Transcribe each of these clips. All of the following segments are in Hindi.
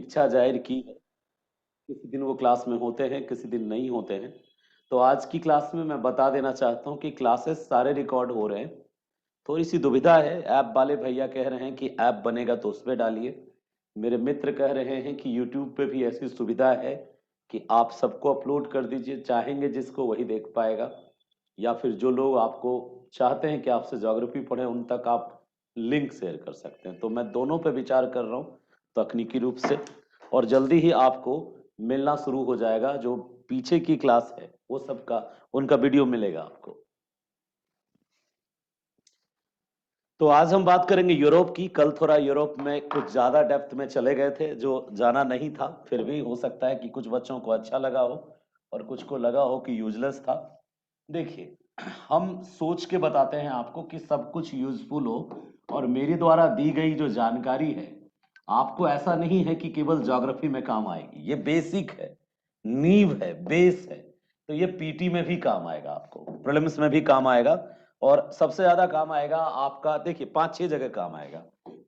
इच्छा जाहिर की है। किसी दिन वो क्लास में होते हैं, किसी दिन नहीं होते हैं। तो आज की क्लास में मैं बता देना चाहता हूँ कि क्लासेस सारे रिकॉर्ड हो रहे हैं। थोड़ी सी दुविधा है, ऐप वाले भैया कह रहे हैं कि ऐप बनेगा तो उस पर डालिए। मेरे मित्र कह रहे हैं कि यूट्यूब पे भी ऐसी सुविधा है कि आप सबको अपलोड कर दीजिए, चाहेंगे जिसको वही देख पाएगा। या फिर जो लोग आपको चाहते हैं कि आपसे ज्योग्राफी पढ़े उन तक आप लिंक शेयर कर सकते हैं। तो मैं दोनों पे विचार कर रहा हूँ तकनीकी रूप से, और जल्दी ही आपको मिलना शुरू हो जाएगा। जो पीछे की क्लास है वो सबका उनका वीडियो मिलेगा आपको। तो आज हम बात करेंगे यूरोप की। कल थोड़ा यूरोप में कुछ ज्यादा डेप्थ में चले गए थे, जो जाना नहीं था। फिर भी हो सकता है कि कुछ बच्चों को अच्छा लगा हो और कुछ को लगा हो कि यूजलेस था। देखिए, हम सोच के बताते हैं आपको कि सब कुछ यूजफुल हो, और मेरे द्वारा दी गई जो जानकारी है आपको ऐसा नहीं है कि केवल ज्योग्राफी में काम आएगी। ये बेसिक है, नींव है, बेस है। तो ये पीटी में भी काम आएगा, आपको प्रीलिम्स में भी काम आएगा, और सबसे ज्यादा काम आएगा आपका, देखिए 5-6 जगह काम आएगा।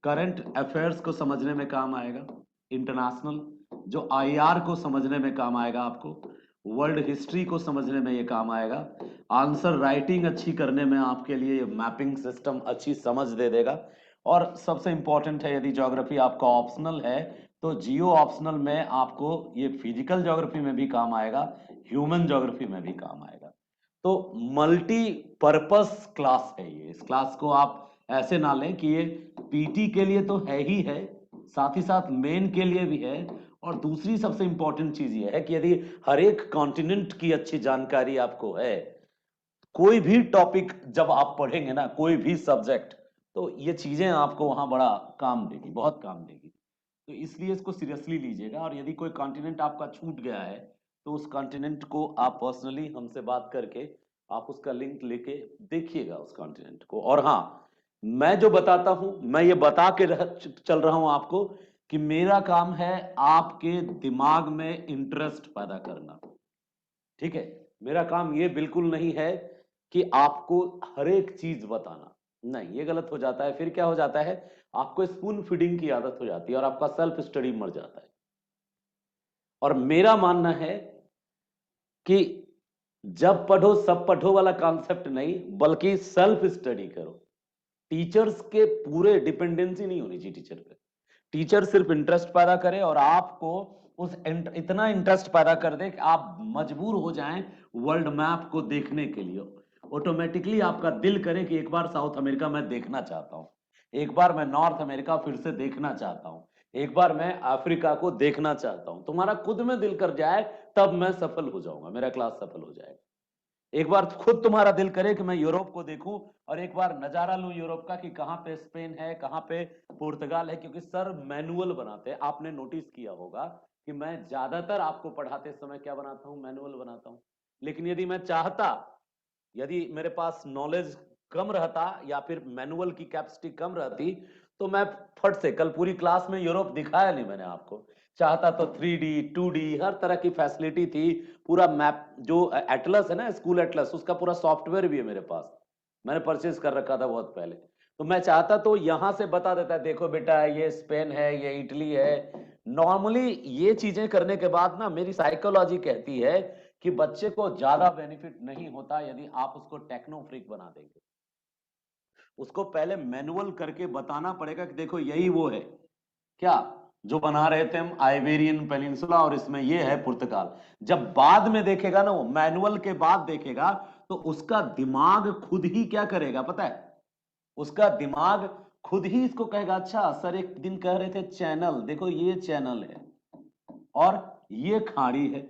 करंट अफेयर्स को समझने में काम आएगा, इंटरनेशनल जो आईआर को समझने में काम आएगा आपको, वर्ल्ड हिस्ट्री को समझने में ये काम आएगा, आंसर राइटिंग अच्छी करने में आपके लिए ये मैपिंग सिस्टम अच्छी समझ दे देगा। और सबसे इंपॉर्टेंट है, यदि ज्योग्राफी आपका ऑप्शनल है तो जियो ऑप्शनल में आपको ये फिजिकल ज्योग्राफी में भी काम आएगा, ह्यूमन ज्योग्राफी में भी काम आएगा। तो मल्टी पर्पस क्लास है ये। इस क्लास को आप ऐसे ना लें कि ये पीटी के लिए तो है ही है, साथ ही साथ मेन के लिए भी है। और दूसरी सबसे इंपॉर्टेंट चीज ये है कि यदि हर एक कॉन्टिनेंट की अच्छी जानकारी आपको है, कोई भी टॉपिक जब आप पढ़ेंगे ना, कोई भी सब्जेक्ट, तो ये चीजें आपको वहां बड़ा काम देगी, बहुत काम देगी। तो इसलिए इसको सीरियसली लीजिएगा। और यदि कोई कॉन्टिनेंट आपका छूट गया है तो उस कॉन्टिनेंट को आप पर्सनली हमसे बात करके आप उसका लिंक लेके देखिएगा उस कॉन्टिनेंट को। और हाँ, मैं जो बताता हूं, मैं ये बता के चल रहा हूं आपको कि मेरा काम है आपके दिमाग में इंटरेस्ट पैदा करना। ठीक है, मेरा काम ये बिल्कुल नहीं है कि आपको हर एक चीज बताना, नहीं, ये गलत हो जाता है। फिर क्या हो जाता है, आपको स्पून फीडिंग की आदत हो जाती है और आपका सेल्फ स्टडी मर जाता है। और मेरा मानना है कि जब पढ़ो सब पढ़ो वाला कॉन्सेप्ट नहीं, बल्कि सेल्फ स्टडी करो। टीचर्स के पूरे डिपेंडेंसी नहीं होनी चाहिए टीचर पे। टीचर सिर्फ इंटरेस्ट पैदा करे और आपको उस इतना इंटरेस्ट पैदा कर दे कि आप मजबूर हो जाएं वर्ल्ड मैप को देखने के लिए। ऑटोमेटिकली आपका दिल करे कि एक बार साउथ अमेरिका मैं देखना चाहता हूं, एक बार मैं नॉर्थ अमेरिका फिर से देखना चाहता हूं, एक बार मैं अफ्रीका को देखना चाहता हूं। तुम्हारा खुद में दिल कर जाए तब मैं सफल हो जाऊंगा, मेरा क्लास सफल हो जाएगा। एक बार खुद तुम्हारा दिल करे कि मैं यूरोप को देखूं, और एक बार नजारा लूं यूरोप का कि कहां पे स्पेन है, कहां पे पुर्तगाल है। क्योंकि सर मैनुअल बनाते हैं, आपने नोटिस किया होगा कि मैं ज्यादातर आपको पढ़ाते समय क्या बनाता हूं, मैनुअल बनाता हूं। लेकिन यदि मैं चाहता, यदि मेरे पास नॉलेज कम रहता या फिर मैनुअल की कैपेसिटी कम रहती, तो मैं फट से कल पूरी क्लास में यूरोप दिखाया नहीं मैंने आपको। चाहता तो 3D 2D हर तरह की फैसिलिटी थी। पूरा मैप जो एटलस है ना, स्कूल एटलस, उसका पूरा सॉफ्टवेयर भी है मेरे पास, मैंने परचेज कर रखा था बहुत पहले। तो मैं चाहता तो यहां से बता देता, देखो बेटा ये स्पेन है, ये इटली है। नॉर्मली ये चीजें करने के बाद ना मेरी साइकोलॉजी कहती है कि बच्चे को ज्यादा बेनिफिट नहीं होता यदि आप उसको टेक्नो फ्रीक बना देंगे। उसको पहले मैनुअल करके बताना पड़ेगा कि देखो यही वो है क्या जो बना रहे थे हम, आइबेरियन पेनिनसुला, और इसमें ये है पुर्तगाल। जब बाद में देखेगा ना, वो मैनुअल के बाद देखेगा, तो उसका दिमाग खुद ही क्या करेगा पता है, उसका दिमाग खुद ही इसको कहेगा, अच्छा सर एक दिन कह रहे थे चैनल, देखो ये चैनल है और ये खाड़ी है।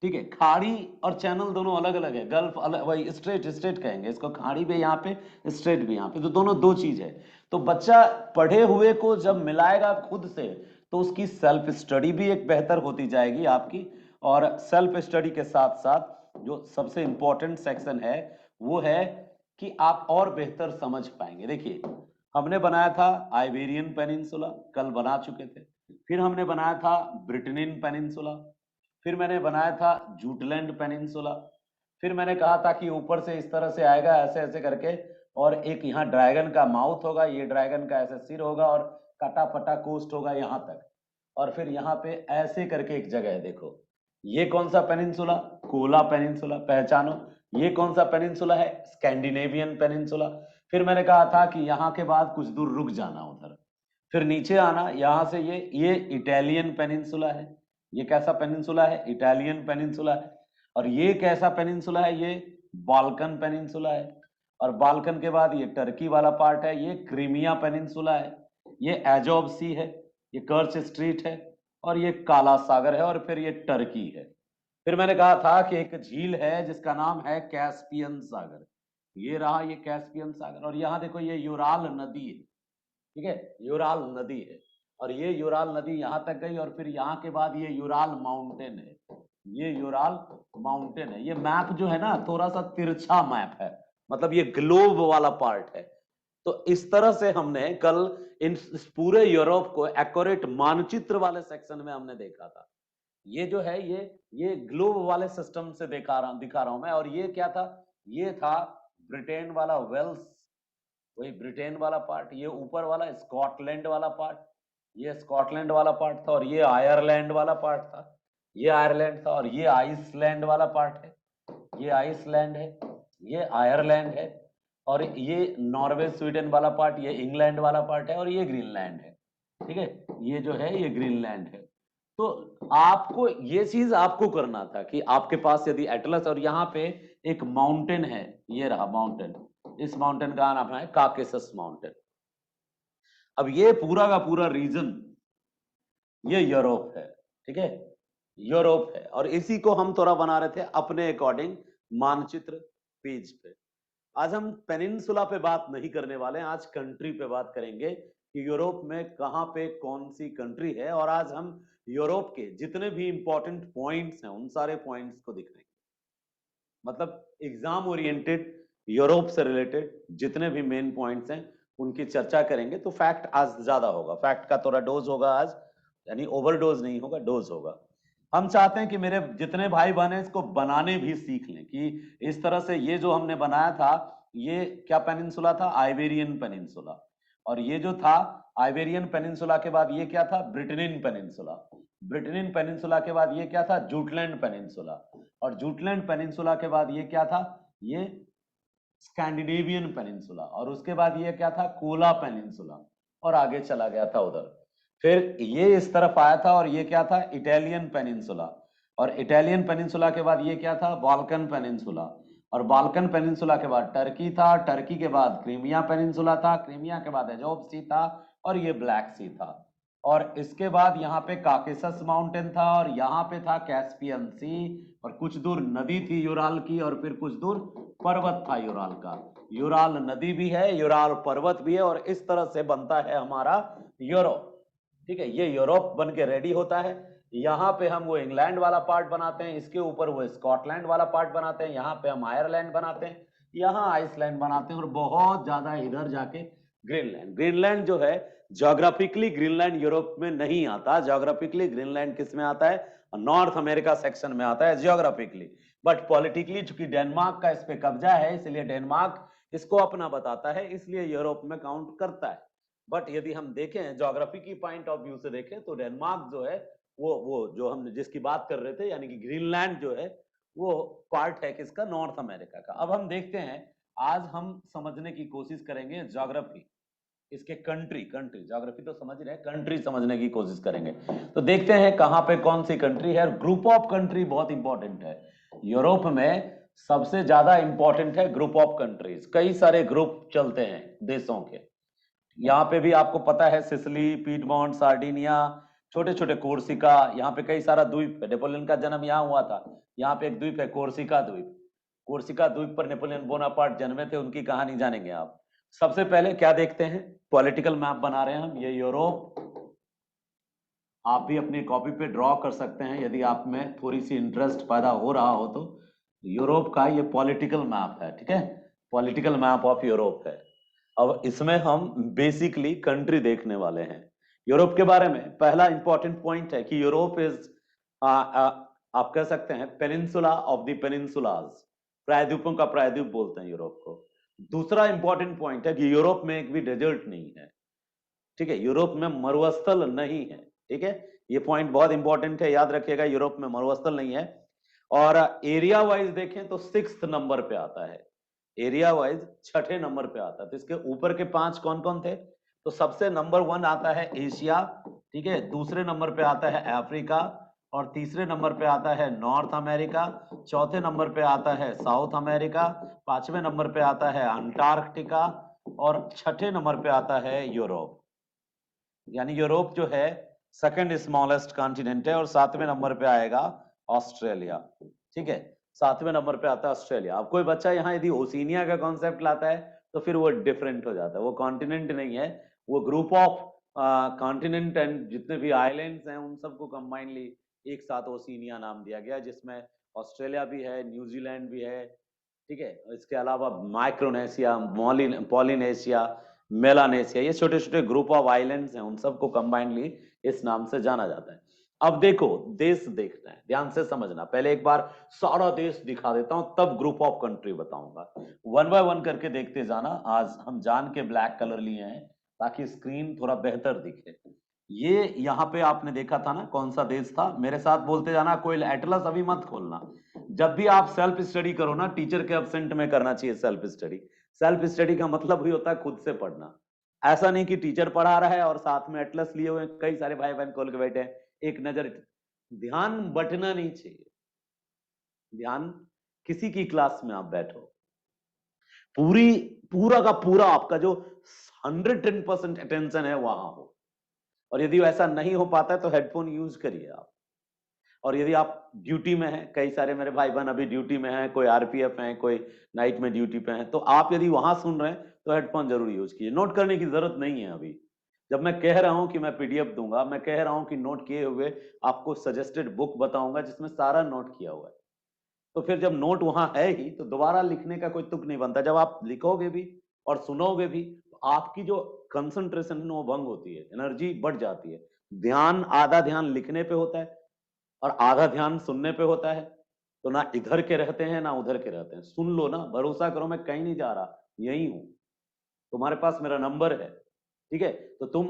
ठीक है, खाड़ी और चैनल दोनों अलग अलग है, गल्फ अलग, वही स्ट्रेट, स्ट्रेट कहेंगे इसको, खाड़ी भी यहाँ पे स्ट्रेट भी यहाँ पे, तो दोनों दो चीज है। तो बच्चा पढ़े हुए को जब मिलाएगा खुद से, तो उसकी सेल्फ स्टडी भी एक बेहतर होती जाएगी आपकी। और सेल्फ स्टडी के साथ साथ जो सबसे इंपॉर्टेंट सेक्शन है वो है कि आप और बेहतर समझ पाएंगे। देखिए, हमने बनाया था आइबेरियन पेनिनसुला, कल बना चुके थे। फिर हमने बनाया था ब्रिटेनियन पेनिनसुला, फिर मैंने बनाया था जूटलैंड पेनिनसुला। फिर मैंने कहा था कि ऊपर से इस तरह से आएगा ऐसे ऐसे करके, और एक यहाँ ड्रैगन का माउथ होगा, ये ड्रैगन का ऐसे सिर होगा, और कटा फटा कोस्ट होगा यहाँ तक। और फिर यहाँ पे ऐसे करके एक जगह है, देखो ये कौन सा पेनिनसुला, कोला पेनिनसुला, पहचानो। ये कौन सा पेनिनसुला है, स्कैंडिनेवियन पेनिनसुला। फिर मैंने कहा था कि यहाँ के बाद कुछ दूर रुक जाना उधर, फिर नीचे आना, यहां से ये इटालियन पेनिनसुला है। ये कैसा पेनिनसुला है, इटालियन पेनिनसुला है। और ये कैसा पेनिनसुला है, ये बाल्कन पेनिनसुला है। और बाल्कन के बाद ये टर्की वाला पार्ट है, ये क्रीमिया पेनिनसुला है। ये एजोब सी है, ये कर्च स्ट्रीट है, और ये काला सागर है, और फिर ये टर्की है। फिर मैंने कहा था कि एक झील है जिसका नाम है कैस्पियन सागर। ये रहा ये कैस्पियन सागर, और यहाँ देखो ये यूराल नदी है, ठीक है, यूराल नदी है। और ये यूराल नदी यहां तक गई, और फिर यहाँ के बाद ये यूराल माउंटेन है, ये यूराल माउंटेन है। ये मैप जो है ना थोड़ा सा तिरछा मैप है, मतलब ये ग्लोब वाला पार्ट है। तो इस तरह से हमने कल इस पूरे यूरोप को एक्यूरेट मानचित्र वाले सेक्शन में हमने देखा था। ये जो है ये ग्लोब वाले सिस्टम से दिखा रहा हूं मैं। और ये क्या था, ये था ब्रिटेन वाला वेल्स, वही ब्रिटेन वाला पार्ट। ये ऊपर वाला स्कॉटलैंड वाला पार्ट, ये स्कॉटलैंड वाला पार्ट था। और ये आयरलैंड वाला पार्ट था, ये आयरलैंड था। और ये आइसलैंड वाला पार्ट है, ये आइसलैंड है, ये आयरलैंड है। और ये नॉर्वे स्वीडन वाला पार्ट, ये इंग्लैंड वाला पार्ट है। और ये ग्रीनलैंड है, ठीक है, ये जो है ये ग्रीनलैंड है। तो आपको ये चीज आपको करना था कि आपके पास यदि एटलस, और यहाँ पे एक माउंटेन है, ये रहा माउंटेन, इस माउंटेन का नाम है काकेसस माउंटेन। अब ये पूरा का पूरा रीजन ये यूरोप है, ठीक है, यूरोप है। और इसी को हम थोड़ा बना रहे थे अपने अकॉर्डिंग मानचित्र पेज पे। आज हम पेनिनसुला पे बात नहीं करने वाले हैं, आज कंट्री पे बात करेंगे कि यूरोप में कहां पे कौन सी कंट्री है। और आज हम यूरोप के जितने भी इंपॉर्टेंट पॉइंट्स हैं उन सारे पॉइंट्स को दिखाएंगे, मतलब एग्जाम ओरिएंटेड यूरोप से रिलेटेड जितने भी मेन पॉइंट्स हैं उनकी चर्चा करेंगे। तो फैक्ट आज ज्यादा होगा, फैक्ट का थोड़ा डोज होगा आज, यानी ओवरडोज नहीं होगा, डोज होगा। हम चाहते हैं कि मेरे जितने भाई बहन हैं इसको बनाने भी सीख लें, कि इस तरह से ये जो हमने बनाया था, ये क्या पेनिनसुला था, आइबेरियन पेनिनसुला। और ये जो था आइबेरियन पेनिनसुला के बाद ये क्या था, ब्रिटेनियन पेनिनसुला। ब्रिटेनियन पेनिनसुला के बाद ये क्या था, जूटलैंड पेनिनसुला। और जूटलैंड पेनिनसुला के बाद ये क्या था, ये स्कैंडिनेवियन पेनिनसुला। और उसके बाद ये क्या था, कोला पेनिनसुला। और आगे चला गया था उधर, फिर ये इस तरफ आया था, और ये क्या था, इटालियन पेनिनसुला। और इटालियन पेनिनसुला के बाद ये क्या था, बाल्कन पेनिनसुला। और बाल्कन पेनिनसुला के बाद टर्की था, टर्की के बाद क्रीमिया पेनिनसुला था, क्रीमिया के बाद एजोब सी था, और ये ब्लैक सी था। और इसके बाद यहाँ पे काकेसस माउंटेन था, और यहाँ पे था कैस्पियन सी। और कुछ दूर नदी थी यूराल की, और फिर कुछ दूर पर्वत था यूराल का। यूराल नदी भी है, यूराल पर्वत भी है, और इस तरह से बनता है हमारा यूरोप, ठीक है। ये यूरोप बन के रेडी होता है। यहाँ पे हम वो इंग्लैंड वाला पार्ट बनाते हैं, इसके ऊपर वो स्कॉटलैंड वाला पार्ट बनाते हैं, यहाँ पे हम आयरलैंड बनाते हैं, यहाँ आइसलैंड बनाते हैं, और बहुत ज्यादा इधर जाके ग्रीनलैंड। ग्रीनलैंड जो है ज्योग्राफिकली ग्रीनलैंड यूरोप में नहीं आता, ज्योग्राफिकली ग्रीनलैंड किस में आता है, नॉर्थ अमेरिका सेक्शन में आता है ज्योग्राफिकली। बट पॉलिटिकली चूंकि डेनमार्क का इस पे कब्जा है, इसलिए डेनमार्क इसको अपना बताता है, इसलिए यूरोप में काउंट करता है। बट यदि हम देखें ज्योग्राफी की पॉइंट ऑफ व्यू से देखें तो डेनमार्क जो है वो जो हम जिसकी बात कर रहे थे, यानी कि ग्रीनलैंड जो है वो पार्ट है किसका, नॉर्थ अमेरिका का। अब हम देखते हैं, आज हम समझने की कोशिश करेंगे ज्योग्राफी, इसके कंट्री, कंट्री ज्योग्राफी तो समझ रहे हैं, कंट्री समझने की कोशिश करेंगे। तो देखते हैं कहां पे कौन सी कंट्री है। ग्रुप ऑफ कंट्री बहुत इंपॉर्टेंट है यूरोप में, सबसे ज्यादा इंपॉर्टेंट है ग्रुप ऑफ कंट्रीज। कई सारे ग्रुप चलते हैं देशों के, यहाँ पे भी आपको पता है सिसिली, पीटमोंट, सार्डिनिया, छोटे छोटे कोर्सिका, यहाँ पे कई सारा द्वीप है। नेपोलियन का जन्म यहाँ हुआ था, यहाँ पे एक द्वीप है कोर्सिका द्वीप। कोर्सिका द्वीप पर नेपोलियन बोनापार्ट जन्मे थे, उनकी कहानी जानेंगे आप। सबसे पहले क्या देखते हैं, पॉलिटिकल मैप बना रहे हैं हम, ये यूरोप। आप भी अपनी कॉपी पे ड्रॉ कर सकते हैं यदि आप में थोड़ी सी इंटरेस्ट पैदा हो रहा हो तो। यूरोप का ये पॉलिटिकल मैप है, ठीक है, पॉलिटिकल मैप ऑफ यूरोप है। अब इसमें हम बेसिकली कंट्री देखने वाले हैं यूरोप के बारे में। पहला इंपॉर्टेंट पॉइंट है कि यूरोप इज आप कह सकते हैं पेनिनसुला ऑफ द पेनिनसुलाज, प्रायद्वीपों का प्रायद्वीप बोलते हैं यूरोप को। दूसरा इंपॉर्टेंट पॉइंट है कि यूरोप में एक भी डेजर्ट नहीं है, ठीक है, यूरोप में मरुस्थल नहीं है, ठीक है, ये पॉइंट बहुत इंपॉर्टेंट है, याद रखिएगा, यूरोप में मरुस्थल नहीं है। और एरिया वाइज देखें तो 6th नंबर पे आता है, एरिया वाइज 6ठे नंबर पे आता है। तो इसके ऊपर के 5 कौन कौन थे? तो सबसे नंबर 1 आता है एशिया, ठीक है, दूसरे नंबर पे आता है अफ्रीका, और तीसरे नंबर पे आता है नॉर्थ अमेरिका, चौथे नंबर पे आता है साउथ अमेरिका, पांचवें नंबर पे आता है अंटार्कटिका, और छठे नंबर पे आता है यूरोप। यानी यूरोप जो है सेकंड स्मॉलेस्ट कॉन्टिनेंट है, और 7वें नंबर पे आएगा ऑस्ट्रेलिया, ठीक है, 7वें नंबर पे आता है ऑस्ट्रेलिया। अब कोई बच्चा यहाँ यदि ओशिनिया का कॉन्सेप्ट लाता है तो फिर वो डिफरेंट हो जाता है, वो कॉन्टिनेंट नहीं है, वो ग्रुप ऑफ कॉन्टिनेंट एंड जितने भी आइलैंड्स हैं उन सबको कंबाइनली एक साथ ओशिनिया नाम दिया गया, जिसमें ऑस्ट्रेलिया भी है, न्यूजीलैंड भी है, ठीक है, इसके अलावा माइक्रोनेशिया, पॉलिनेशिया, मेलानेशिया, ये छोटे छोटे ग्रुप ऑफ आइलैंड्स हैं, उन सबको कंबाइनली इस नाम से जाना जाता है। अब देखो, देश देखना है, ध्यान से समझना, पहले एक बार सारा देश दिखा देता हूं, तब ग्रुप ऑफ कंट्री बताऊंगा। 1 बाय 1 करके देखते जाना। आज हम जान के ब्लैक कलर लिए हैं ताकि स्क्रीन थोड़ा बेहतर दिखे। ये यहाँ पे आपने देखा था ना कौन सा देश था, मेरे साथ बोलते जाना, कोई एटलस अभी मत खोलना। जब भी आप सेल्फ स्टडी करो ना, टीचर के एब्सेंट में करना चाहिए सेल्फ स्टडी। सेल्फ स्टडी का मतलब ही होता है खुद से पढ़ना। ऐसा नहीं कि टीचर पढ़ा रहा है और साथ में एटलस लिए हुए कई सारे भाई बहन खोल के बैठे हैं, एक नजर। ध्यान बटना नहीं चाहिए, ध्यान किसी की क्लास में आप बैठो, पूरी पूरा का पूरा आपका जो 110% अटेंशन है वहां हो। और यदि ऐसा नहीं हो पाता है तो हेडफोन यूज करिए आप। और यदि आप ड्यूटी में हैं, कई सारे मेरे भाई बहन अभी ड्यूटी में हैं, कोई आरपीएफ हैं, कोई नाइट में ड्यूटी पे हैं, तो आप यदि वहां सुन रहे हैं तो हेडफोन जरूर यूज कीजिए। नोट करने की जरूरत नहीं है अभी। जब मैं कह रहा हूं कि मैं पीडीएफ दूंगा, मैं कह रहा हूं कि नोट किए हुए आपको सजेस्टेड बुक बताऊंगा जिसमें सारा नोट किया हुआ है। तो फिर जब नोट वहां है ही तो दोबारा लिखने का कोई तुक नहीं बनता। जब आप लिखोगे भी और सुनोगे भी तो आपकी जो कंसंट्रेशन है वो भंग होती है, एनर्जी बढ़ जाती है। ध्यान, आधा ध्यान लिखने पे होता है और आधा ध्यान सुनने पे होता है। तो ना इधर के रहते हैं ना उधर के रहते हैं। सुन लो ना, भरोसा करो, मैं कहीं नहीं जा रहा, यही हूं, तुम्हारे पास मेरा नंबर है, ठीक है। तो तुम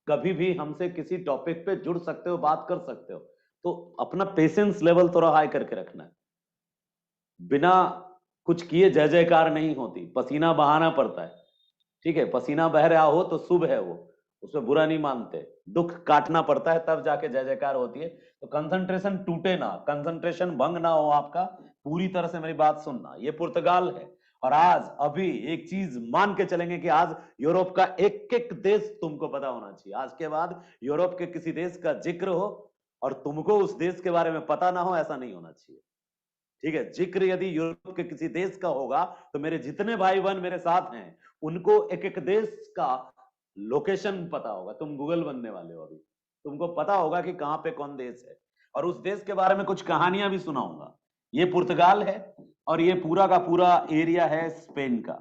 कभी भी हमसे किसी टॉपिक पे जुड़ सकते हो, बात कर सकते हो। तो अपना पेशेंस लेवल थोड़ा हाई करके रखना है। बिना कुछ किए जय जयकार नहीं होती, पसीना बहाना पड़ता है, ठीक है। पसीना बह रहा हो तो शुभ है, वो उसमें बुरा नहीं मानते। दुख काटना पड़ता है तब जाके जय जयकार होती है। तो कंसंट्रेशन टूटे ना, कंसंट्रेशन भंग ना हो आपका, पूरी तरह से मेरी बात सुनना। ये पुर्तगाल है, और आज अभी एक चीज मान के चलेंगे कि आज यूरोप का एक एक देश तुमको पता होना चाहिए। आज के बाद यूरोप के किसी देश का जिक्र हो और तुमको उस देश के बारे में पता ना हो, ऐसा नहीं होना चाहिए, ठीक है। जिक्र यदि यूरोप के किसी देश का होगा तो मेरे जितने भाई बहन मेरे साथ हैं उनको एक एक देश का लोकेशन पता होगा। तुम गूगल बनने वाले हो, अभी तुमको पता होगा कि कहां पे कौन देश है, और उस देश के बारे में कुछ कहानियां भी सुनाऊंगा। ये पुर्तगाल है, और ये पूरा का पूरा एरिया है स्पेन का।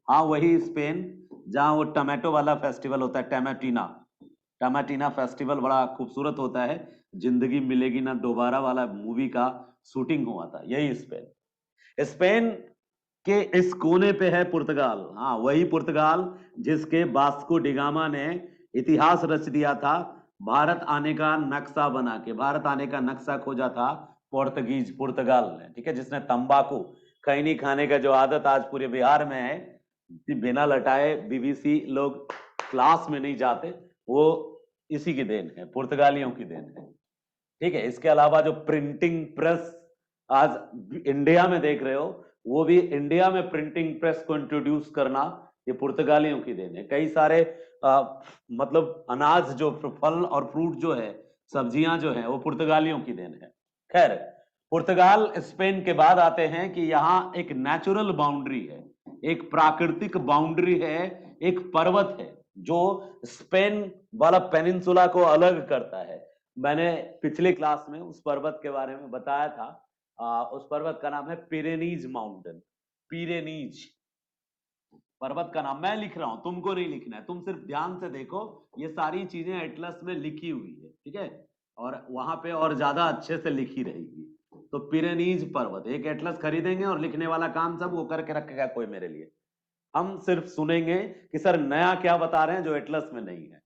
हाँ, वही स्पेन जहां वो टमाटो वाला फेस्टिवल होता है, टैमाटीना। टमाटीना फेस्टिवल बड़ा खूबसूरत होता है, जिंदगी मिलेगी ना दोबारा वाला मूवी का शूटिंग हुआ था यही स्पेन। स्पेन के इस कोने पे है पुर्तगाल। हाँ, वही पुर्तगाल जिसके वास्को डिगामा ने इतिहास रच दिया था, भारत आने का नक्शा बना के, भारत आने का नक्शा खोजा था पोर्तुगीज, पुर्तगाल ने, ठीक है। जिसने तंबाकू खैनी खाने का जो आदत आज पूरे बिहार में है, बिना लटाए बीबीसी लोग क्लास में नहीं जाते, वो इसी की देन है, पुर्तगालियों की देन है, ठीक है। इसके अलावा जो प्रिंटिंग प्रेस आज इंडिया में देख रहे हो, वो भी इंडिया में प्रिंटिंग प्रेस को इंट्रोड्यूस करना ये पुर्तगालियों की देन है। कई सारे मतलब अनाज जो, फल और फ्रूट जो है, सब्जियां जो है, वो पुर्तगालियों की देन है। खैर, पुर्तगाल स्पेन के बाद आते हैं कि यहाँ एक नेचुरल बाउंड्री है, एक प्राकृतिक बाउंड्री है, एक पर्वत है जो स्पेन वाला पेनिनसुला को अलग करता है। मैंने पिछले क्लास में उस पर्वत के बारे में बताया था। उस पर्वत का नाम है पिरेनीज माउंटेन। पिरेनीज पर्वत का नाम मैं लिख रहा हूं, तुमको नहीं लिखना है, तुम सिर्फ ध्यान से देखो, ये सारी चीजें एटलस में लिखी हुई है, ठीक है, और वहां पे और ज्यादा अच्छे से लिखी रहेगी। तो पिरेनीज पर्वत, एक एटलस खरीदेंगे और लिखने वाला काम सब वो करके रखेगा कोई मेरे लिए। हम सिर्फ सुनेंगे कि सर नया क्या बता रहे हैं जो एटलस में नहीं है।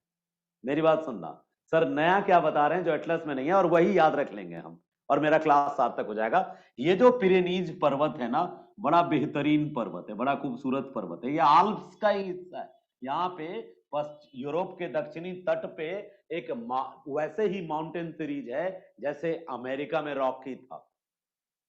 मेरी बात सुनना, सर नया क्या बता रहे हैं जो एटलस में नहीं है, और वही याद रख लेंगे हम, और मेरा क्लास सार्थक हो जाएगा। ये जो पिरेनीज पर्वत है ना, बड़ा बेहतरीन पर्वत है, बड़ा खूबसूरत पर्वत है, ये आल्प्स का ही हिस्सा है। यहाँ पे यूरोप के दक्षिणी तट पे एक वैसे ही माउंटेन सीरीज है जैसे अमेरिका में रॉकी था,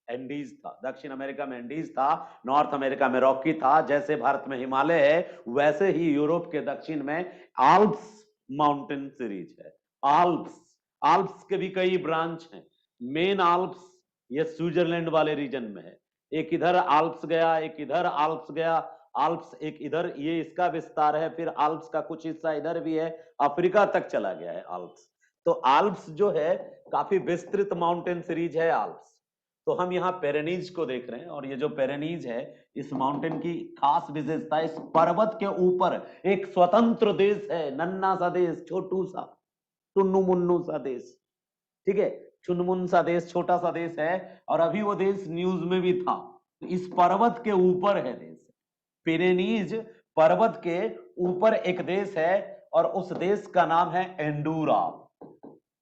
एंडीज था, दक्षिण अमेरिका में एंडीज था, नॉर्थ अमेरिका में रॉकी था, जैसे भारत में हिमालय है वैसे ही यूरोप के दक्षिण में आल्प्स माउंटेन सीरीज है। आल्प्स, आल्प्स के भी कई ब्रांच हैं। मेन आल्प्स ये स्विट्जरलैंड वाले रीजन में है, एक इधर आल्प्स गया, एक इधर आल्प्स गया, आल्प्स एक इधर, ये इसका विस्तार है, फिर आल्प्स का कुछ हिस्सा इधर भी है, अफ्रीका तक चला गया है आल्प्स। तो आल्प्स जो है काफी विस्तृत माउंटेन सीरीज है आल्प्स। तो हम यहाँ पेरेनीज को देख रहे हैं, और ये जो पेरेनीज है इस माउंटेन की खास विशेषता, इस पर्वत के ऊपर एक स्वतंत्र देश है, नन्ना सा देश, छोटू सा, टुन्नू मुन्नू सा देश, ठीक है, चुनमुन सा देश, छोटा सा देश है, और अभी वो देश न्यूज में भी था। तो इस पर्वत के ऊपर है देश, पिरेनीज पर्वत के ऊपर एक देश है, और उस देश का नाम है एंडूरा।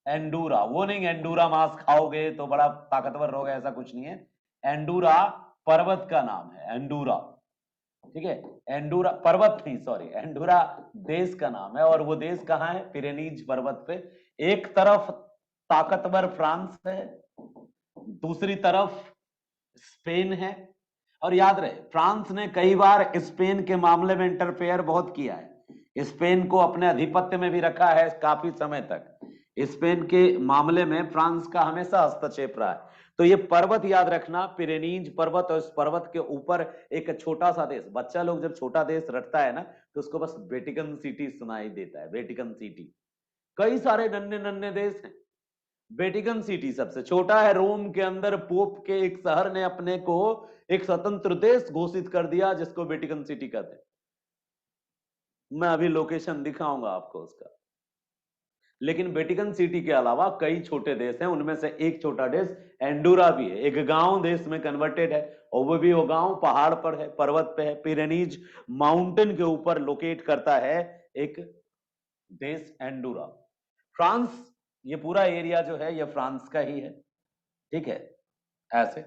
एंडूरा, वो नहीं एंडूरा मांस खाओगे तो बड़ा ताकतवर रहोगे, ऐसा कुछ नहीं है। एंडूरा पर्वत का नाम है, एंडूरा, ठीक है, एंडूरा पर्वत नहीं, सॉरी, एंडूरा देश का नाम है। और वो देश कहाँ है? पिरेनीज पर्वत पे। एक तरफ ताकतवर फ्रांस है, दूसरी तरफ स्पेन है। और याद रहे, फ्रांस ने कई बार स्पेन के मामले में इंटरफेयर बहुत किया है, स्पेन को अपने आधिपत्य में भी रखा है काफी समय तक। स्पेन के मामले में फ्रांस का हमेशा हस्तक्षेप रहा है। तो ये पर्वत याद रखना, पिरेनीज पर्वत, और इस पर्वत के ऊपर एक छोटा सा देश। बच्चा लोग जब छोटा देश रटता है ना तो उसको बस वेटिकन सिटी सुनाई देता है, वेटिकन सिटी। कई सारे नन्हे नन्हे देश हैं, वेटिकन सिटी सबसे छोटा है। रोम के अंदर पोप के एक शहर ने अपने को एक स्वतंत्र देश घोषित कर दिया जिसको वेटिकन सिटी कहते हैं। मैं अभी लोकेशन दिखाऊंगा आपको उसका। लेकिन वेटिकन सिटी के अलावा कई छोटे देश हैं, उनमें से एक छोटा देश एंडूरा भी है, एक गांव देश में कन्वर्टेड है, और वो भी वो गांव पहाड़ पर है, पर्वत पे है, पिरेनीज माउंटेन के ऊपर लोकेट करता है एक देश एंडूरा। फ्रांस, ये पूरा एरिया जो है ये फ्रांस का ही है, ठीक है, ऐसे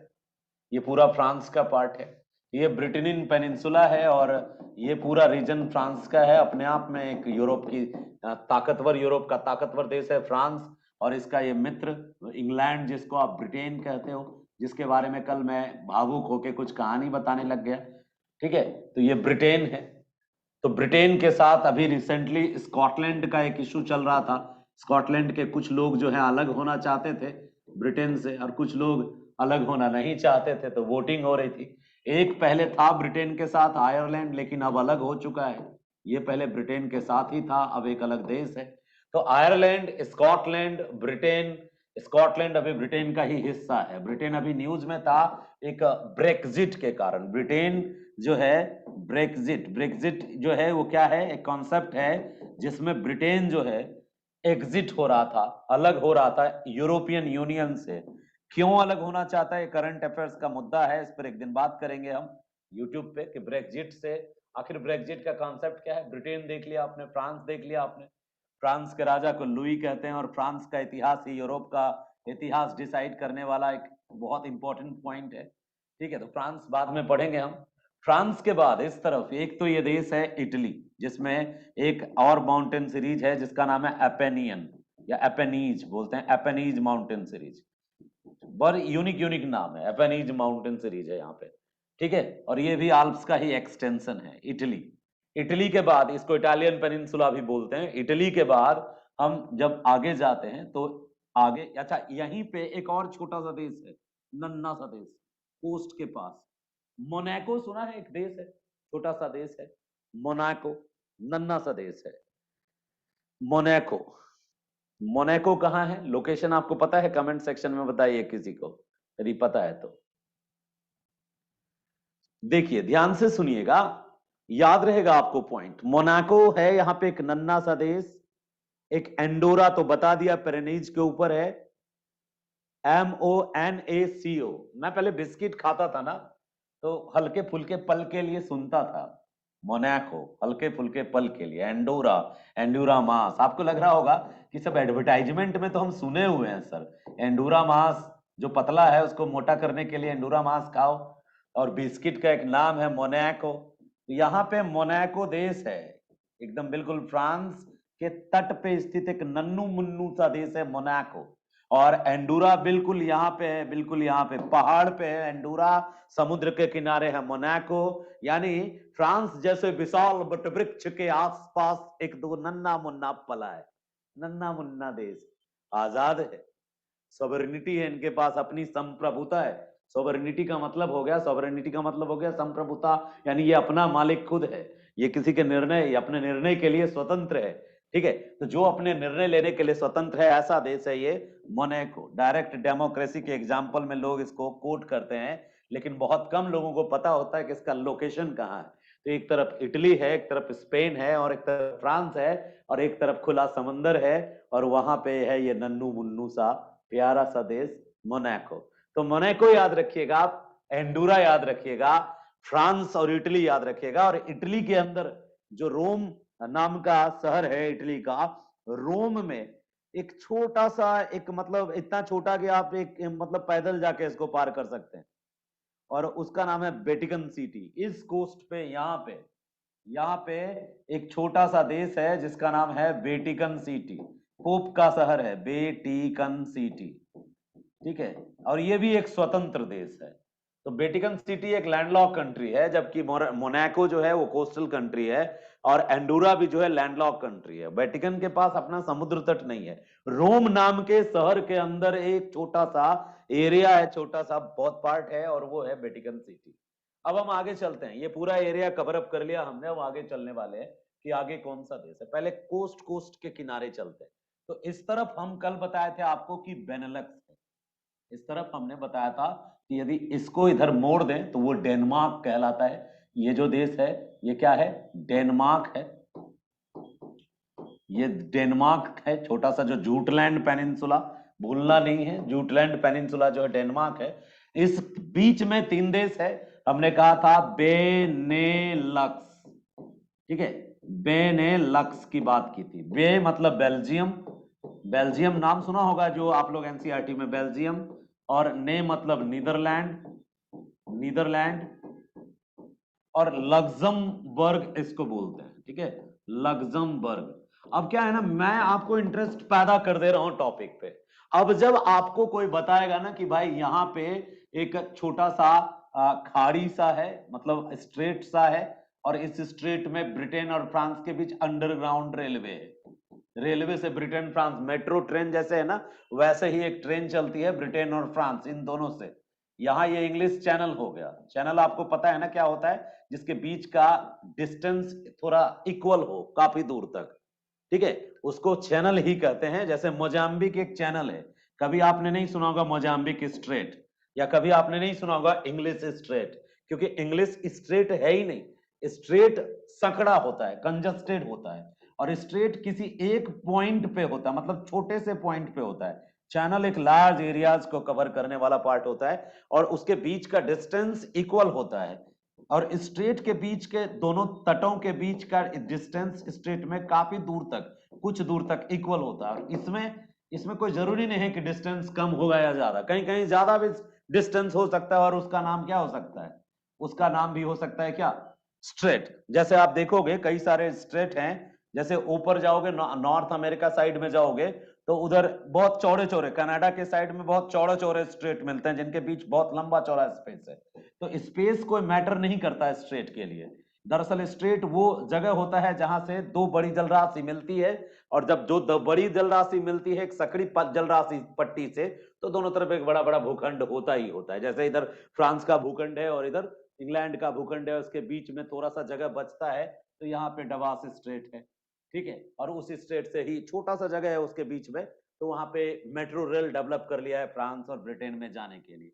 ये पूरा फ्रांस का पार्ट है। ये ब्रिटेनियन पेनिनसुला है, और ये पूरा रीजन फ्रांस का है, अपने आप में एक यूरोप की ताकतवर, यूरोप का ताकतवर देश है फ्रांस। और इसका ये मित्र इंग्लैंड, जिसको आप ब्रिटेन कहते हो, जिसके बारे में कल मैं भावुक होकर कुछ कहानी बताने लग गया, ठीक है, तो ये ब्रिटेन है। तो ब्रिटेन के साथ अभी रिसेंटली स्कॉटलैंड का एक इशू चल रहा था। स्कॉटलैंड के कुछ लोग जो है अलग होना चाहते थे ब्रिटेन से, और कुछ लोग अलग होना नहीं चाहते थे, तो वोटिंग हो रही थी। एक पहले था ब्रिटेन के साथ आयरलैंड, लेकिन अब अलग हो चुका है। ये पहले ब्रिटेन के साथ ही था, अब एक अलग देश है। तो आयरलैंड, स्कॉटलैंड, ब्रिटेन, स्कॉटलैंड अभी ब्रिटेन का ही हिस्सा है। ब्रिटेन अभी न्यूज में था एक ब्रेक्जिट के कारण। ब्रिटेन जो है ब्रेक्जिट, ब्रेक्जिट जो है वो क्या है, एक कॉन्सेप्ट है जिसमें ब्रिटेन जो है एग्जिट हो रहा था, अलग हो रहा था यूरोपियन यूनियन से। क्यों अलग होना चाहता है, करंट अफेयर्स का मुद्दा है, इस पर एक दिन बात करेंगे हम यूट्यूब पे कि ब्रेक्जिट से आखिर ब्रेक्जिट का कॉन्सेप्ट क्या है। ब्रिटेन देख लिया आपने, फ्रांस देख लिया आपने, फ्रांस के राजा को लुई कहते हैं, और फ्रांस का इतिहास ही यूरोप का इतिहास डिसाइड करने वाला एक बहुत इंपॉर्टेंट पॉइंट है, ठीक है। तो फ्रांस बाद में पढ़ेंगे हम। फ्रांस के बाद इस तरफ एक तो ये देश है इटली, जिसमें एक और माउंटेन सीरीज है जिसका नाम है एपेनियन, या एपेनीज बोलते हैं, एपेनीज माउंटेन सीरीज। बड़ यूनिक यूनिक नाम है, एपेनीज माउंटेन सीरीज है यहाँ पे, ठीक है। और ये भी आल्प्स का ही एक्सटेंशन है, इटली। इटली के बाद इसको इटालियन पेनिनसुला भी बोलते हैं। इटली के बाद हम जब आगे जाते हैं तो आगे, अच्छा यहीं पे एक और छोटा सा देश है, नन्ना सा देश, कोस्ट के पास, मोनाको सुना है, एक देश है, छोटा सा देश है, मोनाको, नन्ना सा देश है, मोनाको। मोनाको कहाँ है, लोकेशन आपको पता है? कमेंट सेक्शन में बताइए किसी को यदि पता है तो। देखिए ध्यान से सुनिएगा, याद रहेगा आपको पॉइंट। मोनाको है यहाँ पे एक नन्ना सा देश, एक एंडोरा तो बता दिया पिरेनीज के ऊपर है, MONACO। मैं पहले बिस्किट खाता था ना, तो हल्के फुल्के पल के लिए सुनता था मोनाको, हल्के फुल्के पल के लिए। एंडोरा, एंडोरा मास, आपको लग रहा होगा कि सब एडवर्टाइजमेंट में तो हम सुने हुए हैं सर, एंडूरा मास जो पतला है उसको मोटा करने के लिए एंडूरा मास खाओ, और बिस्किट का एक नाम है मोनाको। यहाँ पे मोनाको देश है, एकदम बिल्कुल फ्रांस के तट पे स्थित एक नन्नू मुन्नू सा देश है मोनाको। और एंडूरा बिल्कुल यहाँ पे है, बिल्कुल यहाँ पे पहाड़ पे है एंडूरा, समुद्र के किनारे है मोनाको। यानी फ्रांस जैसे विशाल वटवृक्ष के आसपास एक दो नन्ना मुन्ना पला है, नन्ना मुन्ना देश, आजाद है, सॉवरेनिटी है इनके पास, अपनी संप्रभुता है। सॉवरेनिटी का मतलब हो गया, सॉवरेनिटी का मतलब हो गया संप्रभुता, यानी ये अपना मालिक खुद है, ये किसी के निर्णय, अपने निर्णय के लिए स्वतंत्र है। ठीक है, तो जो अपने निर्णय लेने के लिए स्वतंत्र है ऐसा देश है ये मोनाको। डायरेक्ट डेमोक्रेसी के एग्जाम्पल में लोग इसको कोट करते हैं, लेकिन बहुत कम लोगों को पता होता है कि इसका लोकेशन कहाँ है। तो एक तरफ इटली है, एक तरफ स्पेन है, और एक तरफ फ्रांस है, और एक तरफ खुला समंदर है, और वहां पे है ये नन्नू मुन्नू सा प्यारा सा देश मोनाको। तो मोनाको याद रखिएगा आप, एंडूरा याद रखिएगा, फ्रांस और इटली याद रखिएगा। और इटली के अंदर जो रोम नाम का शहर है इटली का, रोम में एक छोटा सा, एक मतलब इतना छोटा कि आप एक मतलब पैदल जाके इसको पार कर सकते हैं, और उसका नाम है वेटिकन सिटी। इस कोस्ट पे यहाँ पे एक छोटा सा देश है जिसका नाम है वेटिकन सिटी, पोप का शहर है वेटिकन सिटी। ठीक है, और ये भी एक स्वतंत्र देश है। तो वेटिकन सिटी एक लैंडलॉक कंट्री है, जबकि मोनाको जो है वो कोस्टल कंट्री है, और एंडूरा भी जो है लैंडलॉक कंट्री है। वेटिकन के पास अपना समुद्र तट नहीं है। रोम नाम के शहर के अंदर एक छोटा सा एरिया है, छोटा सा बहुत पार्ट है, और वो है वेटिकन सिटी। अब हम आगे चलते हैं, ये पूरा एरिया कवर अप कर लिया हमने, अब आगे चलने वाले हैं कि आगे कौन सा देश है। पहले कोस्ट के किनारे चलते हैं। तो इस तरफ हम कल बताए थे आपको कि बेनेलक्स है, इस तरफ हमने बताया था कि यदि इसको इधर मोड़ दें तो वो डेनमार्क कहलाता है। ये जो देश है ये क्या है, डेनमार्क है। ये डेनमार्क है, छोटा सा जो जूटलैंड पेनिनसुला, भूलना नहीं है, जूटलैंड पेनिनसुला जो है डेनमार्क है। इस बीच में तीन देश है, हमने कहा था बेनेलक्स। ठीक है, बेनेलक्स की बात की थी। बे मतलब बेल्जियम, बेल्जियम नाम सुना होगा जो आप लोग एनसीईआरटी में, बेल्जियम। और ने मतलब नीदरलैंड, नीदरलैंड। और लग्जमबर्ग इसको बोलते हैं। ठीक है, लग्जमबर्ग। अब क्या है ना, मैं आपको इंटरेस्ट पैदा कर दे रहा हूं टॉपिक पे। अब जब आपको कोई बताएगा ना कि भाई यहाँ पे एक छोटा सा खाड़ी सा है, मतलब स्ट्रेट सा है, और इस स्ट्रेट में ब्रिटेन और फ्रांस के बीच अंडरग्राउंड रेलवे है। रेलवे से ब्रिटेन फ्रांस, मेट्रो ट्रेन जैसे है ना, वैसे ही एक ट्रेन चलती है ब्रिटेन और फ्रांस इन दोनों से। यहाँ ये इंग्लिश चैनल हो गया। चैनल आपको पता है ना क्या होता है, जिसके बीच का डिस्टेंस थोड़ा इक्वल हो काफी दूर तक। ठीक है, उसको चैनल ही कहते हैं। जैसे मोजाम्बिक एक चैनल है, कभी आपने नहीं सुना होगा मोजाम्बिक स्ट्रेट, या कभी आपने नहीं सुना होगा इंग्लिश स्ट्रेट, क्योंकि इंग्लिश स्ट्रेट है ही नहीं। स्ट्रेट सकड़ा होता है, कंजस्टेड होता है, और स्ट्रेट किसी एक पॉइंट पे होता है, मतलब छोटे से पॉइंट पे होता है। चैनल एक लार्ज एरियाज को कवर करने वाला पार्ट होता है, और उसके बीच का डिस्टेंस इक्वल होता है। और स्ट्रेट के बीच के दोनों तटों के बीच का डिस्टेंस स्ट्रेट में काफी दूर तक, कुछ दूर तक इक्वल होता है। और इसमें इसमें कोई जरूरी नहीं है कि डिस्टेंस कम होगा या ज्यादा, कहीं कहीं ज्यादा भी डिस्टेंस हो सकता है, और उसका नाम क्या हो सकता है, उसका नाम भी हो सकता है क्या, स्ट्रेट। जैसे आप देखोगे कई सारे स्ट्रेट हैं, जैसे ऊपर जाओगे नॉर्थ अमेरिका साइड में जाओगे तो उधर बहुत चौड़े चौड़े, कनाडा के साइड में बहुत चौड़े चौड़े स्ट्रेट मिलते हैं जिनके बीच बहुत लंबा चौड़ा स्पेस है। तो स्पेस कोई मैटर नहीं करता है स्ट्रेट के लिए। दरअसल स्ट्रेट वो जगह होता है जहां से दो बड़ी जलराशि मिलती है, और जब जो दो बड़ी जलराशि मिलती है एक सकड़ी जलराशि पट्टी से, तो दोनों तरफ एक बड़ा बड़ा भूखंड होता ही होता है। जैसे इधर फ्रांस का भूखंड है और इधर इंग्लैंड का भूखंड है, उसके बीच में थोड़ा सा जगह बचता है, तो यहाँ पे डवास स्ट्रेट है। ठीक है, और उस स्ट्रेट से ही छोटा सा जगह है उसके बीच में, तो वहां पे मेट्रो रेल डेवलप कर लिया है फ्रांस और ब्रिटेन में जाने के लिए।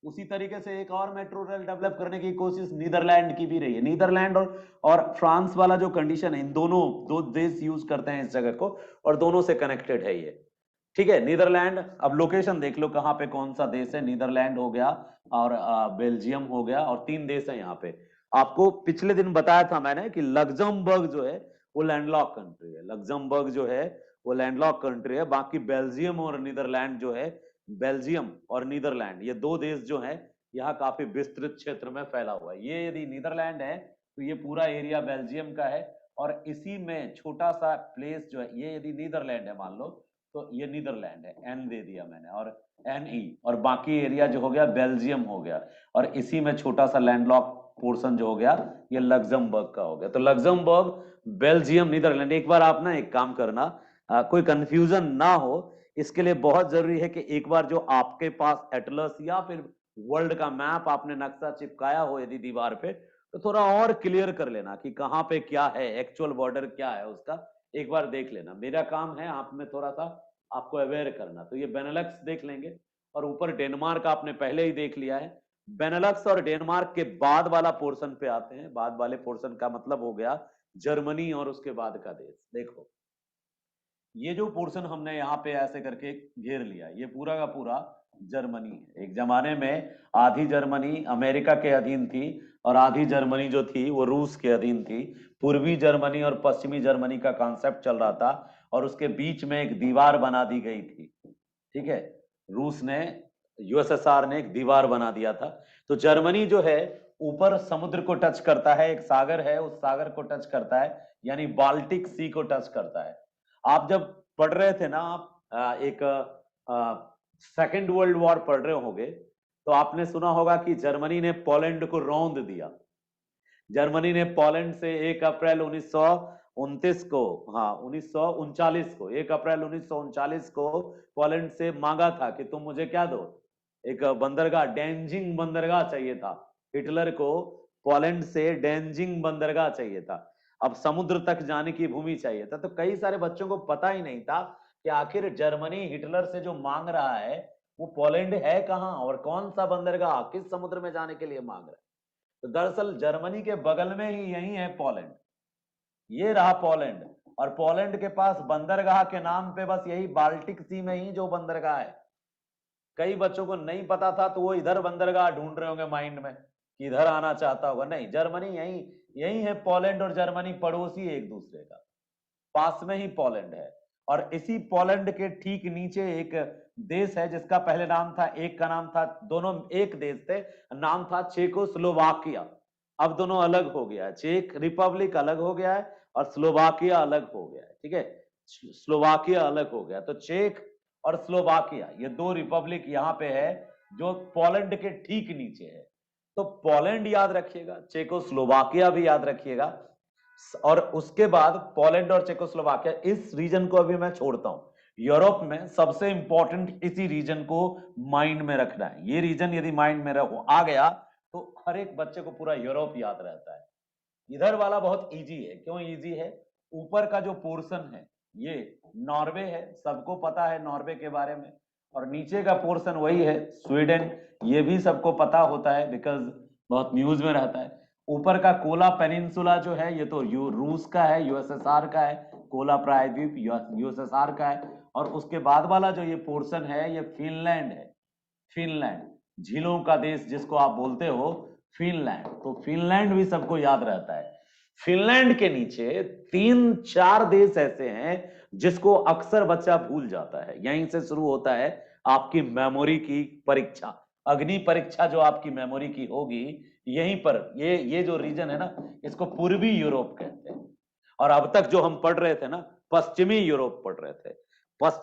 उसी तरीके से एक और मेट्रो रेल डेवलप करने की कोशिश नीदरलैंड की भी रही है। नीदरलैंड और फ्रांस वाला जो कंडीशन है, इन दोनों दो देश यूज करते हैं इस जगह को, और दोनों से कनेक्टेड है ये। ठीक है, नीदरलैंड, अब लोकेशन देख लो कहाँ पे कौन सा देश है। नीदरलैंड हो गया, और बेल्जियम हो गया, और तीन देश है यहाँ पे। आपको पिछले दिन बताया था मैंने कि लग्जमबर्ग जो है वो लैंडलॉक कंट्री है। लग्जमबर्ग जो है वो लैंडलॉक कंट्री है। बाकी बेल्जियम और नीदरलैंड जो है, बेल्जियम और नीदरलैंड ये दो देश जो है यहाँ काफी विस्तृत क्षेत्र में फैला हुआ है। ये यदि नीदरलैंड है तो ये पूरा एरिया बेल्जियम का है, और इसी में छोटा सा प्लेस जो है, ये यदि नीदरलैंड है मान लो, तो ये नीदरलैंड है, एन दे दिया मैंने, और एन ई, और बाकी एरिया जो हो गया बेल्जियम हो गया, और इसी में छोटा सा लैंडलॉक पोर्शन जो हो गया ये लग्जमबर्ग का हो गया। तो लग्जमबर्ग, बेल्जियम, नीदरलैंड। एक बार आप ना एक काम करना, कोई कंफ्यूजन ना हो, इसके लिए बहुत जरूरी है कि एक बार जो आपके पास एटलस या फिर वर्ल्ड का मैप आपने नक्शा चिपकाया हो यदि दीवार पे, तो थोड़ा और क्लियर कर लेना कि कहाँ पे क्या है, एक्चुअल बॉर्डर क्या है उसका, एक बार देख लेना। मेरा काम है आप में थोड़ा सा आपको अवेयर करना। तो ये बेनेलक्स देख लेंगे, और ऊपर डेनमार्क आपने पहले ही देख लिया है। बेनेलक्स और डेनमार्क के बाद वाला पोर्शन पे आते हैं। बाद वाले पोर्शन का मतलब हो गया जर्मनी और उसके बाद का देश। देखो ये जो पोर्शन हमने यहाँ पे ऐसे करके घेर लिया, ये पूरा का पूरा जर्मनी है। एक जमाने में आधी जर्मनी अमेरिका के अधीन थी, और आधी जर्मनी जो थी वो रूस के अधीन थी। पूर्वी जर्मनी और पश्चिमी जर्मनी का कॉन्सेप्ट चल रहा था, और उसके बीच में एक दीवार बना दी गई थी। ठीक है, रूस ने, यूएसएसआर ने एक दीवार बना दिया था। तो जर्मनी जो है ऊपर समुद्र को टच करता है, एक सागर है, उस सागर को टच करता है, यानी बाल्टिक सी को टच करता है। आप जब पढ़ रहे थे ना, आप एक सेकेंड वर्ल्ड वॉर पढ़ रहे होंगे, तो आपने सुना होगा कि जर्मनी ने पोलैंड को रौंद दिया। जर्मनी ने पोलैंड से 1 अप्रैल 1929 को, हाँ 1939 को, 1 अप्रैल 1939 को पोलैंड से मांगा था कि तुम मुझे क्या दो, एक बंदरगाह, डेंजिंग बंदरगाह चाहिए था। हिटलर को पोलैंड से डेंजिंग बंदरगाह चाहिए था। अब समुद्र तक जाने की भूमि चाहिए था। तो कई सारे बच्चों को पता ही नहीं था कि आखिर जर्मनी हिटलर से जो मांग रहा है वो पोलैंड है कहाँ, और कौन सा बंदरगाह, किस समुद्र में जाने के लिए मांग रहा है। तो दरअसल जर्मनी के बगल में ही यही है पोलैंड। ये रहा पोलैंड, और पोलैंड के पास बंदरगाह के नाम पे बस यही बाल्टिक सी में ही जो बंदरगाह है। कई बच्चों को नहीं पता था, तो वो इधर बंदरगाह ढूंढ रहे होंगे माइंड में कि इधर आना चाहता होगा। नहीं, जर्मनी यही यही है। पोलैंड और जर्मनी पड़ोसी एक दूसरे का, पास में ही पोलैंड है। और इसी पोलैंड के ठीक नीचे एक देश है जिसका पहले नाम था, एक का नाम था, दोनों एक देश थे, नाम था चेकोस्लोवाकिया। अब दोनों अलग हो गया है, चेक रिपब्लिक अलग हो गया है और स्लोवाकिया अलग हो गया है। ठीक है, स्लोवाकिया अलग हो गया। तो चेक और स्लोवाकिया ये दो रिपब्लिक यहाँ पे है जो पोलैंड के ठीक नीचे है। तो पोलैंड याद रखिएगा, चेकोस्लोवाकिया भी याद रखिएगा, और उसके बाद पोलैंड और चेकोस्लोवाकिया। इस रीजन को अभी मैं छोड़ता हूं। यूरोप में सबसे इंपॉर्टेंट इसी रीजन को माइंड में रखना है। ये रीजन यदि माइंड में रखो आ गया तो हर एक बच्चे को पूरा यूरोप याद रहता है। इधर वाला बहुत इजी है। क्यों इजी है? ऊपर का जो पोर्शन है ये नॉर्वे है, सबको पता है नॉर्वे के बारे में, और नीचे का पोर्शन वही है स्वीडन, ये भी सबको पता होता है बिकॉज बहुत न्यूज में रहता है। ऊपर का कोला पेनिनसुला जो है ये तो रूस का है, यूएसएसआर का है। कोला प्रायद्वीप यूएसएसआर का है। और उसके बाद वाला जो ये पोर्शन है ये फिनलैंड है। फिनलैंड, झीलों का देश जिसको आप बोलते हो फिनलैंड। तो फिनलैंड भी सबको याद रहता है। फिनलैंड के नीचे 3-4 देश ऐसे हैं जिसको अक्सर बच्चा भूल जाता है। यहीं से शुरू होता है आपकी मेमोरी की परीक्षा, अग्नि परीक्षा जो आपकी मेमोरी की होगी यहीं पर। ये जो रीजन है ना, इसको पूर्वी यूरोप कहते हैं। और अब तक जो हम पढ़ रहे थे ना, पश्चिमी यूरोप पढ़ रहे थे।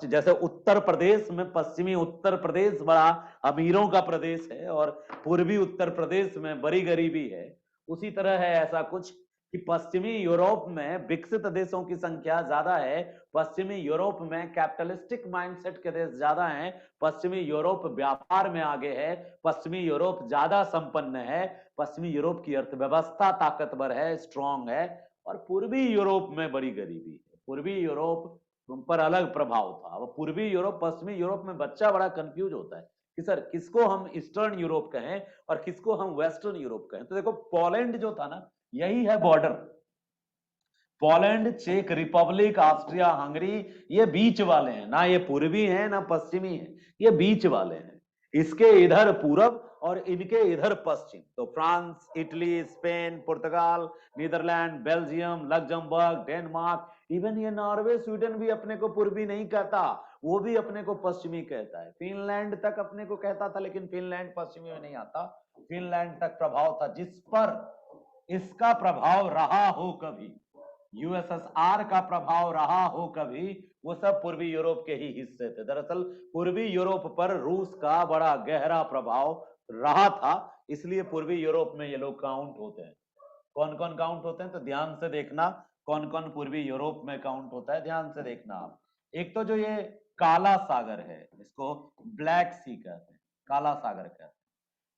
जैसे उत्तर प्रदेश में, पश्चिमी उत्तर प्रदेश बड़ा अमीरों का प्रदेश है और पूर्वी उत्तर प्रदेश में बड़ी गरीबी है। उसी तरह है ऐसा कुछ कि पश्चिमी यूरोप में विकसित देशों की संख्या ज्यादा है, पश्चिमी यूरोप में कैपिटलिस्टिक माइंडसेट के देश ज्यादा हैं, पश्चिमी यूरोप व्यापार में आगे है, पश्चिमी यूरोप ज्यादा संपन्न है, पश्चिमी यूरोप की अर्थव्यवस्था ताकतवर है, स्ट्रांग है, और पूर्वी यूरोप में बड़ी गरीबी है। पूर्वी यूरोप पर अलग प्रभाव था। वो पूर्वी यूरोप, पश्चिमी यूरोप में बच्चा बड़ा कंफ्यूज होता है कि सर किसको हम ईस्टर्न यूरोप कहें और किसको हम वेस्टर्न यूरोप कहें। तो देखो पोलैंड जो था ना, यही है बॉर्डर। पोलैंड, चेक रिपब्लिक, ऑस्ट्रिया हंगरी, ये बीच वाले हैं ना, ये पूर्वी हैं ना पश्चिमी हैं, ये बीच वाले हैं। इसके इधर पूरब और इनके इधर पश्चिम। तो फ्रांस, इटली, स्पेन, पुर्तगाल, Netherlands, Belgium, Luxembourg, Denmark, even ये नॉर्वे स्वीडन भी अपने को पूर्वी नहीं कहता, वो भी अपने को पश्चिमी कहता है। फिनलैंड तक अपने को कहता था, लेकिन फिनलैंड पश्चिमी में नहीं आता। फिनलैंड तक प्रभाव था, जिस पर इसका प्रभाव रहा हो कभी, यूएसएसआर का प्रभाव रहा हो कभी, वो सब पूर्वी यूरोप के ही हिस्से थे। दरअसल पूर्वी यूरोप पर रूस का बड़ा गहरा प्रभाव रहा था, इसलिए पूर्वी यूरोप में ये लोग काउंट होते हैं। कौन कौन काउंट होते हैं तो ध्यान से देखना, कौन कौन पूर्वी यूरोप में काउंट होता है, ध्यान से देखना आप। एक तो जो ये काला सागर है, इसको ब्लैक सी कहते हैं, काला सागर कहते हैं।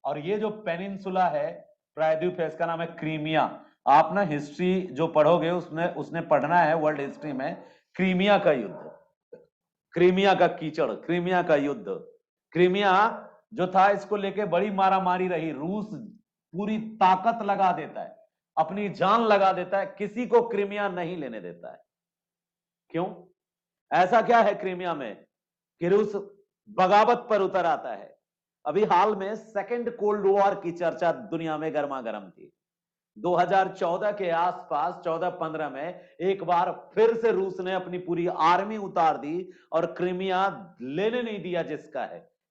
और ये जो पेनिनसुला है, प्रायद्वीप है, इसका नाम है क्रीमिया। आप ना हिस्ट्री जो पढ़ोगे उसने पढ़ना है वर्ल्ड हिस्ट्री में, क्रीमिया का युद्ध, क्रीमिया का कीचड़, क्रीमिया का युद्ध। क्रीमिया जो था, इसको लेके बड़ी मारामारी रही। रूस पूरी ताकत लगा देता है, अपनी जान लगा देता है, किसी को क्रीमिया नहीं लेने देता है। क्यों? ऐसा क्या है क्रीमिया में कि रूस बगावत पर उतर आता है? अभी हाल में सेकंड कोल्ड वॉर की चर्चा दुनिया में गर्मा गर्म थी। 2014 के आसपास 14-15 में एक बार फिर से रूस ने अपनी पूरी आर्मी उतार दी और क्रीमिया लेने नहीं दिया। जिसका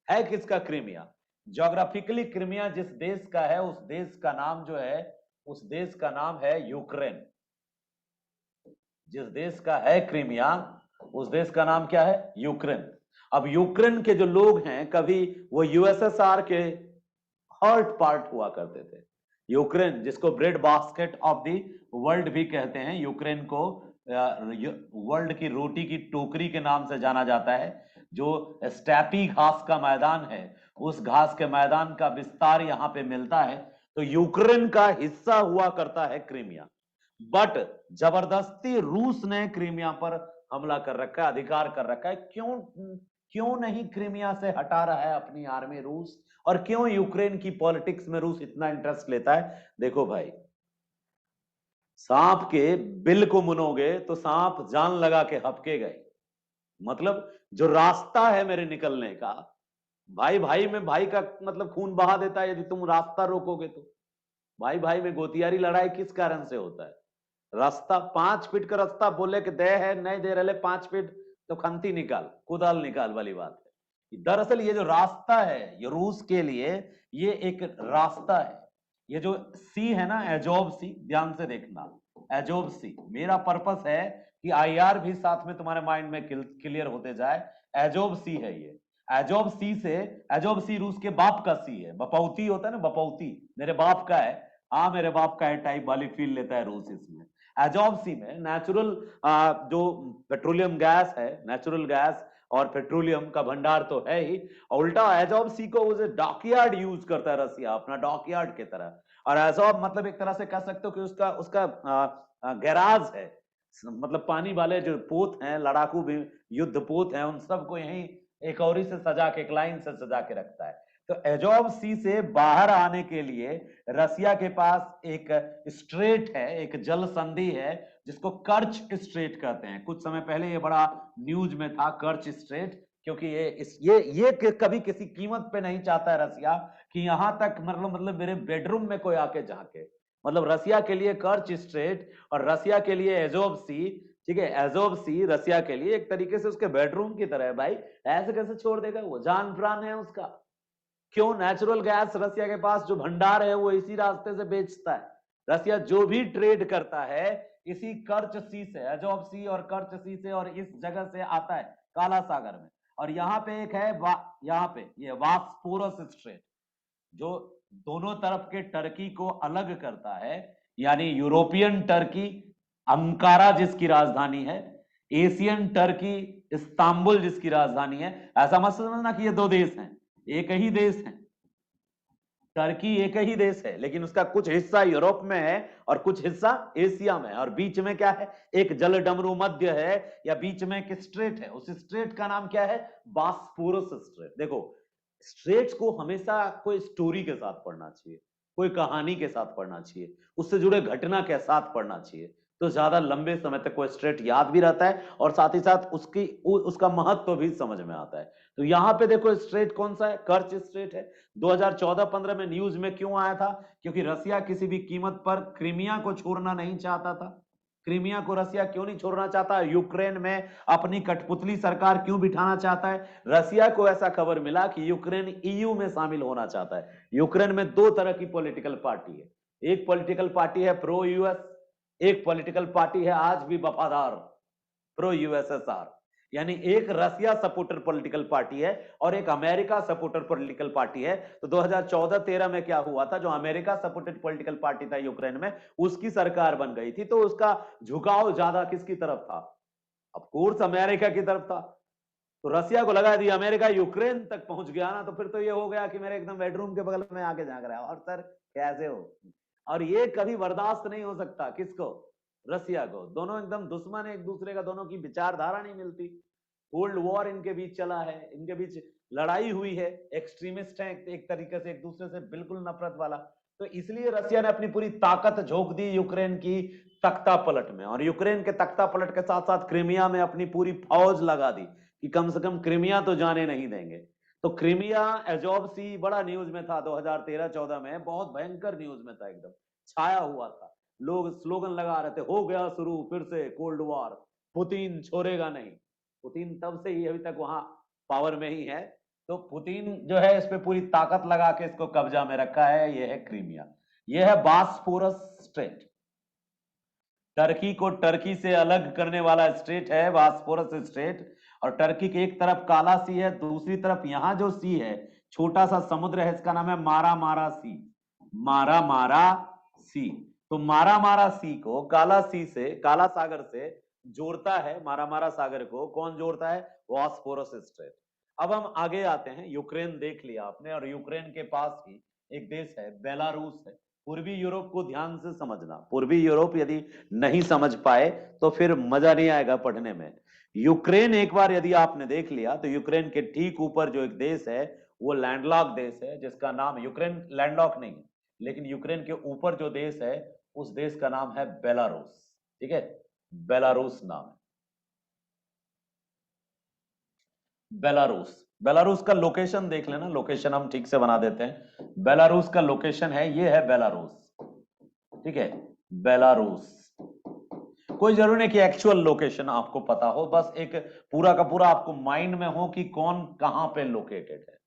है किसका क्रीमिया? ज्योग्राफिकली क्रीमिया जिस देश का है, उस देश का नाम जो है, उस देश का नाम है यूक्रेन। जिस देश का है क्रीमिया, उस देश का नाम क्या है? यूक्रेन। अब यूक्रेन के जो लोग हैं, कभी वो यूएसएसआर के हर्ट पार्ट हुआ करते थे। यूक्रेन, जिसको bread basket of the world भी कहते हैं, यूक्रेन को वर्ल्ड की रोटी की टोकरी के नाम से जाना जाता है। जो स्टेपी घास का मैदान है, उस घास के मैदान का विस्तार यहां पे मिलता है। तो यूक्रेन का हिस्सा हुआ करता है क्रीमिया। बट जबरदस्ती रूस ने क्रीमिया पर हमला कर रखा है, अधिकार कर रखा है। क्यों नहीं क्रीमिया से हटा रहा है अपनी आर्मी रूस? और क्यों यूक्रेन की पॉलिटिक्स में रूस इतना इंटरेस्ट लेता है? देखो भाई, सांप के बिल को मुनोगे तो सांप जान लगा के हपके गए। मतलब जो रास्ता है मेरे निकलने का, भाई भाई में भाई का मतलब खून बहा देता है। यदि तुम रास्ता रोकोगे तो भाई भाई में गोतियारी लड़ाई किस कारण से होता है? रास्ता 5 फीट का रास्ता बोले कि दे है, नहीं दे रहे 5 फीट, तो खंती निकाल, कुदाल निकाल वाली बात है। दरअसल ये जो रास्ता है, ये रूस के लिए ये एक रास्ता है। ये जो सी है ना, एजोब सी, ध्यान से देखना, एजोब सी। मेरा पर्पस है कि आईआर भी साथ में तुम्हारे माइंड में क्लियर होते जाए। एजोब सी है ये। एजोब सी से, एजोब सी रूस के बाप का सी है। बपौती होता है ना, बपौती मेरे बाप का है, हाँ मेरे बाप का है टाइप वाली फील लेता है रूस इसमें। एजोब सी में नेचुरल जो पेट्रोलियम गैस है, नेचुरल गैस और पेट्रोलियम का भंडार तो है ही। उल्टा एजोब सी को उसे डॉकयार्ड यूज करता है रसिया, अपना डॉकयार्ड की तरह। और एजोब मतलब एक तरह से कह सकते हो कि उसका उसका गैराज है। मतलब पानी वाले जो पोत हैं, लड़ाकू भी युद्ध पोत हैं, उन सबको यही एक और से सजा के, एक लाइन से सजा के रखता है। तो एजोब सी से बाहर आने के लिए रसिया के पास एक स्ट्रेट है, एक जल संधि है, जिसको कर्च स्ट्रेट कहते हैं। कुछ समय पहले ये बड़ा न्यूज में था, कर्च स्ट्रेट, क्योंकि ये कभी किसी कीमत पे नहीं चाहता है रसिया कि यहां तक मतलब मेरे बेडरूम में कोई आके झांके। मतलब रसिया के लिए कर्च स्ट्रेट और रसिया के लिए एजोब सी, ठीक है, एजोब सी रसिया के लिए एक तरीके से उसके बेडरूम की तरह है। भाई ऐसे कैसे छोड़ देगा? वो जान प्राण है उसका। क्यों? नेचुरल गैस रसिया के पास जो भंडार है वो इसी रास्ते से बेचता है। रसिया जो भी ट्रेड करता है इसी कर्च सी से, एजोब सी और कर्च सी से, और इस जगह से आता है काला सागर में। और यहाँ पे एक है यहाँ पे ये वास्पोरस स्ट्रेट, जो दोनों तरफ के टर्की को अलग करता है। यानी यूरोपियन टर्की अंकारा जिसकी राजधानी है, एशियन टर्की इस्तांबुल जिसकी राजधानी है। ऐसा मत समझना कि ये दो देश हैं, एक ही देश है। टर्की एक ही देश है, लेकिन उसका कुछ हिस्सा यूरोप में है और कुछ हिस्सा एशिया में है। और बीच में क्या है? एक जलडमरू मध्य है, या बीच में एक स्ट्रेट है। उस स्ट्रेट का नाम क्या है? Bosporus straight. देखो, स्ट्रेट्स को हमेशा कोई स्टोरी के साथ पढ़ना चाहिए, कोई कहानी के साथ पढ़ना चाहिए, उससे जुड़े घटना के साथ पढ़ना चाहिए, तो ज्यादा लंबे समय तक वो स्ट्रेट याद भी रहता है और साथ ही साथ उसका महत्व भी समझ में आता है। तो यहां पे देखो स्ट्रेट कौन सा है? कर्च स्ट्रेट है। 2014-15 में न्यूज में क्यों आया था? क्योंकि रसिया किसी भी कीमत पर क्रीमिया को छोड़ना नहीं चाहता था। क्रीमिया को रसिया क्यों नहीं छोड़ना चाहता? यूक्रेन में अपनी कठपुतली सरकार क्यों बिठाना चाहता है? रसिया को ऐसा खबर मिला कि यूक्रेन ईयू में शामिल होना चाहता है। यूक्रेन में दो तरह की पॉलिटिकल पार्टी है, एक पॉलिटिकल पार्टी है प्रो यूएस, एक पॉलिटिकल पार्टी है आज भी वफादार प्रो यूएसएसआर। यानी एक रसिया सपोर्टर पॉलिटिकल पार्टी है और एक अमेरिका सपोर्टर पॉलिटिकल पार्टी है। तो 2014-13 में क्या हुआ था, जो अमेरिका सपोर्टेड पॉलिटिकल पार्टी था यूक्रेन में, उसकी सरकार बन गई थी, तो उसका झुकाव ज्यादा किसकी तरफ था? ऑफ कोर्स अमेरिका की तरफ था। तो रसिया को लगा दी अमेरिका यूक्रेन तक पहुंच गया ना, तो फिर तो ये हो गया कि मेरे एकदम बेडरूम के बगल में आके झांक रहा है और सर कैसे हो। और ये कभी बर्दाश्त नहीं हो सकता, किसको? रसिया को। दोनों एकदम दुश्मन है एक दूसरे का, दोनों की विचारधारा नहीं मिलती, कोल्ड वॉर इनके बीच चला है, इनके बीच लड़ाई हुई है, एक्सट्रीमिस्ट हैं एक तरीके से, एक दूसरे से बिल्कुल नफरत वाला। तो इसलिए रसिया ने अपनी पूरी ताकत झोंक दी यूक्रेन की तख्ता पलट में, और यूक्रेन के तख्ता पलट के साथ साथ क्रीमिया में अपनी पूरी फौज लगा दी कि कम से कम क्रीमिया तो जाने नहीं देंगे। तो क्रीमिया एजोव सी बड़ा न्यूज में था 2013-14 में, बहुत भयंकर न्यूज में था, एकदम छाया हुआ था। लोग स्लोगन लगा रहे थे, हो गया शुरू फिर से कोल्ड वॉर, पुतिन छोड़ेगा नहीं। पुतिन तब से ही अभी तक वहां पावर में ही है। तो पुतिन जो है इस पे पूरी ताकत लगा के इसको कब्जा में रखा है। ये है क्रीमिया, ये है बास्फोरस स्ट्रेट। टर्की को टर्की से अलग करने वाला स्ट्रेट है बास्फोरस स्ट्रेट। और टर्की के एक तरफ काला सी है, दूसरी तरफ यहां जो सी है, छोटा सा समुद्र है, इसका नाम है मारा मारा सी। मारा मारा सी। तो मारा मारा सी को काला सी से, काला सागर से जोड़ता है। मारा मारा सागर को कौन जोड़ता है? Bosphorus straight. अब हम आगे आते हैं। यूक्रेन देख लिया आपने, और यूक्रेन के पास ही एक देश है बेलारूस है। पूर्वी यूरोप को ध्यान से समझना, पूर्वी यूरोप यदि नहीं समझ पाए तो फिर मजा नहीं आएगा पढ़ने में। यूक्रेन एक बार यदि आपने देख लिया तो यूक्रेन के ठीक ऊपर जो एक देश है वो लैंडलॉक देश है, जिसका नाम, यूक्रेन लैंडलॉक नहीं है लेकिन यूक्रेन के ऊपर जो देश है उस देश का नाम है बेलारूस। ठीक है, बेलारूस नाम है, बेलारूस। बेलारूस का लोकेशन देख लेना, लोकेशन हम ठीक से बना देते हैं। बेलारूस का लोकेशन है, ये है बेलारूस। ठीक है, बेलारूस। कोई जरूरी नहीं कि एक्चुअल लोकेशन आपको पता हो, बस एक पूरा का पूरा आपको माइंड में हो कि कौन कहां पे लोकेटेड है।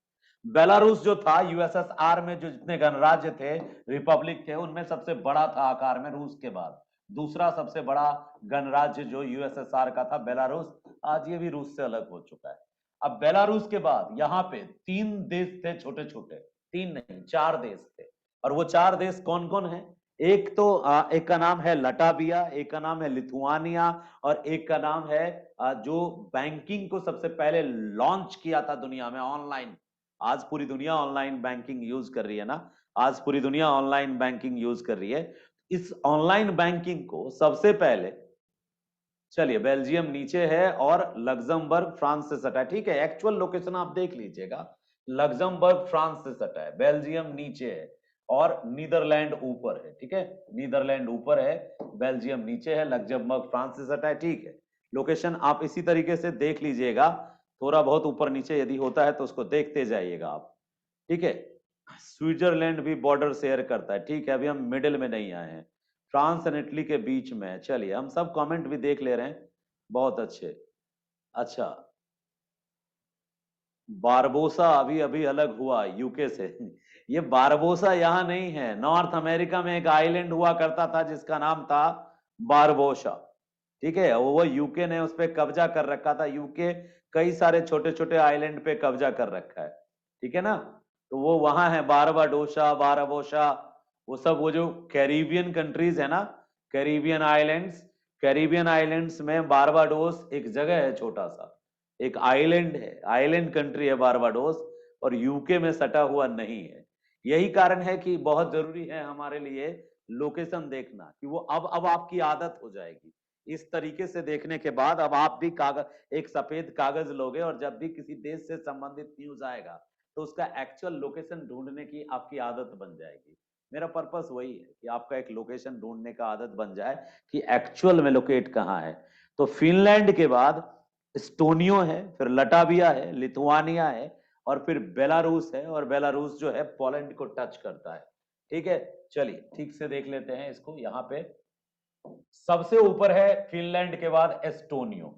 बेलारूस जो था यूएसएसआर में जो जितने गणराज्य थे, रिपब्लिक थे, उनमें सबसे बड़ा था आकार में रूस के बाद। दूसरा सबसे बड़ा गणराज्य जो यूएसएसआर का था बेलारूस, आज ये भी रूस से अलग हो चुका है। अब बेलारूस के बाद यहाँ पे तीन देश थे छोटे छोटे, तीन नहीं चार देश थे। और वो चार देश कौन कौन है? एक तो एक का नाम है लटाविया, एक का नाम है लिथुआनिया, और एक का नाम है जो बैंकिंग को सबसे पहले लॉन्च किया था दुनिया में ऑनलाइन। आज पूरी दुनिया ऑनलाइन बैंकिंग यूज कर रही है ना, आज पूरी दुनिया ऑनलाइन बैंकिंग यूज कर रही है। इस ऑनलाइन बैंकिंग को सबसे पहले, चलिए बेल्जियम नीचे है और लग्जमबर्ग फ्रांस से सटा है। ठीक है, एक्चुअल लोकेशन आप देख लीजिएगा, लग्जमबर्ग फ्रांस से सटा है, बेल्जियम नीचे है और नीदरलैंड ऊपर है। ठीक है, नीदरलैंड ऊपर है, बेल्जियम नीचे है, लग्जमबर्ग फ्रांस से सटा है। ठीक है, लोकेशन आप इसी तरीके से देख लीजिएगा, थोड़ा बहुत ऊपर नीचे यदि होता है तो उसको देखते जाइएगा आप। ठीक है, स्विट्जरलैंड भी बॉर्डर शेयर करता है। ठीक है, अभी हम मिडिल में नहीं आए हैं, फ्रांस एंड इटली के बीच में। चलिए हम सब कमेंट भी देख ले रहे हैं, बहुत अच्छे। अच्छा, बारबोसा अभी अभी अलग हुआ यूके से। ये बारबोसा यहाँ नहीं है, नॉर्थ अमेरिका में एक आइलैंड हुआ करता था जिसका नाम था बारबोसा। ठीक है, वो यूके ने उस पर कब्जा कर रखा था। यूके कई सारे छोटे छोटे आइलैंड पे कब्जा कर रखा है। ठीक है ना, तो वो वहां है, बारबाडोसा, बारबोसा, वो सब, वो जो कैरिबियन कंट्रीज है ना, कैरिबियन आइलैंड्स, कैरिबियन आइलैंड्स में बारबाडोस एक जगह है, छोटा सा एक आइलैंड है, आइलैंड कंट्री है बारबाडोस, और यूके में सटा हुआ नहीं है। यही कारण है कि बहुत जरूरी है हमारे लिए लोकेशन देखना, कि वो अब आपकी आदत हो जाएगी इस तरीके से देखने के बाद। अब आप भी कागज, एक सफेद कागज लोगे और जब भी किसी देश से संबंधित न्यूज आएगा तो उसका एक्चुअल लोकेशन ढूंढने की आपकी आदत बन जाएगी। मेरा पर्पस वही है कि आपका एक लोकेशन ढूंढने का आदत बन जाए कि एक्चुअल में लोकेट कहाँ है। तो फिनलैंड के बाद एस्टोनियो है, फिर लटाविया है, लिथुआनिया है, और फिर बेलारूस है, और बेलारूस जो है पोलैंड को टच करता है। ठीक है, चलिए ठीक से देख लेते हैं इसको यहाँ पे। सबसे ऊपर है फिनलैंड के बाद एस्टोनियो,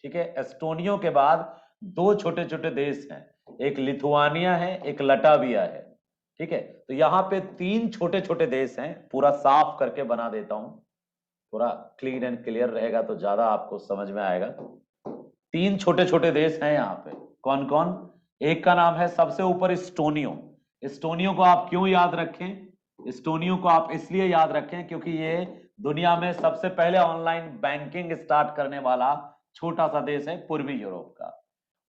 ठीक है। एस्टोनियो के बाद दो छोटे छोटे देश हैं, एक लिथुआनिया है, एक लटाविया है, ठीक है। तो यहाँ पे तीन छोटे छोटे देश हैं, पूरा साफ करके बना देता हूं, पूरा क्लीन एंड क्लियर रहेगा तो ज्यादा आपको समझ में आएगा। तीन छोटे छोटे देश हैं यहाँ पे, कौन कौन? एक का नाम है सबसे ऊपर एस्टोनियो। एस्टोनियो को आप क्यों याद रखें? एस्टोनियो को आप इसलिए याद रखें क्योंकि ये दुनिया में सबसे पहले ऑनलाइन बैंकिंग स्टार्ट करने वाला छोटा सा देश है पूर्वी यूरोप का।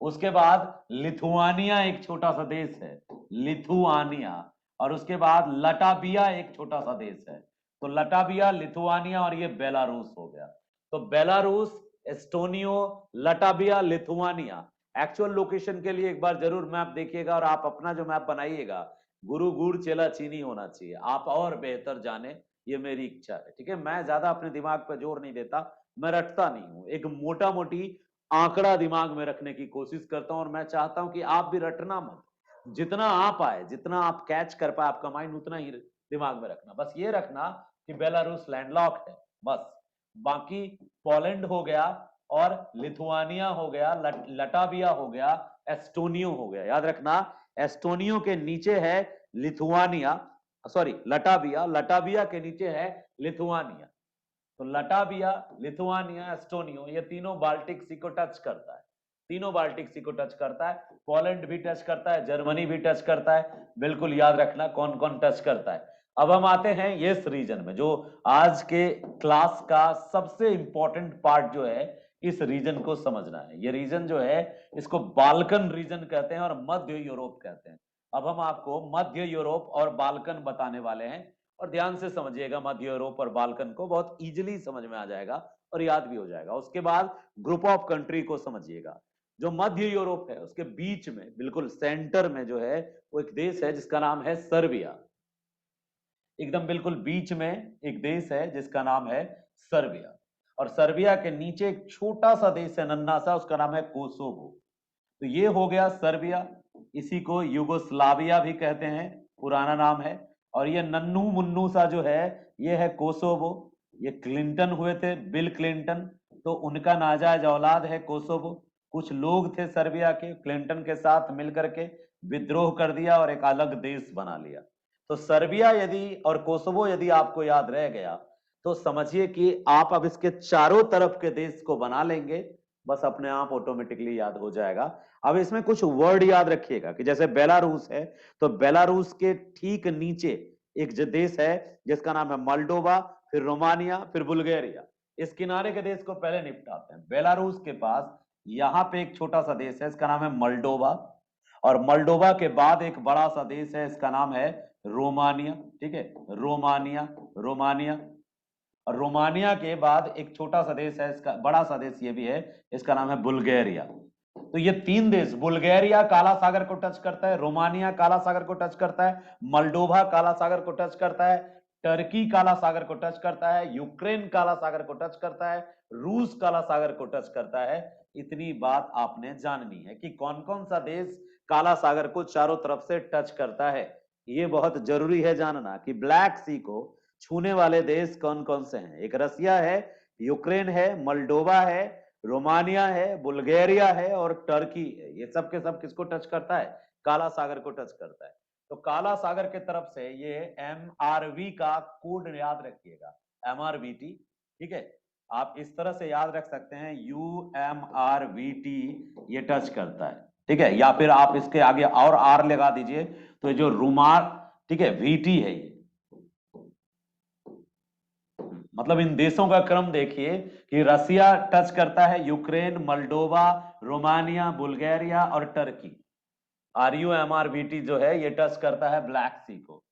उसके बाद लिथुआनिया एक छोटा सा देश है, लिथुआनिया। और उसके बाद लटाविया एक छोटा सा देश है। तो लटाविया, लिथुआनिया और ये बेलारूस हो गया। तो Belarus, Estonia, Latvia, Lithuania. Actual location के लिए एक बार जरूर मैप देखिएगा और आप अपना जो मैप बनाइएगा, गुरु गुड़ चेला चीनी होना चाहिए, आप और बेहतर जाने, ये मेरी इच्छा है, ठीक है। मैं ज्यादा अपने दिमाग पर जोर नहीं देता, मैं रटता नहीं हूं, एक मोटा मोटी आंकड़ा दिमाग में रखने की कोशिश करता हूं। और मैं चाहता हूं कि आप भी रटना मत, जितना आप आए, जितना आप कैच कर पाए आपका माइंड, उतना ही दिमाग में रखना। बस ये रखना कि बेलारूस लैंडलॉक है, बस। बाकी पोलैंड हो गया और लिथुआनिया हो गया, लटाविया हो गया, एस्टोनियो हो गया। याद रखना, एस्टोनियो के नीचे है लिथुआनिया, सॉरी लटाविया, लटाविया के नीचे है लिथुआनिया। तो लटाविया, लिथुआनिया, एस्टोनियो, ये तीनों बाल्टिक सी को टच करता है, तीनों बाल्टिक सी को टच करता है। पोलैंड भी टच करता है, जर्मनी भी टच करता है, बिल्कुल याद रखना कौन कौन टच करता है। अब हम आते हैं इस रीजन में, जो आज के क्लास का सबसे इंपॉर्टेंट पार्ट जो है, इस रीजन को समझना है। ये रीजन जो है, इसको बाल्कन रीजन कहते हैं और मध्य यूरोप कहते हैं। अब हम आपको मध्य यूरोप और बाल्कन बताने वाले हैं, और ध्यान से समझिएगा, मध्य यूरोप और बाल्कन को बहुत इजीली समझ में आ जाएगा और याद भी हो जाएगा। उसके बाद ग्रुप ऑफ कंट्री को समझिएगा। जो मध्य यूरोप है उसके बीच में, बिल्कुल सेंटर में जो है, वो एक देश है जिसका नाम है सर्बिया। एकदम बिल्कुल बीच में एक देश है जिसका नाम है सर्बिया। और सर्बिया के नीचे एक छोटा सा देश है, नन्हा सा, उसका नाम है कोसोवो। तो ये हो गया सर्बिया, इसी को युगोस्लाविया भी कहते हैं, पुराना नाम है। और ये नन्नू मुन्नू सा जो है, ये है कोसोवो। ये क्लिंटन हुए थे, बिल क्लिंटन, तो उनका नाजायज औलाद है कोसोवो। कुछ लोग थे सर्बिया के, क्लिंटन के साथ मिलकर के विद्रोह कर दिया और एक अलग देश बना लिया। तो सर्बिया यदि और कोसोवो यदि आपको याद रह गया, तो समझिए कि आप अब इसके चारों तरफ के देश को बना लेंगे, बस अपने आप ऑटोमेटिकली याद हो जाएगा। अब इसमें कुछ वर्ड याद रखिएगा कि जैसे बेलारूस है, तो बेलारूस के ठीक नीचे एक जो देश है जिसका नाम है मोल्डोवा, फिर रोमानिया, फिर बुल्गारिया। इस किनारे के देश को पहले निपटाते हैं। बेलारूस के पास यहाँ पे एक छोटा सा देश है, इसका नाम है मोल्डोवा। और मोल्डोवा के बाद एक बड़ा सा देश है, इसका नाम है रोमानिया, ठीक है, रोमानिया, रोमानिया। और रोमानिया के बाद एक छोटा सा देश है, इसका बड़ा सा देश ये भी है, इसका नाम है बुल्गारिया। तो ये तीन देश, बुल्गारिया काला सागर को टच करता है, रोमानिया काला सागर को टच करता है, मोल्डोवा काला सागर को टच करता है, टर्की काला सागर को टच करता है, यूक्रेन काला सागर को टच करता है, रूस काला सागर को टच करता है। इतनी बात आपने जाननी है कि कौन कौन सा देश काला सागर को चारों तरफ से टच करता है। ये बहुत जरूरी है जानना कि ब्लैक सी को छूने वाले देश कौन कौन से हैं। एक रसिया है, यूक्रेन है, मोल्डोवा है, रोमानिया है, बुल्गारिया है और टर्की है। ये सब के सब किसको टच करता है? काला सागर को टच करता है। तो काला सागर के तरफ से ये MRV का कोड याद रखिएगा, MRVT, ठीक है। आप इस तरह से याद रख सकते हैं, UMRVT ये टच करता है, ठीक है। या फिर आप इसके आगे और R लगा दीजिए, तो ये जो रुमार, ठीक है, VT है ये। मतलब इन देशों का क्रम देखिए कि रसिया टच करता है यूक्रेन, मोल्डोवा, रोमानिया, बुल्गारिया और टर्की। RUMRVT जो है ये टच करता है ब्लैक सी को।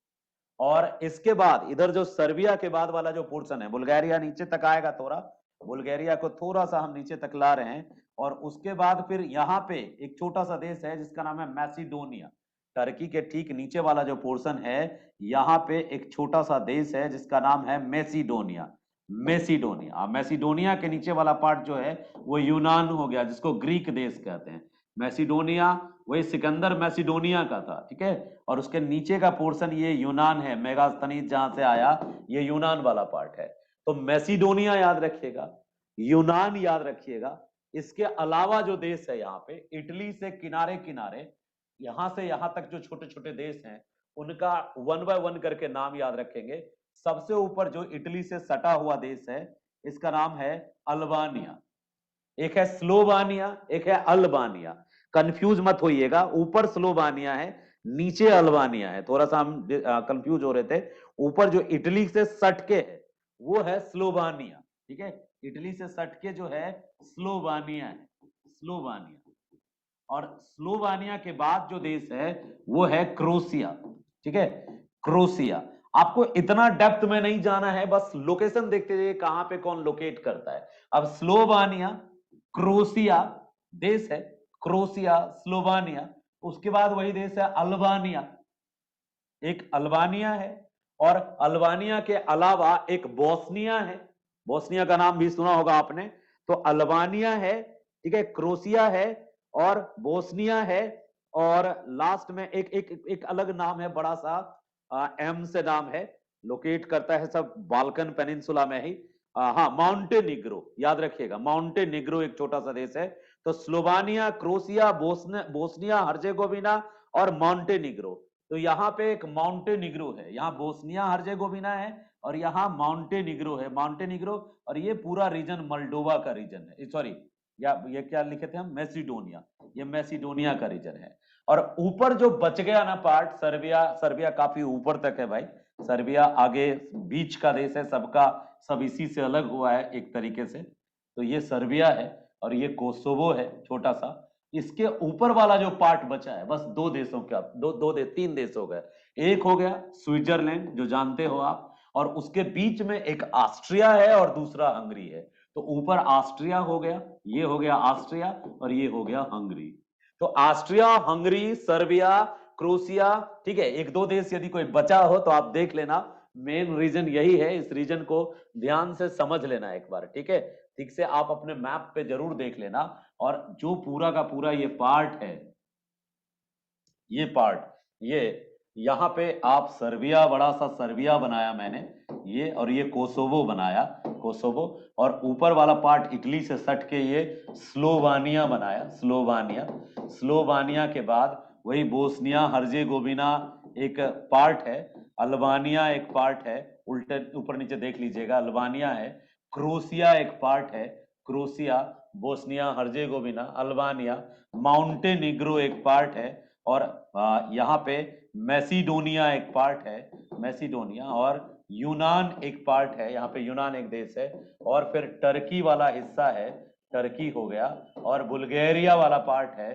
और इसके बाद इधर जो सर्बिया के बाद वाला जो पोर्शन है, बुल्गारिया नीचे तक आएगा थोड़ा, बुल्गारिया को थोड़ा सा हम नीचे तक ला रहे हैं। और उसके बाद फिर यहाँ पे एक छोटा सा देश है जिसका नाम है मैसिडोनिया। टर्की के ठीक नीचे वाला जो पोर्शन है, यहाँ पे एक छोटा सा देश है जिसका नाम है मैसिडोनिया। मैसिडोनिया, मैसिडोनिया के नीचे वाला पार्ट जो है वो यूनान हो गया, जिसको ग्रीक देश कहते हैं। मैसिडोनिया वही सिकंदर मैसिडोनिया का था, ठीक है। और उसके नीचे का पोर्शन ये यूनान है, मेगास्थनीज जहां से आया, ये यूनान वाला पार्ट है। तो मैसिडोनिया याद रखिएगा, यूनान याद रखिएगा। इसके अलावा जो देश है यहाँ पे इटली से किनारे किनारे, यहां से यहां तक जो छोटे छोटे देश हैं उनका 1 बाय 1 करके नाम याद रखेंगे। सबसे ऊपर जो इटली से सटा हुआ देश है इसका नाम है अल्बानिया। एक है स्लोवानिया, एक है अल्बानिया। कंफ्यूज मत होइएगा, ऊपर स्लोवानिया है, नीचे अल्बानिया है। थोड़ा सा हम कंफ्यूज हो रहे थे। ऊपर जो इटली से सटके है वो है स्लोवानिया, ठीक है। इटली से सटके जो है स्लोवानिया है, स्लोवानिया। और स्लोवानिया के बाद जो देश है वो है क्रोशिया, ठीक है, क्रोशिया। आपको इतना डेप्थ में नहीं जाना है, बस लोकेशन देखते जाइए कहां पे कौन लोकेट करता है। अब स्लोवानिया, क्रोशिया देश है, क्रोशिया, स्लोवानिया। उसके बाद वही देश है अल्बानिया, एक अल्बानिया है। और अल्बानिया के अलावा एक बोस्निया है, बोस्निया का नाम भी सुना होगा आपने। तो अल्बानिया है, ठीक है, क्रोशिया है और बोस्निया है। और लास्ट में एक एक एक अलग नाम है, बड़ा सा एम से नाम है, लोकेट करता है सब बाल्कन पेनिनसुला में ही। हाँ, माउंटेनिग्रो याद रखिएगा, माउंटेनिग्रो एक छोटा सा देश है। तो स्लोवानिया, क्रोशिया, बोस्निया हर्जेगोविना और माउंटेनिग्रो। तो यहाँ पे एक माउंटेनिग्रो है, यहाँ बोस्निया हर्जेगोविना है और यहाँ माउंटेनिग्रो है, माउंटेनिग्रो। और ये पूरा रीजन मोल्डोवा का रीजन है, सॉरी, या ये क्या लिखे थे हम, मैसिडोनिया, ये मैसिडोनिया का रीजन है। और ऊपर जो बच गया ना पार्ट, सर्बिया, सर्बिया काफी ऊपर तक है भाई। सर्बिया आगे बीच का देश है, सबका सब इसी से अलग हुआ है एक तरीके से। तो ये सर्बिया है और ये कोसोवो है छोटा सा। इसके ऊपर वाला जो पार्ट बचा है बस दो देशों का, तीन देश हो गए। एक हो गया स्विट्जरलैंड जो जानते हो आप, और उसके बीच में एक ऑस्ट्रिया है और दूसरा हंगरी है। तो ऊपर ऑस्ट्रिया हो गया, ये हो गया ऑस्ट्रिया और ये हो गया हंगरी। तो ऑस्ट्रिया, हंगरी, सर्बिया, क्रोशिया, ठीक है। एक दो देश यदि कोई बचा हो तो आप देख लेना, मेन रीजन यही है। इस रीजन को ध्यान से समझ लेना एक बार, ठीक है, ठीक से आप अपने मैप पे जरूर देख लेना। और जो पूरा का पूरा ये पार्ट है, ये पार्ट, ये यहाँ पे आप सर्बिया, बड़ा सा सर्बिया बनाया मैंने, ये, और ये कोसोवो बनाया, कोसोवो। और ऊपर वाला पार्ट इटली से सट के ये स्लोवानिया बनाया, स्लोवानिया। स्लोवानिया के बाद वही बोस्निया हर्जेगोविना एक पार्ट है, अल्बानिया एक पार्ट है, उल्टे ऊपर नीचे देख लीजिएगा, अल्बानिया है। क्रोशिया एक पार्ट है, क्रोशिया, बोस्निया हर्जेगोविना, अल्बानिया। माउंटेनिग्रो एक पार्ट है। और यहाँ पे मैसिडोनिया एक पार्ट है, मैसिडोनिया। और यूनान एक पार्ट है, यहाँ पे यूनान एक देश है। और फिर टर्की वाला हिस्सा है, टर्की हो गया। और बुल्गारिया वाला पार्ट है,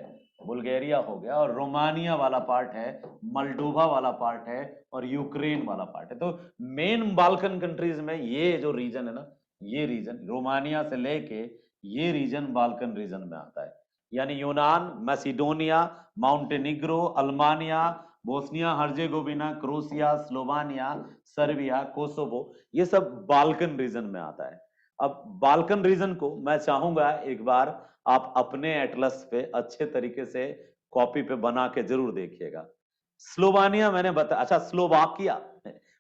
बुल्गारिया हो गया। और रोमानिया वाला पार्ट है, मोल्डोवा वाला पार्ट है, और यूक्रेन वाला पार्ट है। तो मेन बाल्कन कंट्रीज में ये जो रीजन है ना, ये रीजन रोमानिया से लेके ये रीजन बाल्कन रीजन में आता है। यानी यूनान, Macedonia, Montenegro, Albania, Bosnia Herzegovina, Croatia, Slovenia, Serbia, Kosovo, ये सब बाल्कन रीजन में आता है। अब बाल्कन रीजन को मैं चाहूंगा एक बार आप अपने एटलस पे अच्छे तरीके से कॉपी पे बना के जरूर देखिएगा। स्लोवानिया मैंने बता, अच्छा स्लोवाकिया,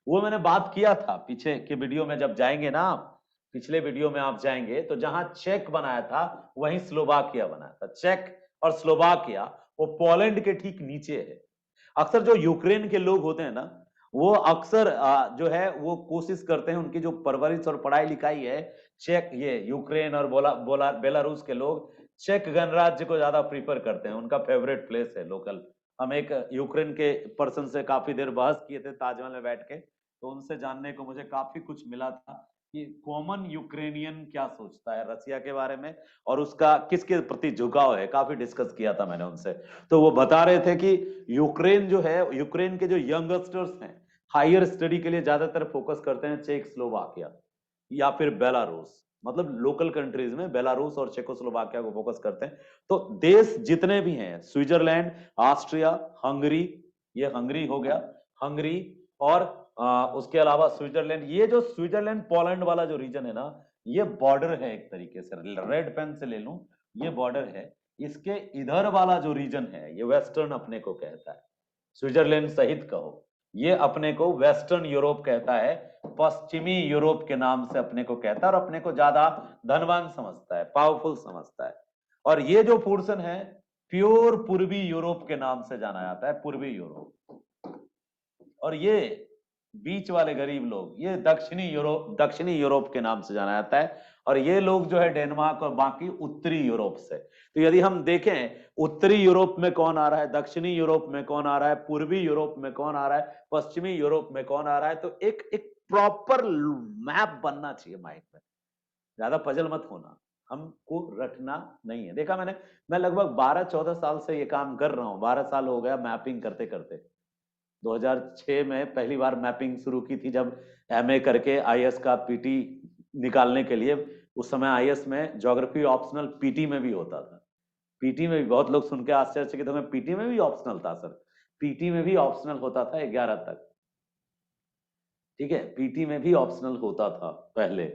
वो मैंने बात किया था पीछे के वीडियो में। जब जाएंगे ना आप, पिछले वीडियो में आप जाएंगे तो जहां चेक बनाया था वहीं स्लोवाकिया बनाया था। चेक और स्लोवाकिया वो पोलैंड के ठीक नीचे है। अक्सर जो यूक्रेन के लोग होते हैं ना, वो अक्सर जो है वो कोशिश करते हैं, उनकी जो परवरिश और पढ़ाई लिखाई है, चेक, ये यूक्रेन और बेलारूस के लोग चेक गणराज्य को ज्यादा प्रीफर करते हैं, उनका फेवरेट प्लेस है लोकल। हम एक यूक्रेन के पर्सन से काफी देर बहस किए थे ताजमहल में बैठ के, तो उनसे जानने को मुझे काफी कुछ मिला था कि कॉमन यूक्रेनियन क्या सोचता है रसिया के बारे में और उसका किसके प्रति झुकाव है। काफी डिस्कस किया था मैंने उनसे। तो वो बता रहे थे कि यूक्रेन जो है, यूक्रेन के जो यंगस्टर्स हैं हायर स्टडी के लिए ज्यादातर फोकस करते हैं चेक स्लोवाकिया या फिर बेलारूस, मतलब लोकल कंट्रीज में बेलारूस और चेकोस्लोवाकिया को फोकस करते हैं। तो देश जितने भी हैं, स्विट्जरलैंड, ऑस्ट्रिया, हंगरी, ये हंगरी हो गया, हंगरी। और उसके अलावा स्विट्जरलैंड, ये जो स्विट्जरलैंड पोलैंड वाला जो रीजन है ना, ये बॉर्डर है एक तरीके से, रेड पेन से ले लूं, ये बॉर्डर है। इसके इधर वाला जो रीजन है ये वेस्टर्न अपने को कहता है, स्विट्जरलैंड सहित कहो, ये अपने को वेस्टर्न यूरोप कहता है, पश्चिमी यूरोप के नाम से अपने को कहता है, और अपने को ज्यादा धनवान समझता है, पावरफुल समझता है। और ये जो पोर्शन है प्योर पूर्वी यूरोप के नाम से जाना जाता है, पूर्वी यूरोप। और ये बीच वाले गरीब लोग, ये दक्षिणी यूरोप के नाम से जाना जाता है। और ये लोग जो है डेनमार्क और बाकी उत्तरी यूरोप से। तो यदि हम देखें उत्तरी यूरोप में कौन आ रहा है, दक्षिणी यूरोप में कौन आ रहा है, पूर्वी यूरोप में कौन आ रहा है, पश्चिमी यूरोप में कौन आ रहा है, तो एक एक प्रॉपर मैप बनना चाहिए माइंड में। ज्यादा पजल मत होना, हमको रटना नहीं है। देखा मैंने, मैं लगभग 12-14 साल से ये काम कर रहा हूँ, 12 साल हो गया मैपिंग करते करते। 2006 में पहली बार मैपिंग शुरू की थी, जब एमए करके आईएएस का पीटी निकालने के लिए। उस समय आईएएस में ज्योग्राफी ऑप्शनल पीटी में भी होता था। पीटी में भी बहुत लोग सुन के आश्चर्यचकित होंगे, पीटी में भी ऑप्शनल था सर। पीटी में भी ऑप्शनल होता था 11 तक, ठीक है, पीटी में भी ऑप्शनल होता था पहले।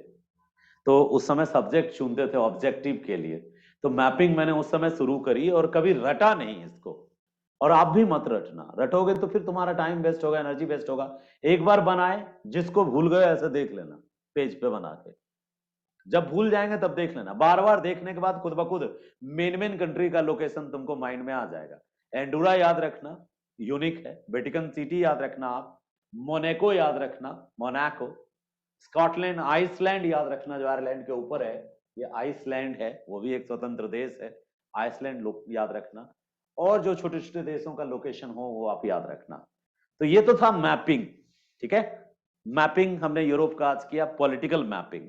तो उस समय सब्जेक्ट चुनते थे ऑब्जेक्टिव के लिए। तो मैपिंग मैंने उस समय शुरू करी और कभी रटा नहीं इसको। और आप भी मत रटना, रटोगे तो फिर तुम्हारा टाइम वेस्ट होगा, एनर्जी वेस्ट होगा। एक बार बनाए, जिसको भूल गए ऐसे देख लेना पेज पे बना के, जब भूल जाएंगे तब देख लेना। बार बार देखने के बाद खुद ब खुद मेन मेन कंट्री का लोकेशन तुमको माइंड में आ जाएगा। एंडोरा याद रखना, यूनिक है। वेटिकन सिटी याद रखना आप। मोनाको याद रखना, मोनाको। स्कॉटलैंड, आइसलैंड याद रखना, जो आयरलैंड के ऊपर है, ये आइसलैंड है, वो भी एक स्वतंत्र देश है। आइसलैंड याद रखना। और जो छोटे छोटे देशों का लोकेशन हो वो आप याद रखना। तो ये तो था मैपिंग, ठीक है। मैपिंग हमने यूरोप का आज किया, पॉलिटिकल मैपिंग।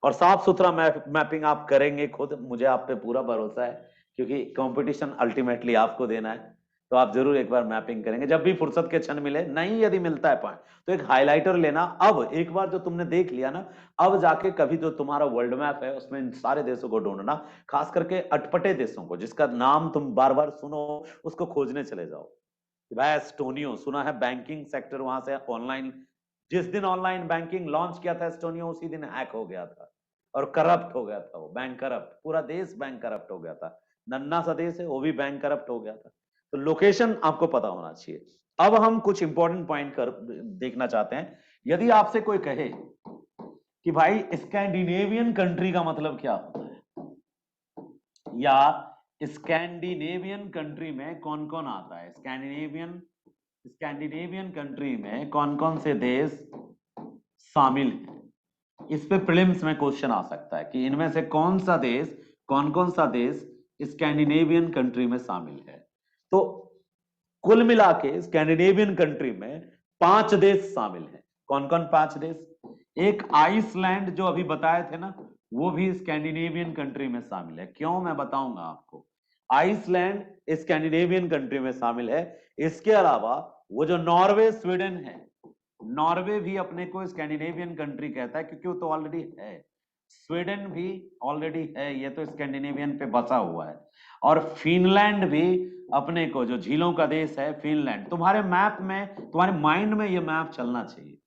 और साफ सुथरा मैपिंग आप करेंगे खुद, मुझे आप पे पूरा भरोसा है, क्योंकि कंपटीशन अल्टीमेटली आपको देना है। तो आप जरूर एक बार मैपिंग करेंगे, जब भी फुर्सत के क्षण मिले, नहीं यदि मिलता है पॉइंट तो एक हाइलाइटर लेना। अब एक बार जो तुमने देख लिया ना, अब जाके कभी जो तुम्हारा वर्ल्ड मैप है उसमें इन सारे देशों को ढूंढना, खास करके अटपटे देशों को जिसका नाम तुम बार बार सुनो, उसको खोजने चले जाओ। भाई एस्टोनियो सुना है, बैंकिंग सेक्टर वहां से ऑनलाइन, जिस दिन ऑनलाइन बैंकिंग लॉन्च किया था एस्टोनियो, उसी दिन हैक हो गया था और करप्ट हो गया था वो, बैंक करप्ट, पूरा देश बैंक करप्ट हो गया था। नन्ना सा देश है वो भी बैंक करप्ट हो गया था। तो लोकेशन आपको पता होना चाहिए। अब हम कुछ इंपॉर्टेंट पॉइंट कर देखना चाहते हैं। यदि आपसे कोई कहे कि भाई स्कैंडिनेवियन कंट्री का मतलब क्या होता है, या स्कैंडिनेवियन कंट्री में कौन कौन आता है, स्कैंडिनेवियन कंट्री में कौन कौन से देश शामिल हैं, इस पे प्रीलिम्स में क्वेश्चन आ सकता है कि इनमें से कौन सा देश, कौन कौन सा देश स्कैंडिनेवियन कंट्री में शामिल है। तो कुल मिला के स्कैंडिनेवियन कंट्री में 5 देश शामिल हैं। कौन कौन 5 देश? एक आइसलैंड जो अभी बताए थे ना, वो भी स्कैंडिनेवियन कंट्री में शामिल है। क्यों, मैं बताऊंगा आपको। आइसलैंड स्कैंडिनेवियन कंट्री में शामिल है। इसके अलावा वो जो नॉर्वे स्वीडन है, नॉर्वे भी अपने को स्कैंडिनेवियन कंट्री कहता है, क्योंकि वो तो ऑलरेडी है। स्वीडन भी ऑलरेडी है, ये तो स्कैंडिनेवियन पे बसा हुआ है। और फिनलैंड भी अपने को, जो झीलों का देश है फिनलैंड, तुम्हारे मैप में, तुम्हारे माइंड में ये मैप चलना चाहिए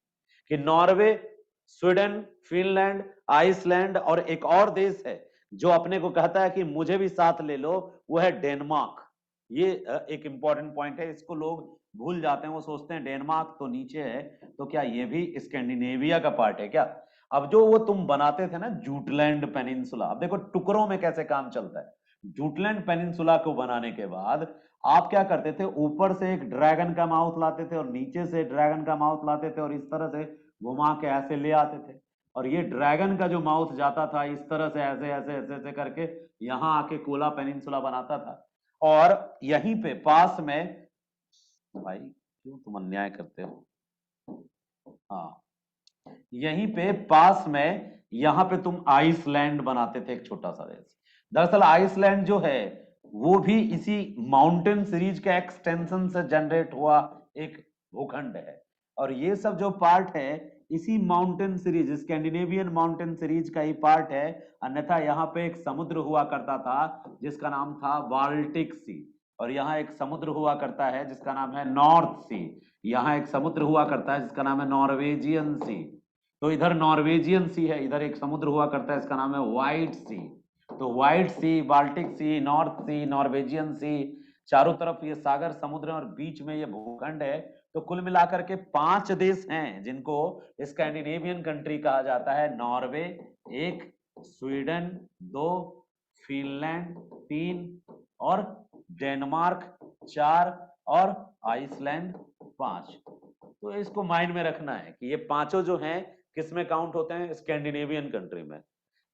कि नॉर्वे, स्वीडन, फिनलैंड, आइसलैंड, और एक और देश है जो अपने को कहता है कि मुझे भी साथ ले लो, वो है डेनमार्क। ये एक इंपॉर्टेंट पॉइंट है, इसको लोग भूल जाते हैं, वो सोचते हैं डेनमार्क तो नीचे है, तो क्या ये भी स्कैंडिनेविया का पार्ट है क्या? अब जो वो तुम बनाते थे ना जूटलैंड पेनिनसुला, अब देखो टुकड़ों में कैसे काम चलता है। जूटलैंड पेनिनसुला को बनाने के बाद आप क्या करते थे, ऊपर से एक ड्रैगन का माउथ लाते थे और नीचे से ड्रैगन का माउथ लाते थे और इस तरह से घुमा के ऐसे ले आते थे। और ये ड्रैगन का जो माउथ जाता था इस तरह से ऐसे ऐसे ऐसे ऐसे करके यहाँ आके कोला पेनिनसुला बनाता था। और यहीं पे पास में, भाई क्यों तुम अन्याय करते हो, हाँ, यहीं पे पास में यहाँ पे तुम आइसलैंड बनाते थे, एक छोटा सा देश। दरअसल आइसलैंड जो है वो भी इसी माउंटेन सीरीज के एक्सटेंशन से जनरेट हुआ एक भूखंड है। और ये सब जो पार्ट है इसी mountain series, Scandinavian mountain series का ही पार्ट है। अन्यथा यहाँ पे एक समुद्र हुआ करता था जिसका नाम था बाल्टिक सी, और यहाँ एक समुद्र हुआ करता है जिसका नाम है नॉर्थ सी। यहाँ एक समुद्र हुआ करता है जिसका नाम है नॉर्वेजियन सी। तो इधर नॉर्वेजियन सी है, इधर एक समुद्र हुआ करता है इसका नाम है व्हाइट सी। तो व्हाइट सी, बाल्टिक सी, नॉर्थ सी, नॉर्वेजियन सी, चारों तरफ ये सागर समुद्र और बीच में ये भूखंड है। तो कुल मिलाकर के 5 देश हैं जिनको स्कैंडिनेवियन कंट्री कहा जाता है। नॉर्वे 1, स्वीडन 2, फिनलैंड 3 और डेनमार्क 4 और आइसलैंड 5। तो इसको माइंड में रखना है कि ये पांचों जो हैं किसमें काउंट होते हैं, स्कैंडिनेवियन कंट्री में।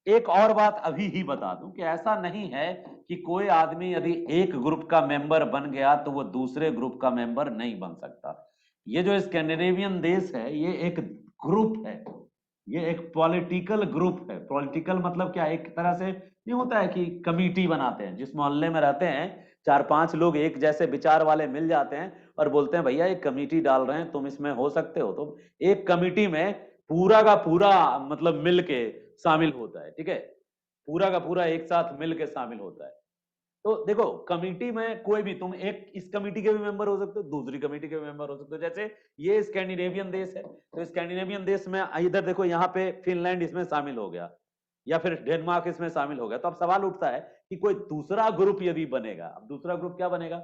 एक और बात अभी ही बता दूं कि ऐसा नहीं है कि कोई आदमी यदि एक ग्रुप का मेंबर बन गया तो वो दूसरे ग्रुप का मेंबर नहीं बन सकता। ये जो स्कैंडिनेवियन देश है ये एक ग्रुप है, ये एक पॉलिटिकल ग्रुप है। पॉलिटिकल मतलब क्या, एक तरह से नहीं होता है कि कमिटी बनाते हैं, जिस मोहल्ले में रहते हैं 4-5 लोग एक जैसे विचार वाले मिल जाते हैं और बोलते हैं भैया एक कमिटी डाल रहे हैं, तुम इसमें हो सकते हो। तो एक कमिटी में पूरा का पूरा मतलब मिल के शामिल होता है, ठीक है, पूरा का पूरा एक साथ मिल के शामिल होता है। तो देखो कमिटी में कोई भी, तुम एक इस कमिटी के भी मेंबर हो सकते हो, दूसरी कमिटी के भी मेंबर हो सकते हो। जैसे ये स्कैंडिनेवियन देश है, तो स्कैंडिनेवियन देश में इधर देखो यहाँ पे फिनलैंड इसमें शामिल हो गया या फिर डेनमार्क इसमें शामिल हो गया। तो अब सवाल उठता है कि कोई दूसरा ग्रुप यदि बनेगा, अब दूसरा ग्रुप क्या बनेगा।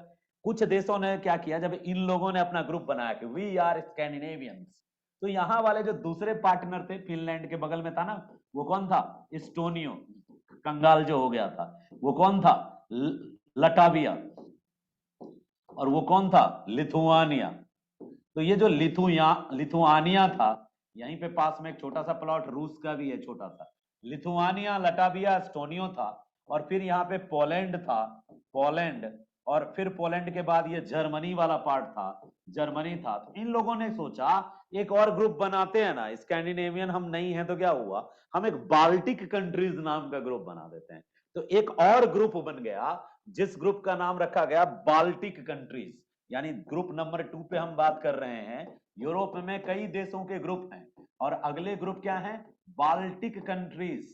कुछ देशों ने क्या किया, जब इन लोगों ने अपना ग्रुप बनाया कि वी आर स्कैंडिनेवियंस, तो यहाँ वाले जो दूसरे पार्टनर थे, फिनलैंड के बगल में था ना, वो कौन था, इस्टोनियो, कंगाल जो हो गया था, वो कौन था, लटाविया, और वो कौन था, लिथुआनिया। तो ये जो लिथुआनिया था, यहीं पे पास में एक छोटा सा प्लॉट रूस का भी है छोटा सा, लिथुआनिया, लटाविया, एस्टोनियो था, और फिर यहाँ पे पोलैंड था, पोलैंड, और फिर पोलैंड के बाद ये जर्मनी वाला पार्ट था, जर्मनी था। तो इन लोगों ने सोचा एक और ग्रुप बनाते हैं ना, स्कैंडिनेवियन हम नहीं है तो क्या हुआ, हम एक बाल्टिक कंट्रीज नाम का ग्रुप बना देते हैं। तो एक और ग्रुप बन गया जिस ग्रुप का नाम रखा गया बाल्टिक कंट्रीज, यानी ग्रुप नंबर 2 पे हम बात कर रहे हैं। यूरोप में कई देशों के ग्रुप हैं और अगले ग्रुप क्या है, Baltic countries.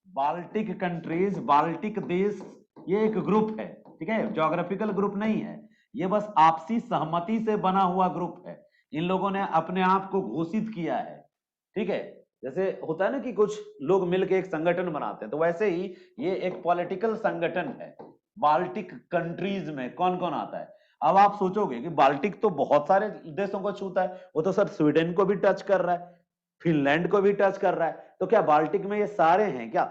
Baltic countries, Baltic देश, ये एक ग्रुप है, ठीक है, ज्योग्राफिकल ग्रुप नहीं है, ये बस आपसी सहमति से बना हुआ ग्रुप है। इन लोगों ने अपने आप को घोषित किया है, ठीक है। जैसे होता है ना कि कुछ लोग मिलकर एक संगठन बनाते हैं, तो वैसे ही ये एक पॉलिटिकल संगठन है। बाल्टिक कंट्रीज में कौन कौन आता है। अब आप सोचोगे कि बाल्टिक तो बहुत सारे देशों को छूता है, वो तो सर स्वीडन को भी टच कर रहा है, फिनलैंड को भी टच कर रहा है, तो क्या बाल्टिक में ये सारे हैं क्या,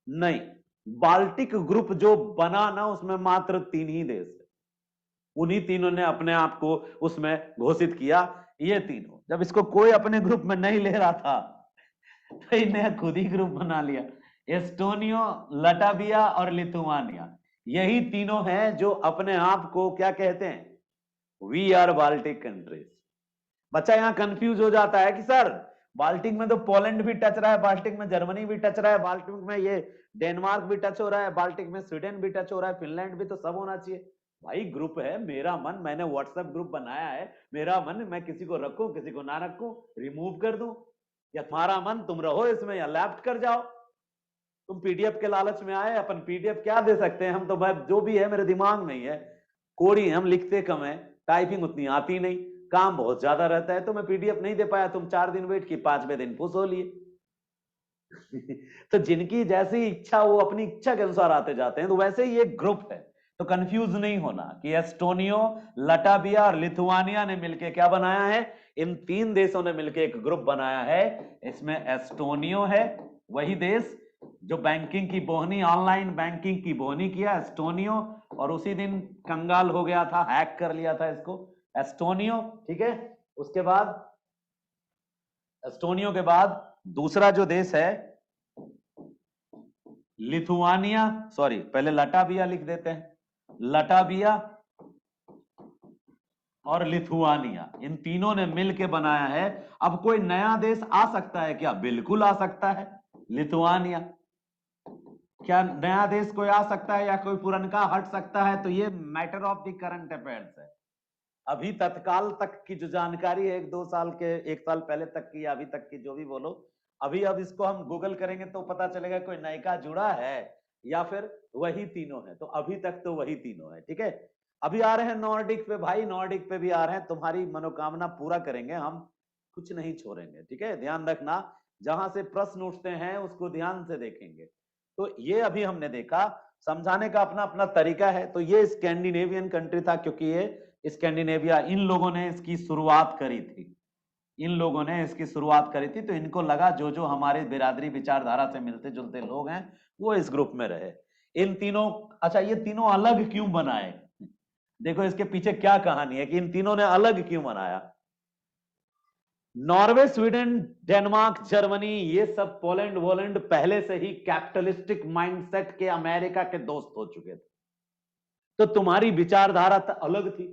नहीं। बाल्टिक ग्रुप जो बना ना, उसमें मात्र 3 ही देश है, उन्हीं तीनों ने अपने आप को उसमें घोषित किया। ये तीनों, जब इसको कोई अपने ग्रुप में नहीं ले रहा था तो इन्हें खुद ही ग्रुप बना लिया। एस्टोनियो, लटाविया और लिथुआनिया, यही तीनों हैं जो अपने आप को क्या कहते हैं, वी आर बाल्टिक कंट्रीज। बच्चा यहाँ कंफ्यूज हो जाता है कि सर बाल्टिक में तो पोलैंड भी टच रहा है, बाल्टिक में जर्मनी भी टच रहा है, बाल्टिक में ये डेनमार्क भी टच हो रहा है, बाल्टिक में स्वीडन भी टच हो रहा है, फिनलैंड भी, तो सब होना चाहिए। भाई ग्रुप है, मेरा मन, मैंने व्हाट्सएप ग्रुप बनाया है, मेरा मन, मैं किसी को रखूं किसी को ना रखूं, रिमूव कर दूं, या तुम्हारा मन तुम रहो इसमें या लेफ्ट कर जाओ। तुम पीडीएफ के लालच में आए, अपन पीडीएफ क्या दे सकते हैं, हम तो भाई जो भी है मेरे दिमाग में ही है, कोरी हम लिखते कम है, टाइपिंग उतनी आती नहीं, काम बहुत ज्यादा रहता है, तो मैं पीडीएफ नहीं दे पाया। तुम 4 दिन वेट की, 5वें दिन फुस हो लिए। तो जिनकी जैसी इच्छा वो अपनी इच्छा के अनुसार आते जाते हैं, तो वैसे ही एक ग्रुप है। तो कंफ्यूज नहीं होना कि एस्टोनियो, लटाविया और लिथुआनिया ने मिलकर क्या बनाया है, इन 3 देशों ने मिलकर एक ग्रुप बनाया है। इसमें एस्टोनियो है, वही देश जो बैंकिंग की बोहनी, ऑनलाइन बैंकिंग की बोहनी किया, एस्टोनियो, और उसी दिन कंगाल हो गया था, हैक कर लिया था इसको, एस्टोनियो, ठीक है। उसके बाद एस्टोनियो के बाद दूसरा जो देश है लिथुआनिया, सॉरी पहले लटाविया लिख देते हैं, लटाविया और लिथुआनिया, इन तीनों ने मिलकर बनाया है। अब कोई नया देश आ सकता है क्या, बिल्कुल आ सकता है, लिथुआनिया। क्या नया देश कोई आ सकता है या कोई पुरनका हट सकता है, तो ये matter of the current affairs है। अभी तत्काल तक की जो जानकारी है, 1-2 साल के, 1 साल पहले तक की, अभी तक की जो भी बोलो, अभी अब इसको हम गूगल करेंगे तो पता चलेगा कोई नयका जुड़ा है या फिर वही तीनों है। तो अभी तक तो वही तीनों है, ठीक है। अभी आ रहे हैं नॉर्डिक पे, भाई नॉर्डिक पे भी आ रहे हैं, तुम्हारी मनोकामना पूरा करेंगे हम, कुछ नहीं छोड़ेंगे, ठीक है। ध्यान रखना, जहां से प्रश्न उठते हैं उसको ध्यान से देखेंगे। तो ये अभी हमने देखा समझाने का अपना अपना तरीका है। तो ये स्कैंडिनेवियन कंट्री था, क्योंकि ये स्कैंडिनेविया, इन लोगों ने इसकी शुरुआत करी थी, इन लोगों ने इसकी शुरुआत करी थी। तो इनको लगा जो जो हमारे बिरादरी विचारधारा से मिलते जुलते लोग हैं वो इस ग्रुप में रहे। इन तीनों, अच्छा ये तीनों अलग क्यों बनाए, देखो इसके पीछे क्या कहानी है कि इन तीनों ने अलग क्यों बनाया। नॉर्वे, स्वीडन, डेनमार्क, जर्मनी, ये सब पोलैंड वोलैंड पहले से ही कैपिटलिस्टिक माइंडसेट के अमेरिका के दोस्त हो चुके थे, तो तुम्हारी विचारधारा अलग थी।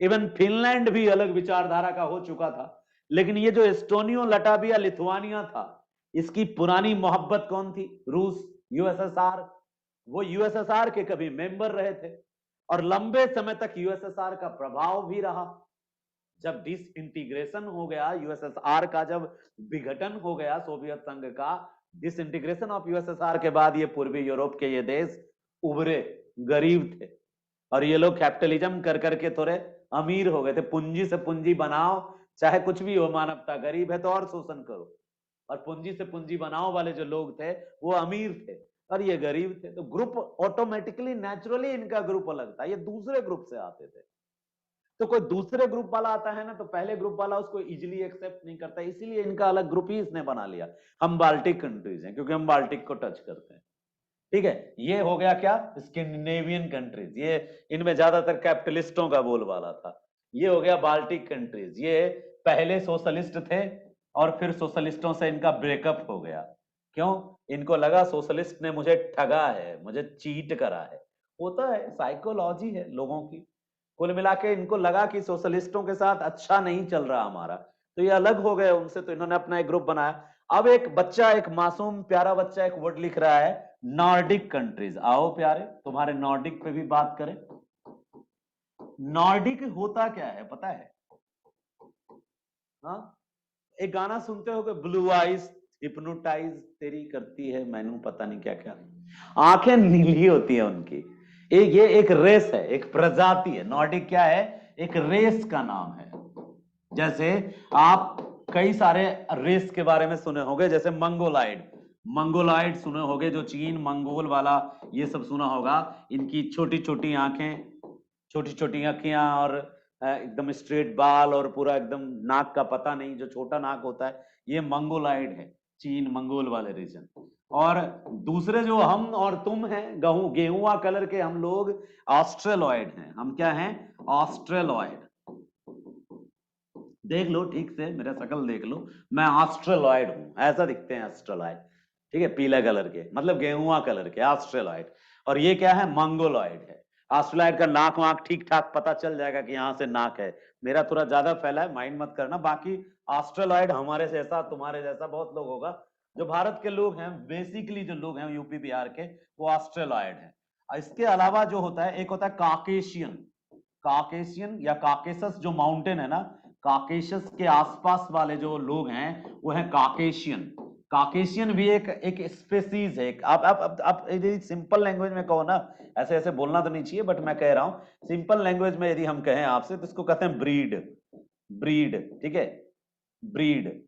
इवन फिनलैंड भी अलग विचारधारा का हो चुका था। लेकिन ये जो एस्टोनियो, लटाविया, लिथुआनिया था, इसकी पुरानी मोहब्बत कौन थी? रूस, यूएसएसआर। वो यूएसएसआर के कभी मेंबर रहे थे और लंबे समय तक यूएसएसआर का प्रभाव भी रहा। जब डिसइंटीग्रेशन हो गया यूएसएसआर का, जब विघटन हो गया सोवियत संघ का, डिसइंटीग्रेशन ऑफ यूएसएसआर के बाद ये पूर्वी यूरोप के ये देश उभरे, गरीब थे और ये लोग कैपिटलिज्म कर करके थोड़े अमीर हो गए थे। पूंजी से पूंजी बनाओ, चाहे कुछ भी हो, मानवता गरीब है तो और शोषण करो, और पूंजी से पूंजी बनाओ वाले जो लोग थे वो अमीर थे और ये गरीब थे। तो ग्रुप ऑटोमेटिकली, नेचुरली इनका ग्रुप अलग था, ये दूसरे ग्रुप से आते थे। तो कोई दूसरे ग्रुप वाला आता है ना, तो पहले ग्रुप वाला उसको इजीली एक्सेप्ट नहीं करता, इसीलिए इनका अलग ग्रुप ही इसने बना लिया। हम बाल्टिक कंट्रीज हैं क्योंकि हम बाल्टिक को टच करते हैं, ठीक है। ये हो गया क्या, स्कैंडिनेवियन कंट्रीज, ये इनमें ज्यादातर कैपिटलिस्टों का बोलबाला था। ये हो गया बाल्टिक कंट्रीज, ये पहले सोशलिस्ट थे और फिर सोशलिस्टों से इनका ब्रेकअप हो गया। क्यों? इनको लगा सोशलिस्ट ने मुझे ठगा है, मुझे चीट करा है। होता है, साइकोलॉजी है लोगों की। कुल मिला के इनको लगा कि सोशलिस्टों के साथ अच्छा नहीं चल रहा हमारा, तो ये अलग हो गए उनसे, तो इन्होंने अपना एक ग्रुप बनाया। अब एक बच्चा, एक मासूम प्यारा बच्चा एक वर्ड लिख रहा है, नॉर्डिक कंट्रीज। आओ प्यारे, तुम्हारे नॉर्डिक पे भी बात करें। नॉर्डिक होता क्या है पता है? हाँ, एक गाना सुनते हो, ब्लू आइज हिप्नोटाइज तेरी करती है मैनू पता नहीं क्या क्या, आंखें नीली होती है उनकी। ये एक रेस है, एक प्रजाति है। नॉर्डिक क्या है? एक रेस का नाम है। जैसे आप कई सारे रेस के बारे में सुने होंगे, जैसे मंगोलाइड, मंगोलाइड सुने होंगे, जो चीन मंगोल वाला, ये सब सुना होगा। इनकी छोटी छोटी आंखें, छोटी छोटी आंखियां और एकदम स्ट्रेट बाल और पूरा एकदम नाक का पता नहीं, जो छोटा नाक होता है, ये मंगोलाइड है, चीन मंगोल वाले रीजन। और दूसरे जो हम और तुम हैं, गेहुआ कलर के हम लोग, ऑस्ट्रेलॉइड हैं। हम क्या हैं? ऑस्ट्रेलॉइड। देख लो ठीक से, मेरा शकल देख लो, मैं ऑस्ट्रेलॉइड हूं, ऐसा दिखते हैं ऑस्ट्रेलॉइड, ठीक है, पीला कलर के, मतलब गेहुआ कलर के ऑस्ट्रेलॉइड। और ये क्या है? मंगोलॉइड है। ऑस्ट्रेलॉइड का नाक वाक ठीक ठाक पता चल जाएगा कि यहां से नाक है। मेरा थोड़ा ज्यादा फैला है, माइंड मत करना। बाकी ऑस्ट्रेलॉइड हमारे जैसा, तुम्हारे जैसा बहुत लोग होगा। जो भारत के लोग हैं, बेसिकली जो लोग हैं यूपी बिहार के, वो ऑस्ट्रेलॉइड है। इसके अलावा जो होता है, एक होता है काकेशियन। काकेशियन या काकेसस जो माउंटेन है ना, काकेशस के आसपास वाले जो लोग हैं वो है काकेशियन। काकेशियन भी एक स्पेसीज है। आप यदि सिंपल लैंग्वेज में कहो ना, ऐसे ऐसे बोलना तो नहीं चाहिए, बट मैं कह रहा हूं सिंपल लैंग्वेज में यदि हम कहें आपसे, तो इसको कहते हैं ब्रीड। ब्रीड, ठीक है, ब्रीड,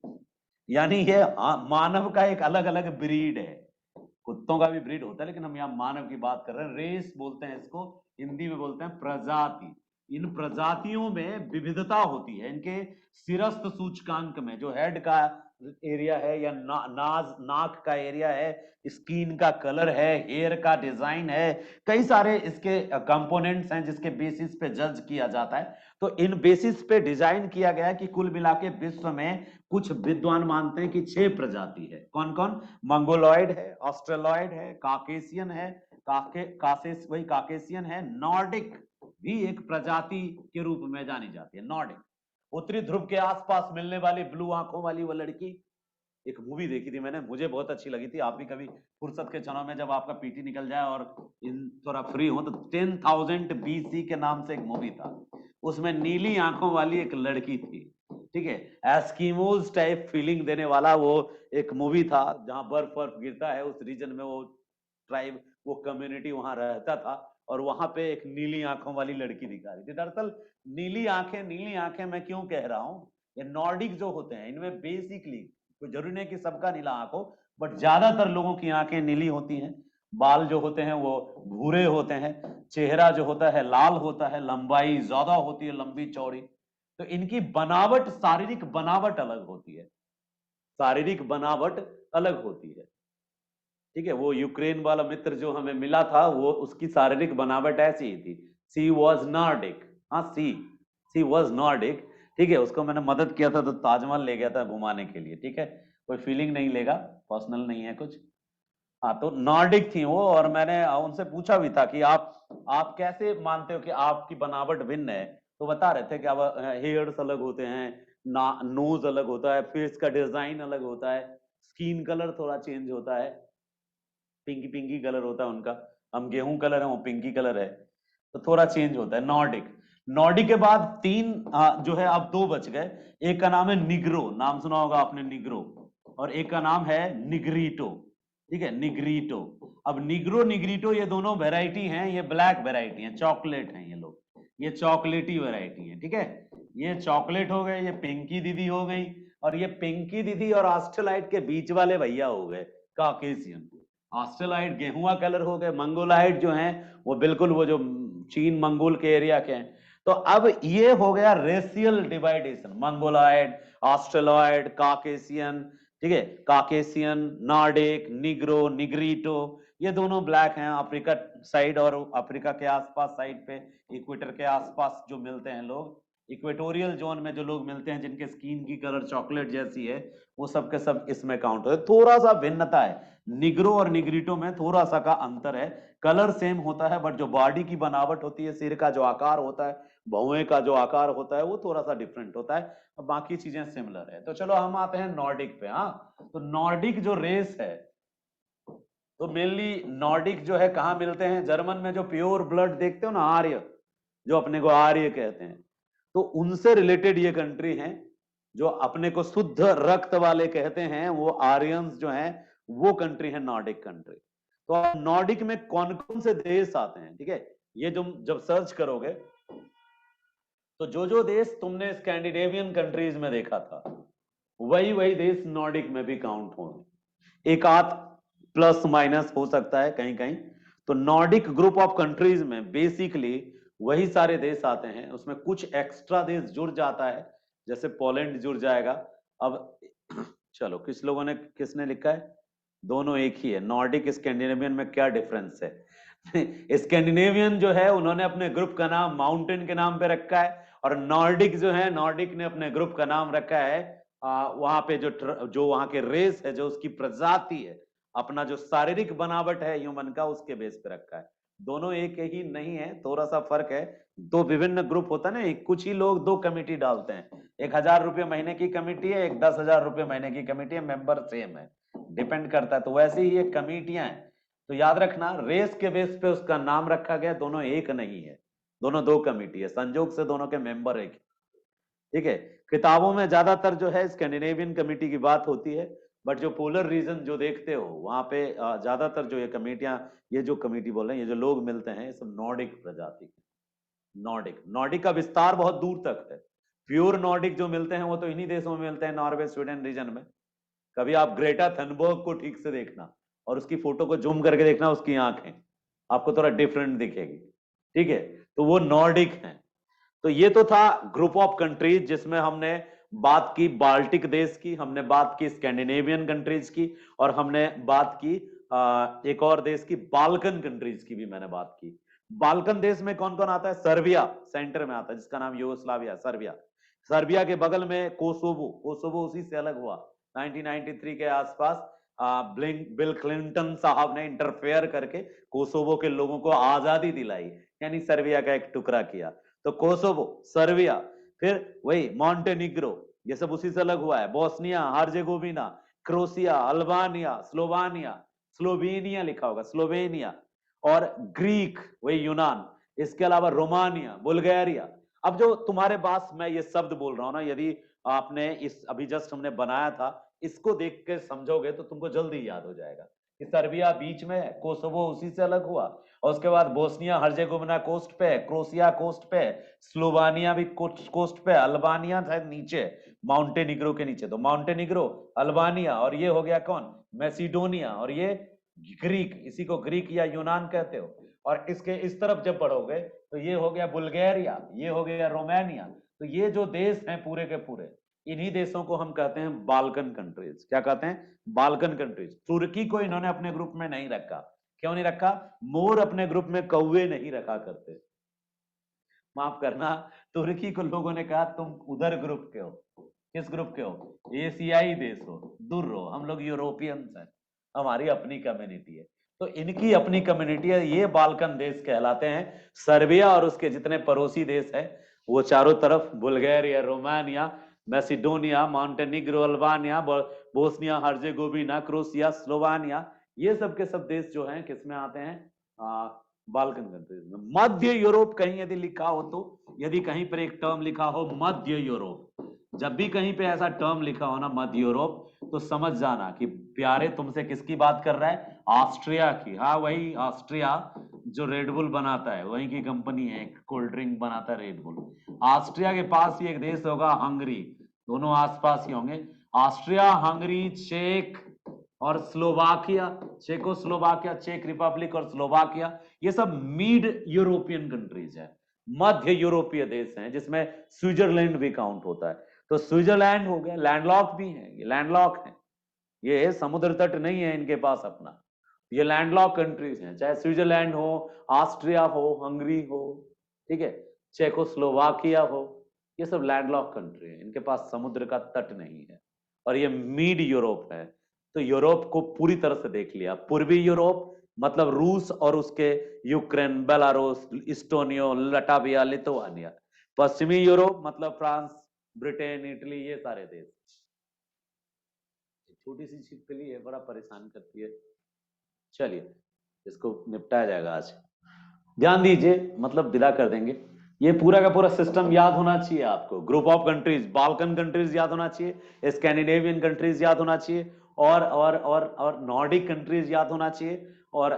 यानी ये मानव का एक अलग अलग ब्रीड है। कुत्तों का भी ब्रीड होता है, लेकिन हम यहाँ मानव की बात कर रहे हैं। रेस बोलते हैं इसको, हिंदी में बोलते हैं प्रजाति। इन प्रजातियों में विविधता होती है। इनके सिरस्थ सूचकांक में, जो हेड का एरिया है या नाक का एरिया है, स्किन का कलर है, हेयर का डिजाइन है, कई सारे इसके कंपोनेंट्स हैं जिसके बेसिस पे जज किया जाता है। तो इन बेसिस पे डिजाइन किया गया है कि कुल मिला के विश्व में कुछ विद्वान मानते हैं कि 6 प्रजाति है। कौन कौन? मंगोलॉइड है, ऑस्ट्रेलॉइड है, काकेशियन है, वही काकेशियन है, नॉर्डिक भी एक प्रजाति के रूप में जानी जाती है। नॉर्डिक, उत्तरी ध्रुव के आसपास मिलने वाली ब्लू आंखों वाली वो लड़की। एक मूवी देखी थी मैंने, मुझे बहुत अच्छी लगी थी। आप भी कभी फुर्सत के क्षणों में, जब आपका पीटी निकल जाए और इन थोड़ा फ्री हो, तो 10,000 BC के नाम से एक मूवी था। उसमें नीली आंखों वाली एक लड़की थी, ठीक है, एस्किमोज टाइप फीलिंग देने वाला वो एक मूवी था, जहां बर्फ बर्फ गिरता है उस रीजन में, वो ट्राइब, वो कम्युनिटी वहां रहता था, और वहां पे एक नीली आंखों वाली लड़की दिखा रही थी। दरअसल नीली आंखें मैं क्यों कह रहा हूं, ये नॉर्डिक जो होते हैं इनमें बेसिकली, कोई जरूरी नहीं कि सबका नीला आंख हो, बट ज्यादातर लोगों की आंखें नीली होती हैं। बाल जो होते हैं वो भूरे होते हैं, चेहरा जो होता है लाल होता है, लंबाई ज्यादा होती है, लंबी चौड़ी। तो इनकी बनावट, शारीरिक बनावट अलग होती है, शारीरिक बनावट अलग होती है। ठीक है, वो यूक्रेन वाला मित्र जो हमें मिला था, वो उसकी शारीरिक बनावट ऐसी ही थी। सी वॉज नॉर्डिक। हाँ, सी वॉज नॉर्डिक। ठीक है, उसको मैंने मदद किया था तो ताजमहल ले गया था घुमाने के लिए। ठीक है, कोई फीलिंग नहीं लेगा, पर्सनल नहीं है कुछ। हाँ, तो नॉर्डिक थी वो, और मैंने उनसे पूछा भी था कि आप कैसे मानते हो कि आपकी बनावट भिन्न है। तो बता रहे थे कि अब हेयर्स अलग होते हैं, नोज अलग होता है, फेस का डिजाइन अलग होता है, स्किन कलर थोड़ा चेंज होता है, पिंकी पिंकी कलर होता है उनका। हम गेहूं कलर है, वो पिंकी कलर है, तो थोड़ा चेंज होता है। नॉर्डिक, नॉर्डिक के बाद तीन जो है, अब दो बच गए। एक का नाम है निग्रो, नाम सुना होगा आपने निग्रो, और एक का नाम है निग्रीटो। ठीक है, निग्रीटो। अब निग्रो निग्रीटो ये दोनों वेराइटी हैं, ये ब्लैक वेराइटी है, चॉकलेट हैं ये लोग, ये चॉकलेटी वेराइटी है। ठीक है, ये चॉकलेट हो गए, ये पिंकी दीदी हो गई, और ये पिंकी दीदी और ऑस्ट्रेलाइट के बीच वाले भैया हो गए काकेशियन। ऑस्ट्रेलाइट गेहुआ कलर हो गए, मंगोलाइट जो हैं वो बिल्कुल वो जो चीन मंगोल के एरिया के हैं। तो अब ये हो गया रेशियल डिवाइडेशन, मंगोलाइट, ऑस्ट्रेलॉइड, काकेशियन। ठीक है, काकेशियन, नॉर्डिक, निग्रो, निग्रीटो, ये दोनों ब्लैक हैं। अफ्रीका साइड और अफ्रीका के आसपास साइड पे, इक्वेटर के आसपास जो मिलते हैं लोग, इक्वेटोरियल जोन में जो लोग मिलते हैं जिनके स्किन की कलर चॉकलेट जैसी है, वो सब के सब इसमें काउंट होते हैं। थोड़ा सा भिन्नता है, निग्रो और निग्रीटो में थोड़ा सा का अंतर है। कलर सेम होता है, बट जो बॉडी की बनावट होती है, सिर का जो आकार होता है, भौए का जो आकार होता है, वो थोड़ा सा डिफरेंट होता है। बाकी चीजें सिमिलर है। तो चलो हम आते हैं नॉर्डिक पे। हाँ, तो नॉर्डिक जो रेस है, तो मेनली नॉर्डिक जो है कहाँ मिलते हैं? जर्मन में जो प्योर ब्लड देखते हो ना, आर्य, जो अपने को आर्य कहते हैं, तो उनसे रिलेटेड ये कंट्री है। जो अपने को शुद्ध रक्त वाले कहते हैं, वो आर्यंस जो हैं, वो कंट्री है नॉर्डिक कंट्री। तो आप नॉर्डिक में कौन कौन से देश आते हैं? ठीक है, ये जो जब सर्च करोगे, तो जो जो देश तुमने स्कैंडिनेवियन कंट्रीज में देखा था, वही वही देश नॉर्डिक में भी काउंट होंगे। एक आध प्लस माइनस हो सकता है कहीं कहीं। तो नॉर्डिक ग्रुप ऑफ कंट्रीज में बेसिकली वही सारे देश आते हैं, उसमें कुछ एक्स्ट्रा देश जुड़ जाता है, जैसे पोलैंड जुड़ जाएगा। अब चलो, किस लोगों ने किसने लिखा है? दोनों एक ही है। नॉर्डिक स्कैंडिनेवियन में क्या डिफरेंस है? स्कैंडिनेवियन जो है उन्होंने अपने ग्रुप का नाम माउंटेन के नाम पे रखा है, और नॉर्डिक जो है, नॉर्डिक ने अपने ग्रुप का नाम रखा है वहां पे जो वहां के रेस है, जो उसकी प्रजाति है, अपना जो शारीरिक बनावट है ह्यूमन का, उसके बेस पे रखा है। दोनों एक ही नहीं है, थोड़ा सा फर्क है। दो विभिन्न ग्रुप होता है ना, कुछ ही लोग दो कमेटी डालते हैं। 1,000 रुपये महीने की कमेटी है, एक 10,000 रुपये महीने की कमेटी है, मेंबर सेम है, डिपेंड करता है। तो वैसे ही ये कमेटियां हैं। तो याद रखना, रेस के बेस पे उसका नाम रखा गया, दोनों एक नहीं है, दोनों दो कमेटी है, संजोग से दोनों के मेंबर एक। ठीक है, किताबों में ज्यादातर जो है स्कैंडिनेवियन कमेटी की बात होती है, बट जो पोलर रीजन जो देखते हो वहां पे ज्यादातर जो ये कमेटियां, ये जो कमेटी बोल रहे हैं, ये जो लोग मिलते हैं, ये सब नॉर्डिक प्रजाति के। नॉर्डिक, नॉर्डिक का विस्तार बहुत दूर तक है। प्योर नॉर्डिक जो मिलते हैं वो तो इन्हीं देशों में मिलते हैं, नॉर्वे, स्वीडन रीजन में। कभी आप ग्रेटा थनबर्ग को ठीक से देखना, और उसकी फोटो को जूम करके देखना, उसकी आंखें आपको थोड़ा डिफरेंट दिखेगी। ठीक है, तो वो नॉर्डिक हैं। तो ये तो था ग्रुप ऑफ कंट्रीज, जिसमें हमने बात की बाल्टिक देश की, हमने बात की स्कैंडिनेवियन कंट्रीज की, और हमने बात की एक और देश की, बाल्कन कंट्रीज की भी मैंने बात की। बाल्कन देश में कौन कौन आता है? सर्बिया सेंटर में आता है, जिसका नाम यूगोस्लाविया, सर्बिया। सर्बिया के बगल में कोसोवो, कोसोवो उसी से अलग हुआ 1993 के आसपास। बिल क्लिंटन साहब ने इंटरफेयर करके कोसोवो के लोगों को आजादी दिलाई, यानी सर्बिया का एक टुकड़ा किया। तो कोसोवो, सर्बिया, फिर वही मॉन्टेनिग्रो, ये सब उसी से अलग हुआ है। Bosnia Herzegovina, crochet, Albania, Slovenia, Slovenia लिखा होगा, स्लोवेनिया, और ग्रीक, वही यूनान। इसके अलावा रोमानिया, बुल्गारिया। अब जो तुम्हारे पास मैं ये शब्द बोल रहा हूं ना, यदि आपने इस अभी जस्ट हमने बनाया था, इसको देख के समझोगे तो तुमको जल्दी याद हो जाएगा कि सर्बिया बीच में है, कोसोवो उसी से अलग हुआ, और उसके बाद बोस्निया हर्जेगोविना कोस्ट पे, क्रोशिया कोस्ट पे, स्लोवानिया भी कोस्ट पे, अल्बानिया शायद नीचे, माउंटेनिग्रो के नीचे। तो माउंटेनिग्रो, अल्बानिया, और ये हो गया कौन? मैसिडोनिया, और ये ग्रीक, इसी को ग्रीक या यूनान कहते हो। और इसके इस तरफ जब बढ़ोगे तो ये हो गया बुल्गारिया, ये हो गया रोमानिया। तो ये जो देश हैं पूरे के पूरे, इन्हीं देशों को हम कहते हैं बाल्कन कंट्रीज। क्या कहते हैं? Balkan countries. तुर्की को इन्होंने अपने ग्रुप में नहीं रखा। क्यों नहीं रखा? मोर अपने ग्रुप में कौवे नहीं रखा करते। माफ करना, तुर्की को लोगों ने कहा तुम उधर ग्रुप के हो। किस ग्रुप के हो? एशियाई देश हो, दूर रहो, हम लोग यूरोपियंस हैं, हमारी अपनी कम्युनिटी है। तो इनकी अपनी कम्युनिटी है, ये बाल्कन देश कहलाते हैं। सर्बिया और उसके जितने पड़ोसी देश है वो चारों तरफ, Bulgaria, Romania, Macedonia, Montenegro, Albania, Bosnia Herzegovina, Croatia, Slovenia, ये सब के सब देश जो हैं किसमें आते हैं? बाल्कन कंट्रीज में। मध्य यूरोप कहीं यदि लिखा हो तो, यदि कहीं पर एक टर्म लिखा हो मध्य यूरोप, जब भी कहीं पे ऐसा टर्म लिखा हो ना मध्य यूरोप, तो समझ जाना कि प्यारे तुमसे किसकी बात कर रहा है? ऑस्ट्रिया की। हाँ वही ऑस्ट्रिया जो रेडबुल बनाता है, वही की कंपनी है, एक कोल्ड ड्रिंक बनाता है रेडबुल। ऑस्ट्रिया के पास ही एक देश होगा हंगरी, दोनों आसपास ही होंगे। ऑस्ट्रिया, हंगरी, चेक और स्लोवाकिया, चेकोस्लोवाकिया, चेक रिपब्लिक और स्लोवाकिया, ये सब मिड यूरोपियन कंट्रीज है, मध्य यूरोपीय देश हैं, जिसमें स्विट्जरलैंड भी काउंट होता है। तो स्विट्जरलैंड हो गया, लैंडलॉक भी है, ये लैंडलॉक है, ये समुद्र तट नहीं है इनके पास अपना, ये लैंडलॉक कंट्रीज हैं, चाहे स्विट्जरलैंड हो, ऑस्ट्रिया हो, हंगरी हो, ठीक है, चेकोस्लोवाकिया हो, ये सब लैंडलॉक कंट्री है, इनके पास समुद्र का तट नहीं है, और ये मिड यूरोप है। तो यूरोप को पूरी तरह से देख लिया। पूर्वी यूरोप मतलब रूस और उसके Ukraine, Belarus, Estonia, Latvia, Lithuania. पश्चिमी यूरोप मतलब फ्रांस, ब्रिटेन, इटली, ये सारे देश। छोटी सी चीज के लिए बड़ा परेशान करती है। चलिए इसको निपटाया जाएगा आज। ध्यान दीजिए, मतलब विदा कर देंगे। ये पूरा का पूरा सिस्टम याद होना चाहिए आपको। Group of countries, Balkan countries याद होना चाहिए, स्कैंडिनेवियन कंट्रीज याद होना चाहिए, और नॉर्डिक कंट्रीज याद होना चाहिए, और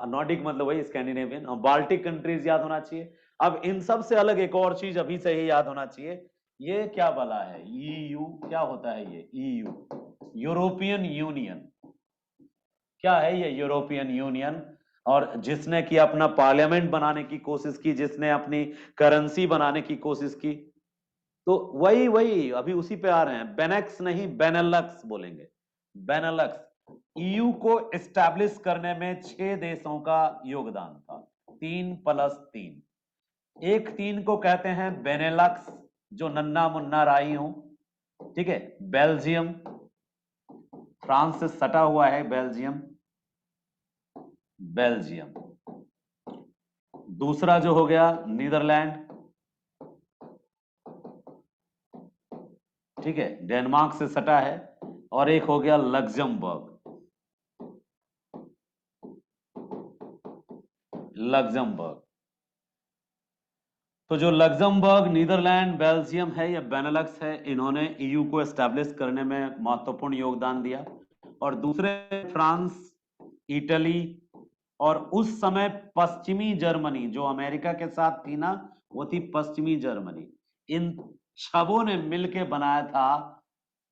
नॉर्डिक मतलब वही स्कैंडिनेवियन, और बाल्टिक कंट्रीज याद होना चाहिए। अब इन सब से अलग एक और चीज अभी से ही याद होना चाहिए, ये क्या बला है? ईयू। क्या होता है ये? EU, European union. क्या है ये यूरोपियन यूनियन? और जिसने की अपना पार्लियामेंट बनाने की कोशिश की, जिसने अपनी करेंसी बनाने की कोशिश की, तो वही वही अभी उसी पे आ रहे हैं। बेनेक्स नहीं, बेनेलक्स बोलेंगे, बेनेलक्स। ईयू को एस्टैब्लिश करने में 6 देशों का योगदान था, 3+3। एक 3 को कहते हैं बेनेलक्स, जो नन्ना मुन्ना राई हूं, ठीक है, बेल्जियम, फ्रांस से सटा हुआ है बेल्जियम, बेल्जियम। दूसरा जो हो गया नीदरलैंड, ठीक है, डेनमार्क से सटा है, और एक हो गया लग्जमबर्ग, लग्जमबर्ग। तो जो लग्जमबर्ग, नीदरलैंड, बेल्जियम है या बेनेलक्स है, इन्होंने ईयू को एस्टैब्लिश करने में महत्वपूर्ण योगदान दिया। और दूसरे फ्रांस, इटली, और उस समय पश्चिमी जर्मनी, जो अमेरिका के साथ थी ना, वो थी पश्चिमी जर्मनी। इन छबों ने मिलकर बनाया था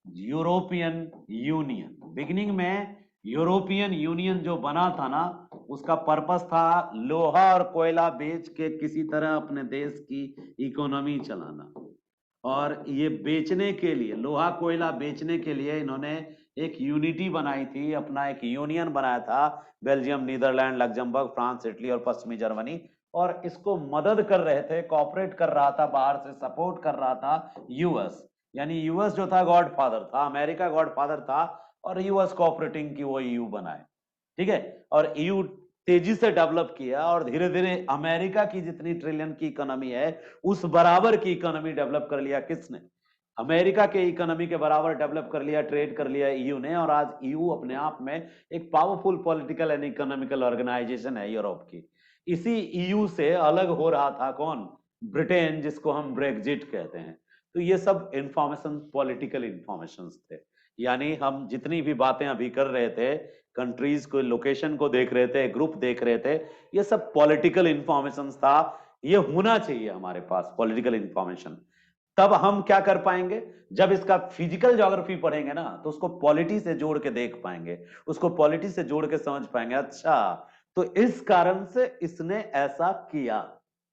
यूरोपियन यूनियन। बिगिनिंग में यूरोपियन यूनियन जो बना था ना, उसका पर्पस था लोहा और कोयला बेच के किसी तरह अपने देश की इकोनॉमी चलाना। और ये बेचने के लिए, लोहा कोयला बेचने के लिए इन्होंने एक यूनिटी बनाई थी, अपना एक यूनियन बनाया था, Belgium, Netherlands, Luxembourg, France, Italy और पश्चिमी जर्मनी। और इसको मदद कर रहे थे, कॉपरेट कर रहा था, बाहर से सपोर्ट कर रहा था यूएस। यानी यूएस जो था गॉडफादर था, अमेरिका गॉडफादर था, और यूएस कोऑपरेटिंग की वो ईयू बनाए, ठीक है। और ईयू तेजी से डेवलप किया, और धीरे धीरे अमेरिका की जितनी ट्रिलियन की इकोनॉमी है, उस बराबर की इकोनॉमी डेवलप कर लिया। किसने? अमेरिका के इकोनॉमी के बराबर डेवलप कर लिया, ट्रेड कर लिया ईयू ने। और आज ईयू अपने आप में एक powerful political and economical organisation है यूरोप की। इसी ईयू से अलग हो रहा था कौन? ब्रिटेन, जिसको हम ब्रेग्जिट कहते हैं। तो ये सब इंफॉर्मेशन पॉलिटिकल इंफॉर्मेशन थे। यानी हम जितनी भी बातें अभी कर रहे थे, कंट्रीज को, लोकेशन को देख रहे थे, ग्रुप देख रहे थे, ये सब पॉलिटिकल इंफॉर्मेशन था। ये होना चाहिए हमारे पास पॉलिटिकल इंफॉर्मेशन। तब हम क्या कर पाएंगे, जब इसका फिजिकल ज्योग्राफी पढ़ेंगे ना तो उसको पॉलिटी से जोड़ के देख पाएंगे, उसको पॉलिटी से जोड़ के समझ पाएंगे, अच्छा तो इस कारण से इसने ऐसा किया,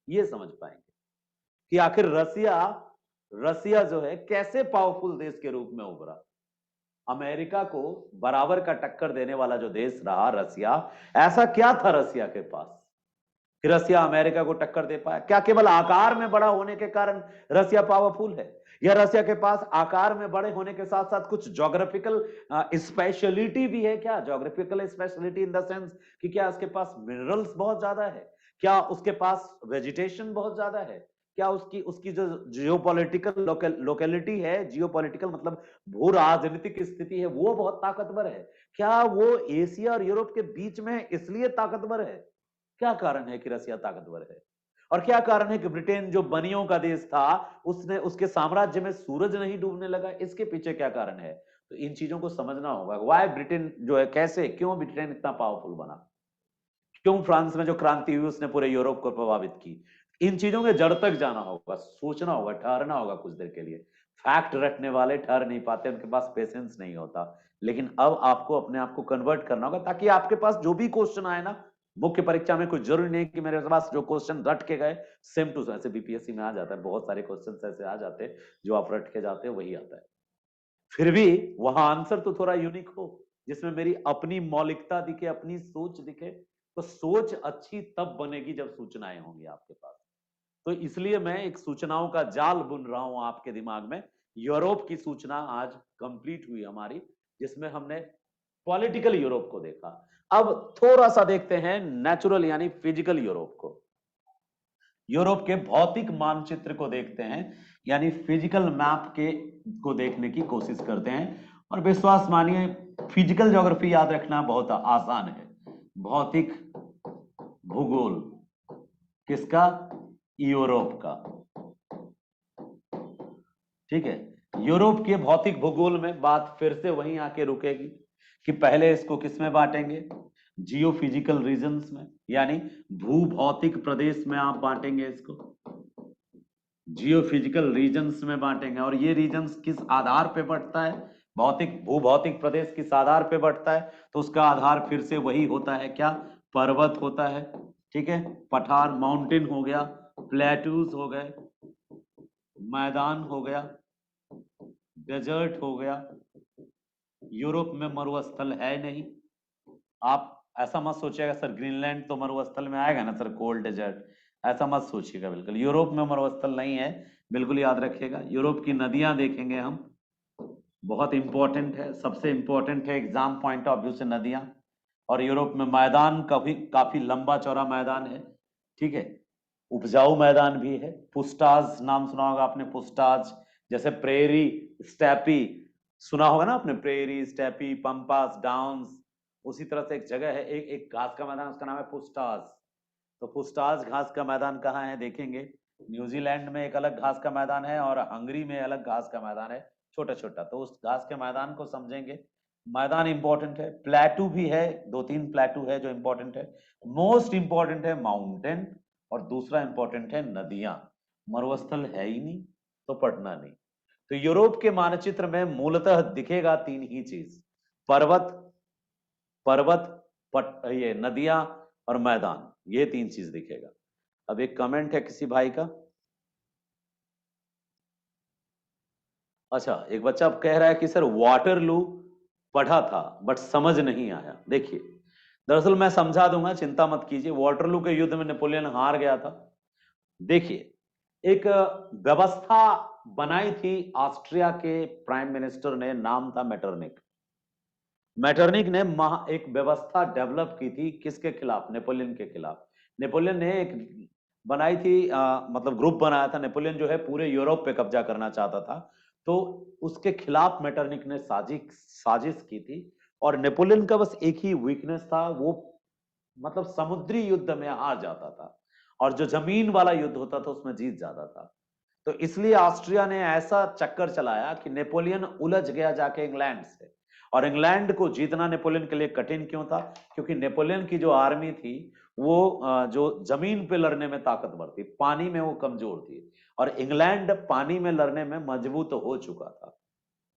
ये समझ पाएंगे कि आखिर रसिया रसिया जो है कैसे पावरफुल देश के रूप में उभरा। अमेरिका को बराबर का टक्कर देने वाला जो देश रहा रसिया, ऐसा क्या था रसिया के पास कि रसिया अमेरिका को टक्कर दे पाया? क्या केवल आकार में बड़ा होने के कारण रसिया पावरफुल है, या रसिया के पास आकार में बड़े होने के साथ साथ कुछ ज्योग्राफिकल स्पेशलिटी भी है? क्या geographical speciality in the sense कि क्या उसके पास मिनरल्स बहुत ज्यादा है, क्या उसके पास वेजिटेशन बहुत ज्यादा है, क्या उसकी उसकी जो जियोपॉलिटिकल लोकेलिटी है, जियोपॉलिटिकल मतलब भू राजनीतिक स्थिति है, वो बहुत ताकतवर है? क्या वो एशिया और यूरोप के बीच में इसलिए ताकतवर है? क्या कारण है कि रसिया ताकतवर है? और क्या कारण है कि ब्रिटेन जो बनियों का देश था, उसने उसके साम्राज्य में सूरज नहीं डूबने लगा? इसके पीछे क्या कारण है? तो इन चीजों को समझना होगा। वाई ब्रिटेन जो है, कैसे क्यों ब्रिटेन इतना पावरफुल बना, क्यों फ्रांस में जो क्रांति हुई उसने पूरे यूरोप को प्रभावित की? इन चीजों के जड़ तक जाना होगा, सोचना होगा, ठहरना होगा कुछ देर के लिए। फैक्ट रटने वाले ठहर नहीं पाते, उनके पास पेशेंस नहीं होता। लेकिन अब आपको अपने आप को कन्वर्ट करना होगा, ताकि आपके पास जो भी क्वेश्चन आए ना मुख्य परीक्षा में, कोई जरूरी नहीं कि मेरे पास जो क्वेश्चन रट के गए सेम टू ऐसे बीपीएससी में आ जाता है, बहुत सारे क्वेश्चन ऐसे आ जाते हैं जो आप रट के जाते हो वही आता है। फिर भी वहां आंसर तो थोड़ा यूनिक हो, जिसमें मेरी अपनी मौलिकता दिखे, अपनी सोच दिखे। तो सोच अच्छी तब बनेगी जब सूचनाएं होंगी आपके पास। तो इसलिए मैं एक सूचनाओं का जाल बुन रहा हूं आपके दिमाग में। यूरोप की सूचना आज कंप्लीट हुई हमारी, जिसमें हमने पॉलिटिकल यूरोप को देखा। अब थोड़ा सा देखते हैं नेचुरल यानी फिजिकल यूरोप को। यूरोप के भौतिक मानचित्र को देखते हैं, यानी फिजिकल मैप के को देखने की कोशिश करते हैं। और विश्वास मानिए, फिजिकल ज्योग्राफी याद रखना बहुत आसान है। भौतिक भूगोल किसका? यूरोप का। ठीक है, यूरोप के भौतिक भूगोल में बात फिर से वहीं आके रुकेगी कि पहले इसको किस में बांटेंगे? जियो फिजिकल रीजन्स में, यानी भू भौतिक प्रदेश में आप बांटेंगे इसको, जियो फिजिकल रीजन्स में बांटेंगे। और ये रीजन्स किस आधार पे बढ़ता है? भौतिक भू भौतिक प्रदेश किस आधार पे बढ़ता है? तो उसका आधार फिर से वही होता है, क्या? पर्वत होता है। ठीक है, पठार माउंटेन हो गया, प्लेटूज हो गए, मैदान हो गया, डेजर्ट हो गया। यूरोप में मरुस्थल है नहीं। आप ऐसा मत सोचिएगा सर ग्रीनलैंड तो मरुस्थल में आएगा ना सर, कोल्ड डेजर्ट, ऐसा मत सोचिएगा। बिल्कुल यूरोप में मरुस्थल नहीं है, बिल्कुल याद रखिएगा। यूरोप की नदियां देखेंगे हम, बहुत इंपॉर्टेंट है, सबसे इंपॉर्टेंट है एग्जाम पॉइंट ऑफ व्यू से नदियां। और यूरोप में मैदान काफी लंबा चौड़ा मैदान है। ठीक है, उपजाऊ मैदान भी है। पुस्टाज नाम सुना होगा आपने, पुस्टाज, जैसे प्रेरी, स्टेपी, सुना होगा ना आपने, प्रेरी, स्टेपी, पंपास, डाउन्स। उसी तरह से एक जगह है, एक एक घास का मैदान, उसका नाम है पुस्टाज। तो पुस्टाज घास का मैदान कहाँ है देखेंगे, न्यूजीलैंड में एक अलग घास का मैदान है और हंगरी में अलग घास का मैदान है, छोटा छोटा। तो उस घास के मैदान को समझेंगे। मैदान इंपॉर्टेंट है। प्लेटू भी है, दो तीन प्लेटू है जो इंपॉर्टेंट है। मोस्ट इंपॉर्टेंट है माउंटेन, और दूसरा इंपॉर्टेंट है नदियां। मरुस्थल है ही नहीं तो पढ़ना नहीं। तो यूरोप के मानचित्र में मूलतः दिखेगा तीन ही चीज, पर्वत, पर्वत, ये नदियां और मैदान, ये तीन चीज दिखेगा। अब एक कमेंट है किसी भाई का, अच्छा एक बच्चा कह रहा है कि सर वाटरलू पढ़ा था बट समझ नहीं आया। देखिए, दरअसल मैं समझा दूंगा, चिंता मत कीजिए। वाटरलू के युद्ध में नेपोलियन हार गया था। देखिए, एक व्यवस्था बनाई थी ऑस्ट्रिया के प्राइम मिनिस्टर ने, नाम था मेटरनिक। मेटरनिक ने एक व्यवस्था डेवलप की थी, किसके खिलाफ? नेपोलियन के खिलाफ। नेपोलियन ने एक बनाई थी, मतलब ग्रुप बनाया था। नेपोलियन जो है पूरे यूरोप पे कब्जा करना चाहता था, तो उसके खिलाफ मेटरनिक ने साजिश की थी। और नेपोलियन का बस एक ही वीकनेस था, वो मतलब समुद्री युद्ध में हार जाता था, और जो जमीन वाला युद्ध होता था उसमें जीत जाता था। तो इसलिए ऑस्ट्रिया ने ऐसा चक्कर चलाया कि नेपोलियन उलझ गया जाके इंग्लैंड से। और इंग्लैंड को जीतना नेपोलियन के लिए कठिन क्यों था? क्योंकि नेपोलियन की जो आर्मी थी वो जो जमीन पे लड़ने में ताकतवर थी, पानी में वो कमजोर थी। और इंग्लैंड पानी में लड़ने में मजबूत हो चुका था।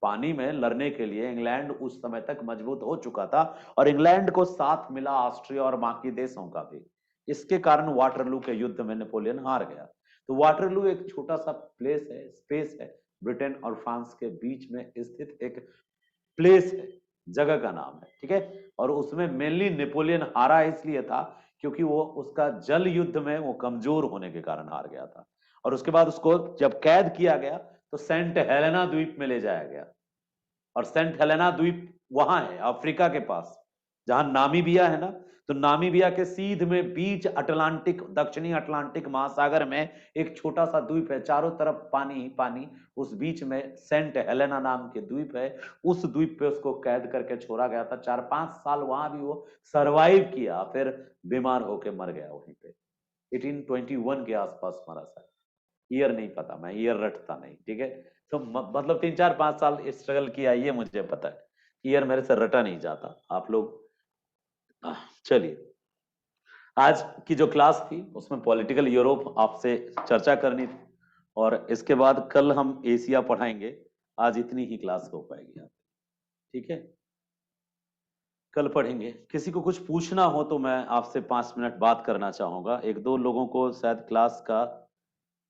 पानी में लड़ने के लिए इंग्लैंड उस समय तक मजबूत हो चुका था, और इंग्लैंड को साथ मिला ऑस्ट्रिया और बाकी देशों का भी। इसके कारण वाटरलू के युद्ध में नेपोलियन हार गया। तो वाटरलू एक छोटा सा प्लेस है, स्पेस है, ब्रिटेन और फ्रांस के बीच में स्थित एक प्लेस है, जगह का नाम है, ठीक है। और उसमें मेनली नेपोलियन हारा इसलिए था क्योंकि वो उसका जल युद्ध में वो कमजोर होने के कारण हार गया था। और उसके बाद उसको जब कैद किया गया तो सेंट हेलेना द्वीप में ले जाया गया। और सेंट हेलेना द्वीप वहां है अफ्रीका के पास, जहां नामीबिया है ना। तो नामीबिया के सीध में बीच अटलांटिक, दक्षिणी अटलांटिक महासागर में एक छोटा सा द्वीप है, चारों तरफ पानी ही पानी। उस बीच में सेंट हेलेना नाम के द्वीप है। उस द्वीप पे उसको कैद करके छोड़ा गया था। 4-5 साल वहां भी वो सरवाइव किया, फिर बीमार होके मर गया वहीं पे। 1821 के आसपास मरा था। ईयर नहीं पता, मैं ईयर रटता नहीं, ठीक है। तो मतलब 3-4-5 साल स्ट्रगल किया, ये मुझे पता है। ईयर मेरे से रटा नहीं जाता, आप लोग। चलिए, आज की जो क्लास थी उसमें पॉलिटिकल यूरोप आपसे चर्चा करनी थी, और इसके बाद कल हम एशिया पढ़ाएंगे। आज इतनी ही क्लास हो पाएगी, ठीक है। कल पढ़ेंगे। किसी को कुछ पूछना हो तो मैं आपसे 5 मिनट बात करना चाहूंगा। 1-2 लोगों को शायद क्लास का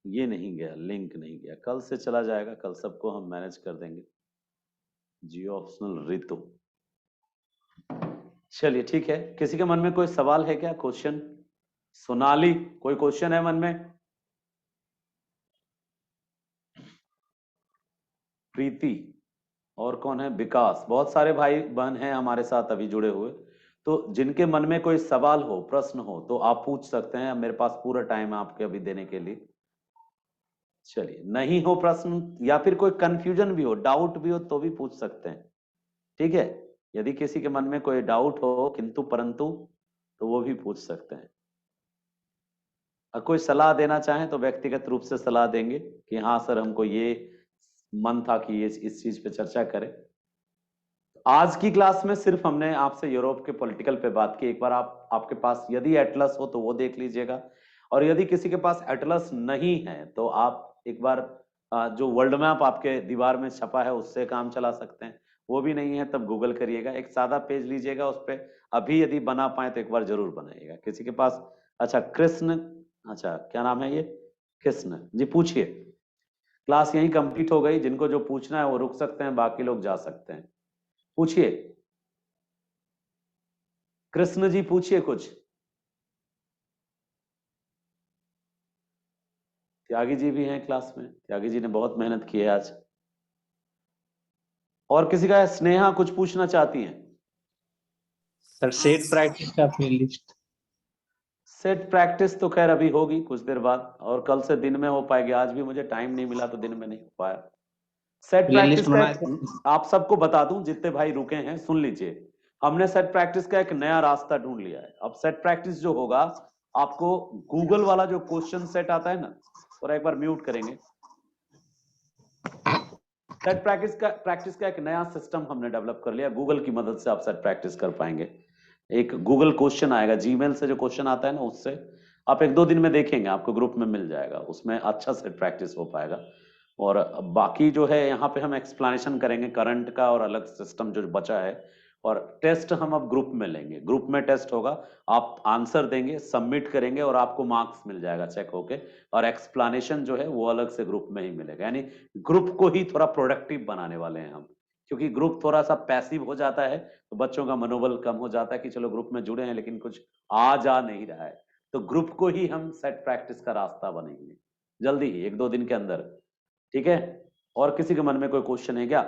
ये नहीं गया, लिंक नहीं गया, कल से चला जाएगा, कल सबको हम मैनेज कर देंगे। जियो ऑप्शनल रितु, चलिए ठीक है। किसी के मन में कोई सवाल है क्या, क्वेश्चन? सोनाली, कोई क्वेश्चन है मन में? प्रीति, और कौन है? विकास। बहुत सारे भाई बहन हैं हमारे साथ अभी जुड़े हुए। तो जिनके मन में कोई सवाल हो, प्रश्न हो, तो आप पूछ सकते हैं। मेरे पास पूरा टाइम है आपके अभी देने के लिए। चलिए, नहीं हो प्रश्न या फिर कोई कंफ्यूजन भी हो, डाउट भी हो, तो भी पूछ सकते हैं, ठीक है। यदि किसी के मन में कोई डाउट हो किंतु परंतु, तो वो भी पूछ सकते हैं। और कोई सलाह देना चाहें तो व्यक्तिगत रूप से सलाह देंगे कि हाँ सर, हमको ये मन था कि ये इस चीज पे चर्चा करें। आज की क्लास में सिर्फ हमने आपसे यूरोप के पॉलिटिकल पे बात की। एक बार आपके पास यदि एटलस हो तो वो देख लीजिएगा, और यदि किसी के पास एटलस नहीं है तो आप एक बार जो वर्ल्ड मैप आपके दीवार में छपा है उससे काम चला सकते हैं। वो भी नहीं है तब गूगल करिएगा, एक सादा पेज लीजिएगा, उस पर अभी यदि बना पाए तो एक बार जरूर बनाइएगा। किसी के पास? अच्छा, कृष्ण, अच्छा क्या नाम है ये? कृष्ण जी, पूछिए। क्लास यहीं कंप्लीट हो गई, जिनको जो पूछना है वो रुक सकते हैं, बाकी लोग जा सकते हैं। पूछिए कृष्ण जी, पूछिए कुछ। त्यागी जी भी हैं क्लास में, त्यागी जी ने बहुत मेहनत की है आज। और किसी का है? स्नेहा कुछ पूछना चाहती हैं? सर सेट प्रैक्टिस का फिर लिस्ट। सेट प्रैक्टिस तो खैर अभी होगी कुछ देर बाद, और कल से दिन में हो पाएगी। आज भी मुझे टाइम नहीं मिला तो दिन में नहीं हो पाया। सेट प्ले लिस्ट प्रैक्टिस का बनाए थे। एक, आप सबको बता दूं, जितने भाई रुके हैं सुन लीजिए। हमने सेट प्रैक्टिस का एक नया रास्ता ढूंढ लिया है। अब सेट प्रैक्टिस जो होगा, आपको गूगल वाला जो क्वेश्चन सेट आता है ना, और एक बार म्यूट करेंगे। सेट प्रैक्टिस का एक नया सिस्टम हमने डेवलप कर लिया। गूगल की मदद से आप सेट प्रैक्टिस कर पाएंगे। एक गूगल क्वेश्चन आएगा, जीमेल से जो क्वेश्चन आता है ना, उससे आप 1-2 दिन में देखेंगे, आपको ग्रुप में मिल जाएगा, उसमें अच्छा सेट प्रैक्टिस हो पाएगा। और बाकी जो है यहाँ पे हम एक्सप्लेनेशन करेंगे करंट का, और अलग सिस्टम जो बचा है। और टेस्ट हम अब ग्रुप में लेंगे, ग्रुप में टेस्ट होगा। आप आंसर देंगे, सबमिट करेंगे, और आपको मार्क्स मिल जाएगा चेक होके। और एक्सप्लेनेशन जो है वो अलग से ग्रुप में ही मिलेगा। यानी ग्रुप को ही थोड़ा प्रोडक्टिव बनाने वाले हैं हम। क्योंकि ग्रुप थोड़ा सा पैसिव हो जाता है तो बच्चों का मनोबल कम हो जाता है कि चलो ग्रुप में जुड़े हैं लेकिन कुछ आ जा नहीं रहा है। तो ग्रुप को ही हम सेट प्रैक्टिस का रास्ता बनेंगे जल्दी ही, 1-2 दिन के अंदर, ठीक है। और किसी के मन में कोई क्वेश्चन है क्या?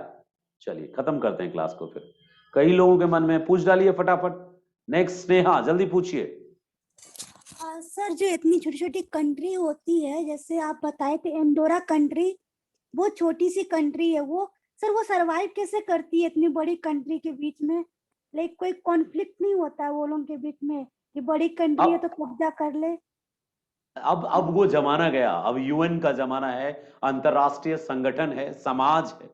चलिए खत्म करते हैं क्लास को फिर। कई लोगों के मन में, पूछ डालिए फटाफट। नेक्स्ट स्नेहा, जल्दी पूछिए। सर, जो इतनी छोटी छोटी कंट्री होती है, जैसे आप बताए थे एंडोरा कंट्री, वो छोटी सी कंट्री है, वो सर वो सरवाइव कैसे करती है इतनी बड़ी कंट्री के बीच में? लाइक कोई कॉन्फ्लिक्ट नहीं होता है वो लोगों के बीच में कि बड़ी कंट्री है तो अब कब्जा कर ले? अब वो जमाना गया, अब यूएन का जमाना है, अंतरराष्ट्रीय संगठन है, समाज है।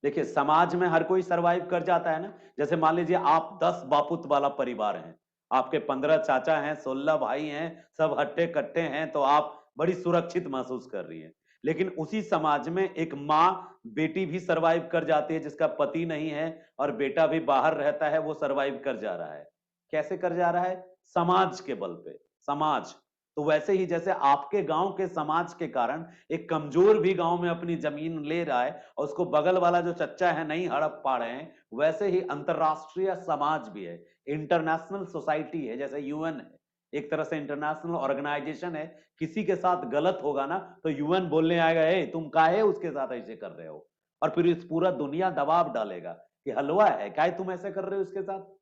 देखिए, समाज में हर कोई सरवाइव कर जाता है ना। जैसे मान लीजिए आप 10 बापुत वाला परिवार हैं, आपके 15 चाचा हैं, 16 भाई हैं, सब हट्टे कट्टे हैं, तो आप बड़ी सुरक्षित महसूस कर रही है। लेकिन उसी समाज में एक माँ बेटी भी सरवाइव कर जाती है जिसका पति नहीं है, और बेटा भी बाहर रहता है, वो सरवाइव कर जा रहा है। कैसे कर जा रहा है? समाज के बल पे। समाज। तो वैसे ही जैसे आपके गांव के समाज के कारण एक कमजोर भी गांव में अपनी जमीन ले रहा है और उसको बगल वाला जो चच्चा है नहीं हड़प पा रहे हैं, वैसे ही अंतरराष्ट्रीय समाज भी है, इंटरनेशनल सोसाइटी है, जैसे यूएन है, एक तरह से इंटरनेशनल ऑर्गेनाइजेशन है। किसी के साथ गलत होगा ना तो यूएन बोलने आएगा, ए तुम काहे उसके साथ ऐसे कर रहे हो, और फिर इस पूरा दुनिया दबाव डालेगा कि हलवा है काहे तुम ऐसे कर रहे हो उसके साथ।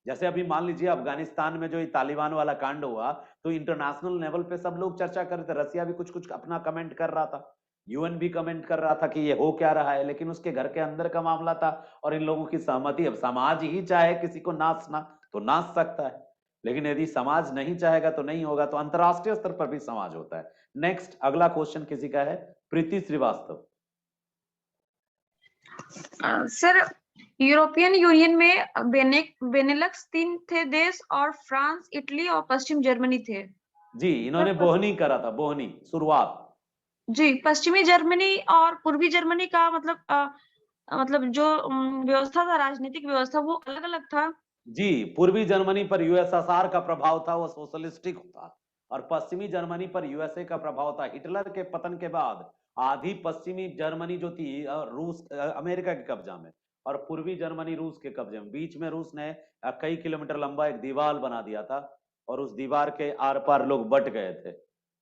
जैसे अभी मान लीजिए अफगानिस्तान में जो ये तालिबान वाला कांड हुआ, तो इंटरनेशनल लेवल पे सब लोग चर्चा कर रहे थे, रसिया भी कुछ कुछ अपना कमेंट कर रहा था, यूएन भी कमेंट कर रहा था कि ये हो क्या रहा है, लेकिन उसके घर के अंदर का मामला था और इन लोगों की सहमति। अब समाज ही चाहे किसी को नाचना तो नाच सकता है, लेकिन यदि समाज नहीं चाहेगा तो नहीं होगा। तो अंतरराष्ट्रीय स्तर पर भी समाज होता है। नेक्स्ट अगला क्वेश्चन किसी का है, प्रीति श्रीवास्तव। सर, यूरोपियन यूनियन में बेनेलक्स 3 थे देश, और फ्रांस, इटली और पश्चिम जर्मनी थे। जी, इन्होंने बोहनी करा था, बोहनी शुरुआत। जी, पश्चिमी जर्मनी और पूर्वी जर्मनी का मतलब जो व्यवस्था था, राजनीतिक व्यवस्था, वो अलग अलग था। जी, पूर्वी जर्मनी पर यूएसएसआर का प्रभाव था, वो सोशलिस्टिक था, और पश्चिमी जर्मनी पर यूएसए का प्रभाव था। हिटलर के पतन के बाद आधी पश्चिमी जर्मनी जो थी रूस अमेरिका के कब्जा में, और पूर्वी जर्मनी रूस के कब्जे में। बीच में रूस ने कई किलोमीटर लंबा एक दीवार बना दिया था, और उस दीवार के आर पार लोग बट गए थे,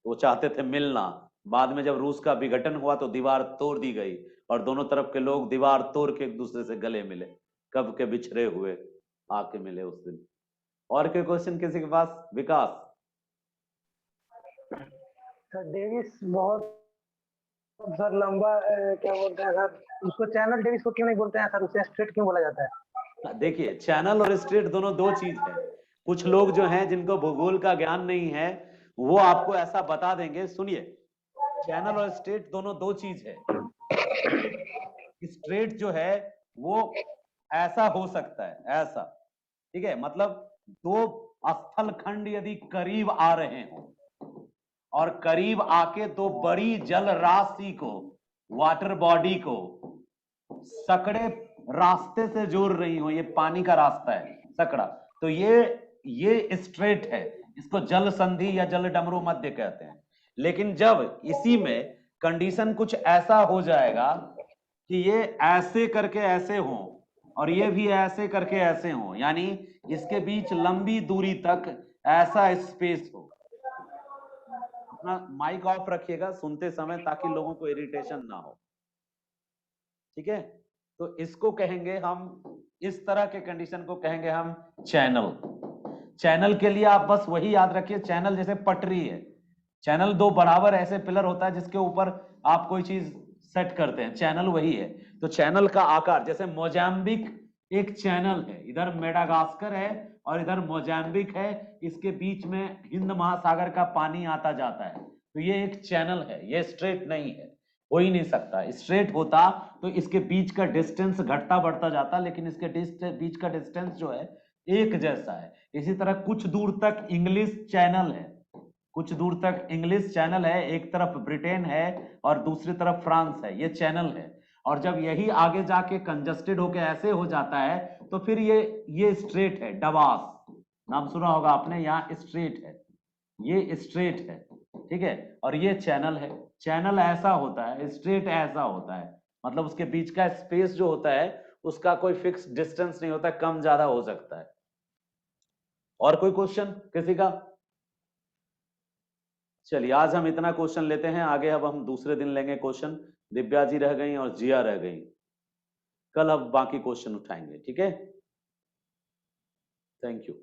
वो चाहते थे मिलना। बाद में जब रूस का विघटन हुआ तो दीवार तोड़ दी गई, और दोनों तरफ के लोग दीवार तोड़ के एक दूसरे से गले मिले, कब के बिछड़े हुए आके मिले उस दिन। और कोई क्वेश्चन किसी के पास? विकास। सर डेविस बहुत सर लंबा क्या बोलते हैं सर, उसको चैनल डेविस को क्यों नहीं बोलते हैं सर, उसे स्ट्रेट क्यों बोला जाता है? देखिए, चैनल और स्ट्रेट दोनों दो चीज है। कुछ लोग जो हैं जिनको भूगोल का ज्ञान नहीं है, वो आपको ऐसा बता देंगे। सुनिए, चैनल और स्ट्रेट दोनों दो चीज है। स्ट्रेट जो है वो ऐसा हो सकता है, ऐसा, ठीक है, मतलब दो स्थल खंड यदि करीब आ रहे हो, और करीब आके दो बड़ी जल राशि को, वाटर बॉडी को सकड़े रास्ते से जोड़ रही हो, ये पानी का रास्ता है सकड़ा, तो ये स्ट्रेट है, इसको जल संधि या जल डमरू मध्य कहते हैं। लेकिन जब इसी में कंडीशन कुछ ऐसा हो जाएगा कि ये ऐसे करके ऐसे हो और ये भी ऐसे करके ऐसे हो, यानी इसके बीच लंबी दूरी तक ऐसा स्पेस हो। अपना माइक ऑफ रखिएगा सुनते समय, ताकि लोगों को इरिटेशन ना हो, ठीक है? तो इसको कहेंगे हम, इस तरह के कंडीशन को कहेंगे हम चैनल। चैनल के लिए आप बस वही याद रखिए, चैनल जैसे पटरी है, चैनल दो बराबर ऐसे पिलर होता है जिसके ऊपर आप कोई चीज सेट करते हैं, चैनल वही है। तो चैनल का आकार, जैसे मोजाम्बिक एक चैनल है, इधर मेडागास्कर है और इधर मोजाम्बिक है, इसके बीच में हिंद महासागर का पानी आता जाता है, तो ये एक चैनल है, ये स्ट्रेट नहीं है, हो ही नहीं सकता। स्ट्रेट होता तो इसके बीच का डिस्टेंस घटता बढ़ता जाता, लेकिन इसके बीच का डिस्टेंस जो है एक जैसा है। इसी तरह कुछ दूर तक इंग्लिश चैनल है, कुछ दूर तक इंग्लिश चैनल है, एक तरफ ब्रिटेन है और दूसरी तरफ फ्रांस है, ये चैनल है। और जब यही आगे जाके कंजस्टेड होके ऐसे हो जाता है तो फिर ये स्ट्रेट है, डवास नाम सुना होगा आपने, यहाँ स्ट्रेट है, ये स्ट्रेट है, ठीक है, और ये चैनल है। चैनल ऐसा होता है, स्ट्रेट ऐसा होता है, मतलब उसके बीच का स्पेस जो होता है उसका कोई फिक्स डिस्टेंस नहीं होता, कम ज्यादा हो सकता है। और कोई क्वेश्चन किसी का? चलिए, आज हम इतना क्वेश्चन लेते हैं, आगे अब हम दूसरे दिन लेंगे क्वेश्चन। दिव्या जी रह गई और जिया रह गई, कल अब बाकी क्वेश्चन उठाएंगे, ठीक है? Thank you.